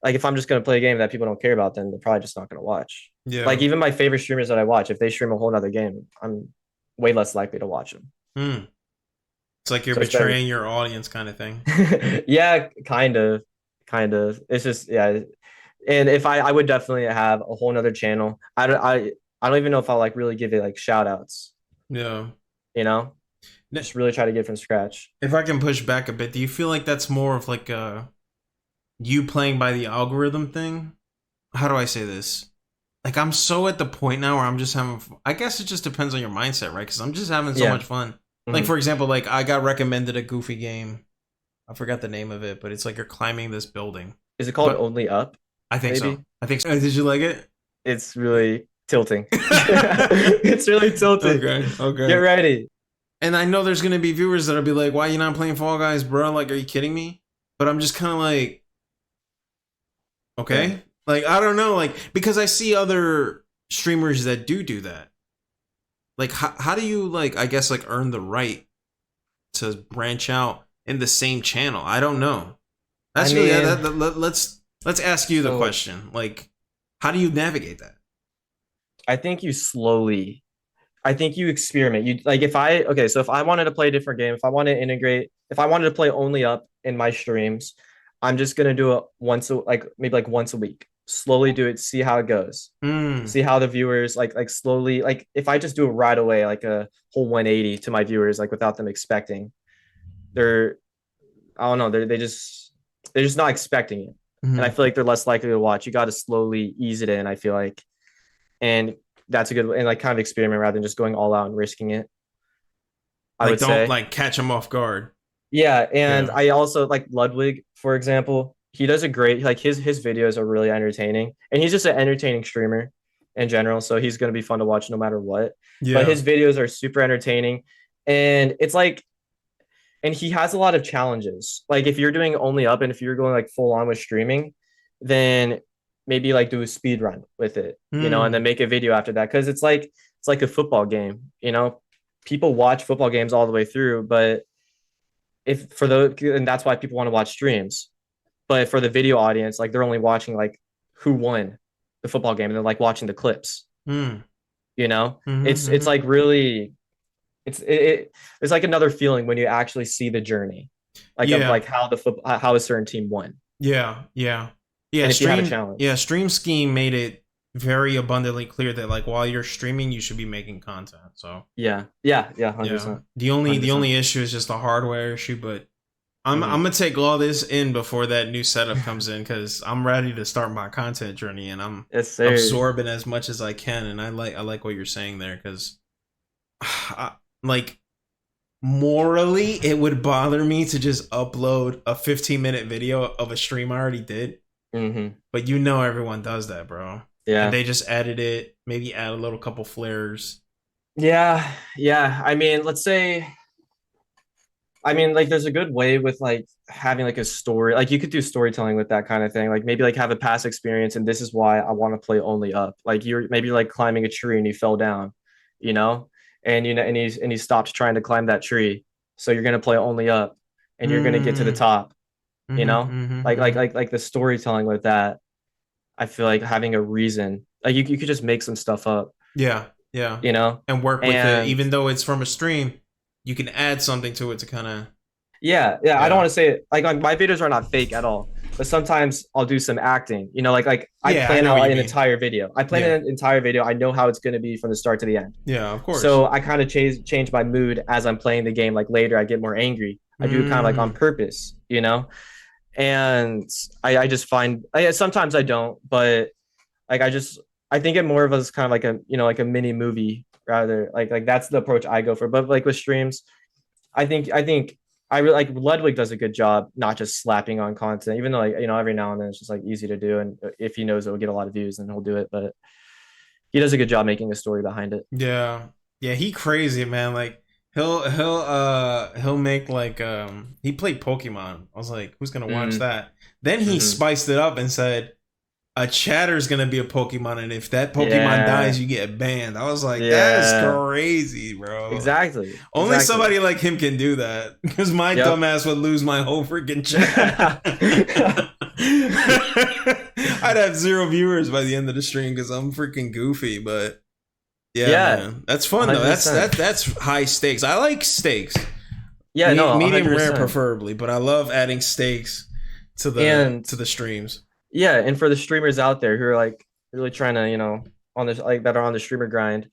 like if I'm just going to play a game that people don't care about, then they're probably just not going to watch. Like Yeah. even my favorite streamers that I watch, if they stream a whole other game, I'm way less likely to watch them. Mm. It's like you're So it's better. betraying your audience, kind of thing. Yeah, kind of. It's just yeah. And if I would definitely have a whole nother channel. I don't even know if I'll like really give it like shout outs, Yeah. you know? N- Just really try to get from scratch. If I can push back a bit, do you feel like that's more of like you playing by the algorithm thing? How do I say this? Like I'm so at the point now where I'm just having. I guess it just depends on your mindset, right? Because I'm just having so Yeah. much fun. Like Hmm. for example, like I got recommended a goofy game. I forgot the name of it, but it's like you're climbing this building. Is it called But Only Up? I think so. Maybe? I think so. Did you like it? It's really tilting. It's really tilting. Okay. Get Okay. ready. And I know there's gonna be viewers that'll be like, "Why you not playing Fall Guys, bro? Like, are you kidding me?" But I'm just kind of like, Yeah. okay, like I don't know, like because I see other streamers that do that. Like, how do you like? I guess like earn the right to branch out in the same channel. I don't know. I That's really mean, let's ask you the so question. Like, how do you navigate that? I think you slowly I think you experiment. You like so if I wanted to play a different game, if I want to integrate, if I wanted to play only up in my streams, I'm just gonna do it maybe like once a week. Slowly do it, see how it goes. Hmm. See how the viewers like slowly like if I just do it right away, like a whole 180 to my viewers, like without them expecting, they're I don't know, they're just not expecting it. And I Hmm. feel like they're less likely to watch. You got to slowly ease it in, I feel like. And that's a good and like kind of experiment rather than just going all out and risking it. I Like, would don't say, like catch them off guard. yeah. And Yeah. I also like Ludwig, for example. He does a great like his videos are really entertaining, and he's just an entertaining streamer in general. So he's going to be fun to watch no matter what. But Yeah. his videos are super entertaining, and it's like, and he has a lot of challenges. Like if you're doing only up, and if you're going like full on with streaming, then maybe like do a speed run with it, and then Hmm. make a video after that because it's like a football game. People watch football games all the way through, but if for the and that's why people want to watch streams. But for the video audience, like they're only watching like who won the football game, and they're like watching the clips. Hmm. It's Hmm. like really it's like another feeling when you actually see the journey, like of Yeah. like how a certain team won, Yeah. Yeah. Yeah. and if you had a Stream. challenge. Yeah. Stream Scheme made it. very abundantly clear that like while you're streaming, you should be making content. So Yeah, yeah, 100%. the 100%. only issue is just a hardware issue, but I'm Hmm. gonna take all this in before that new setup comes in because I'm ready to start my content journey and I'm Yes, sir. absorbing as much as I can. And I like what you're saying there because like morally it would bother me to just upload a 15-minute video of a stream I already did, Hmm. but you know everyone does that, bro. And Yeah. they just edit it, maybe add a little couple flares. Yeah. I mean, let's say, I mean, like, there's a good way with like having like a story. Like, you could do storytelling with that kind of thing. Like, maybe like have a past experience, and this is why I want to play only up. Like, you're maybe like climbing a tree and you fell down, you know, and you stopped trying to climb that tree, so you're gonna play only up, and you're gonna get to the Mm, top, you mm-hmm, know, mm-hmm, mm-hmm. like the storytelling with that. I feel like having a reason, like you could just make some stuff up, Yeah, yeah. you know, And work with it, and even though it's from a stream, you can add something to it to kind of yeah. I don't yeah, want to say it like my videos are not fake at all, but sometimes I'll do some acting. You know, like I yeah. I plan know what out you an mean. entire video. I plan Yeah, an entire video. I know how it's going to be from the start to the end. yeah. Of course. So I kind of change my mood as I'm playing the game. Like later, I get more angry. I do it kind of like on Mm, purpose, you know. And I just find sometimes I don't, but like I think it more of as kind of like a like a mini movie rather like that's the approach I go for. But like with streams, I think I really like Ludwig does a good job not just slapping on content, even though like every now and then it's just like easy to do, and if he knows it will get a lot of views, then he'll do it. But he does a good job making a story behind it. yeah, yeah. He crazy man. Like he'll make like he played Pokemon. I was like, who's gonna watch Mm, that? Then he hmm. spiced it up and said a chatter's gonna be a Pokemon, and if that Pokemon Yeah, dies, you get banned. I was like, that is yeah, crazy, bro. exactly, Only exactly. somebody like him can do that because my Yep. dumbass would lose my whole freaking chat. I'd have 0 viewers by the end of the stream because I'm freaking goofy. But yeah, Yeah, man, that's fun though. 100%. That's high stakes. I like stakes, Yeah, no, medium rare 100%. preferably, but I love adding stakes And to the streams. yeah, and for the streamers out there who are like really trying to, on this like that are on the streamer grind,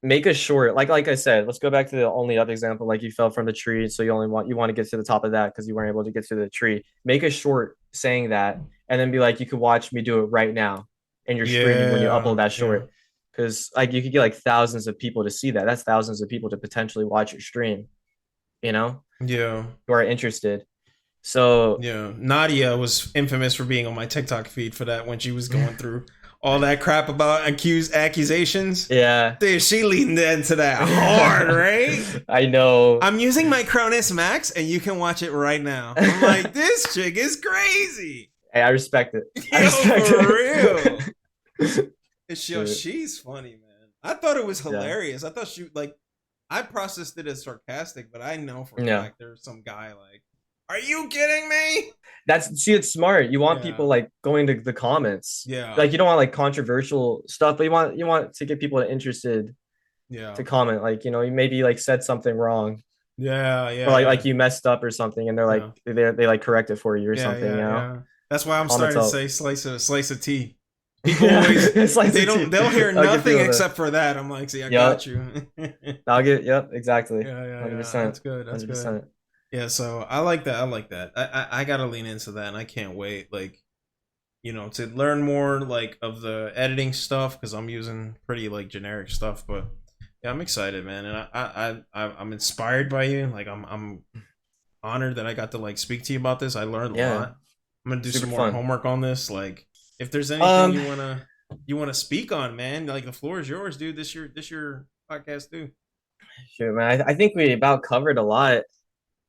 make a short. Like I said, let's go back to the only up example. Like you fell from the tree, so you want to get to the top of that because you weren't able to get to the tree. Make a short saying that, and then be like, you can watch me do it right now in your stream when you upload Yeah, that yeah, short. Because like you could get like thousands of people to see that. That's thousands of people to potentially watch your stream, you know, yeah. who are interested. So Yeah, Nadia was infamous for being on my TikTok feed for that when she was going through all that crap about accused accusations. yeah. Dude, she leaned into that hard, right? I know. I'm using my Cronus Max and you can watch it right now. I'm like, this chick is crazy. Hey, I respect it. I Yo, respect for it. real. Yo, Dude, she's funny, man. I thought it was yeah. hilarious. I thought she like I processed it as sarcastic, but I know for a Yeah. fact there's some guy like, are you kidding me? It's smart. You want Yeah. people like going to the comments. Yeah. Like you don't want like controversial stuff, but you want to get people interested Yeah. to comment. Like, you maybe like said something wrong Yeah, or yeah, like yeah, you messed up or something and they're like yeah, they like correct it for you or yeah, something, yeah, yeah. That's why I'm Comments starting to help. say slice of tea. People Yeah, always it's like the tea. they'll hear I'll give nothing people the except for that. I'm like, see, I got yep. you. Yep, exactly. Yeah. 100%. That's good. That's good. 100%. Yeah, so I like that. I like that. I gotta lean into that, and I can't wait. Like, to learn more like of the editing stuff because I'm using pretty like generic stuff. But yeah, I'm excited, man, and I'm inspired by you. Like, I'm honored that I got to like speak to you about this. I learned a Yeah. lot. I'm gonna do Super some more fun. homework on this. Like, if there's anything Um you wanna speak on, man, like the floor is yours, dude. This your podcast, dude. Shoot, man. I think we about covered a lot.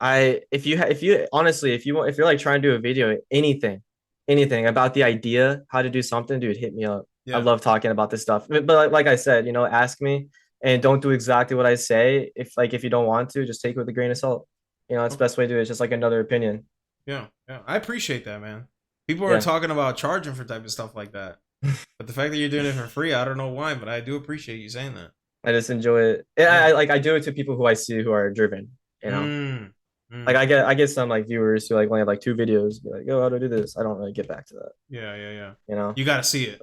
If you honestly if you're like trying to do a video, anything about the idea how to do something, dude, hit me up. I Yeah. love talking about this stuff. But like I said, ask me and don't do exactly what I say. If you don't want to, just take it with a grain of salt. It's the Okay. best way to do it. It's just like another opinion. Yeah. Yeah. I appreciate that, man. People are Yeah. talking about charging for type of stuff like that. But the fact that you're doing it for free, I don't know why, but I do appreciate you saying that. I just enjoy it. Yeah, Yeah. I do it to people who I see who are driven, you know. Mm. Like Mm. I get some like viewers who like only have like two videos, be like, oh, how to do this. I don't really get back to that, Yeah, yeah, yeah. you know. You gotta see it.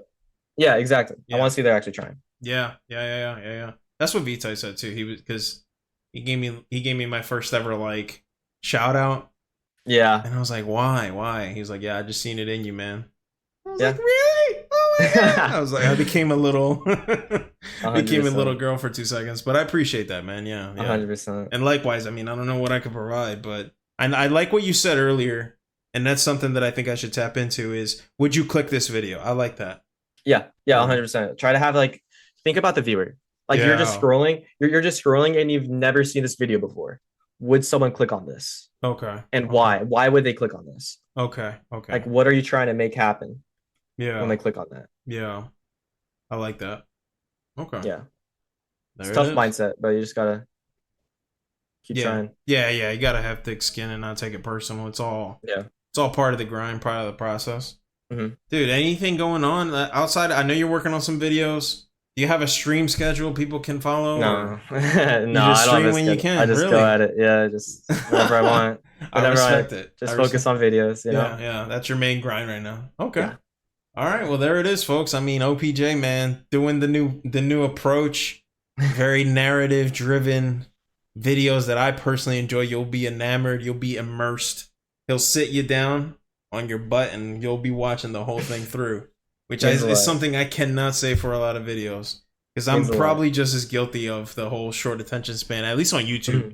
Yeah, exactly. Yeah. I want to see they're actually trying. Yeah. That's what Vitae said too. He was because he gave me my first ever like shout out. Yeah. And I was like, why? He was like, yeah, I just seen it in you, man. I was Yeah. like, really? Oh my god! I was like, I became a little, became a 100%. little girl for 2 seconds, but I appreciate that, man. Yeah. 100%. And likewise, I mean, I don't know what I could provide, but I like what you said earlier, and that's something that I think I should tap into. Is would you click this video? I like that. Yeah, 100%. Try to have like think about the viewer. Like you're just Yeah. scrolling, you're just scrolling, and you've never seen this video before. Would someone click on this? Okay. And why? Why would they click on this? Okay. Like, what are you trying to make happen Yeah. when they click on that? Yeah. I like that. Okay. Yeah. There It's it tough is. mindset, but you just gotta keep trying. Yeah. You gotta have thick skin and not take it personal. It's all part of the grind, part of the process. Mhm. Dude, anything going on outside? I know you're working on some videos. Do you have a stream schedule people can follow? No, or no, you just I don't have stream a when you schedule. can. I just really? go at it. Yeah, just whenever I want. I Whenever respect it. Just I focus on videos. You know. Yeah. That's your main grind right now. Okay. Yeah. All right. Well, there it is, folks. I mean, OpJ, man, doing the new approach, very narrative driven videos that I personally enjoy. You'll be enamored. You'll be immersed. He'll sit you down on your butt and you'll be watching the whole thing through, which is something I cannot say for a lot of videos because I'm probably just as guilty of the whole short attention span, at least on YouTube. You know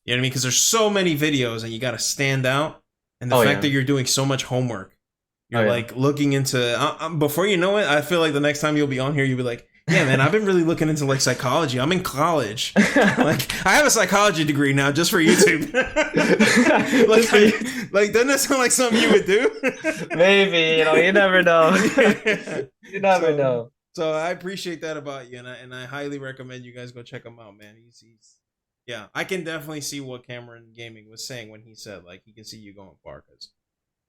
what I mean? Because there's so many videos and you got to stand out. And the fact that you're doing so much homework, you're like looking into, before you know it, I feel like the next time you'll be on here, you'll be like, yeah, man, I've been really looking into like psychology. I'm in college. Like I have a psychology degree now just for YouTube. like doesn't that sound like something you would do? Maybe, you never know. You never know. So I appreciate that about you, and I highly recommend you guys go check him out, man. He's yeah, I can definitely see what Cameron Gaming was saying when he said like he can see you going far because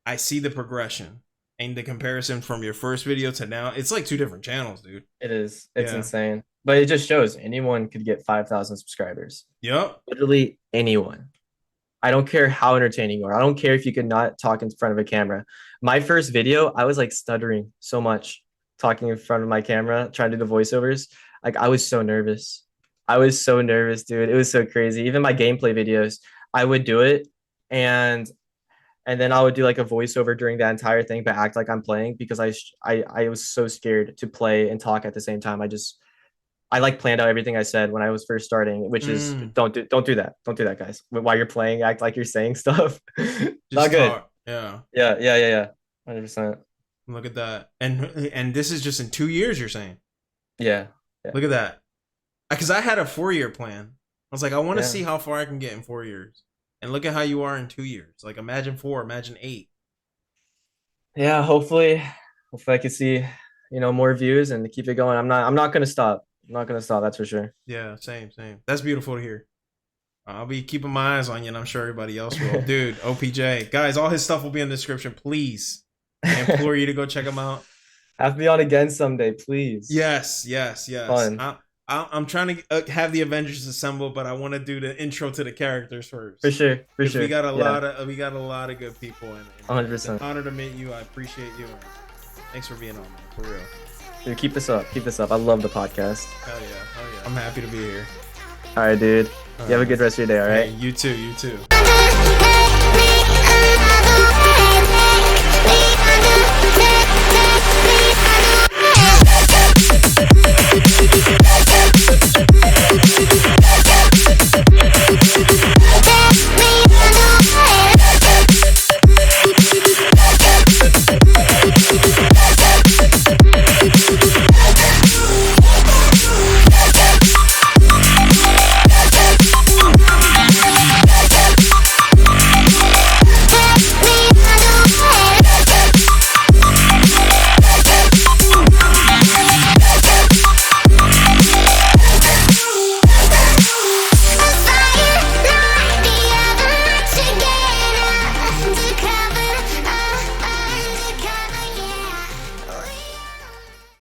I see the progression. And the comparison from your first video to now, it's like 2 different channels, dude. It is. It's insane. But it just shows anyone could get 5,000 subscribers. Yep. Literally anyone. I don't care how entertaining you are. I don't care if you could not talk in front of a camera. My first video, I was like stuttering so much talking in front of my camera, trying to do the voiceovers. Like I was so nervous. I was so nervous, dude. It was so crazy. Even my gameplay videos, I would do it and then I would do like a voiceover during that entire thing, but act like I'm playing because I was so scared to play and talk at the same time. I like planned out everything I said when I was first starting, which is don't do that. Don't do that, guys. While you're playing, act like you're saying stuff. Not good. Talk. Yeah. 100%. Look at that. And this is just in 2 years, you're saying? Yeah. Look at that. Because I had a 4-year plan. I was like, I want to see how far I can get in 4 years. And look at how you are in 2 years. Like imagine 4, imagine 8. Yeah, hopefully I can see, more views and keep it going. I'm not gonna stop. I'm not gonna stop, that's for sure. Yeah, same. That's beautiful to hear. I'll be keeping my eyes on you, and I'm sure everybody else will. Dude, OpJ. Guys, all his stuff will be in the description. Please. I implore you to go check him out. Have me on again someday, please. Yes. Fun. I'm trying to have the Avengers assemble, but I want to do the intro to the characters first. For sure. We got a lot of good people, and 100%. It's an honor to meet you. I appreciate you. Thanks for being on, man. For real. Dude, keep this up. I love the podcast. Hell yeah. I'm happy to be here. All right, dude. You have a good rest of your day. All right. Hey, you too.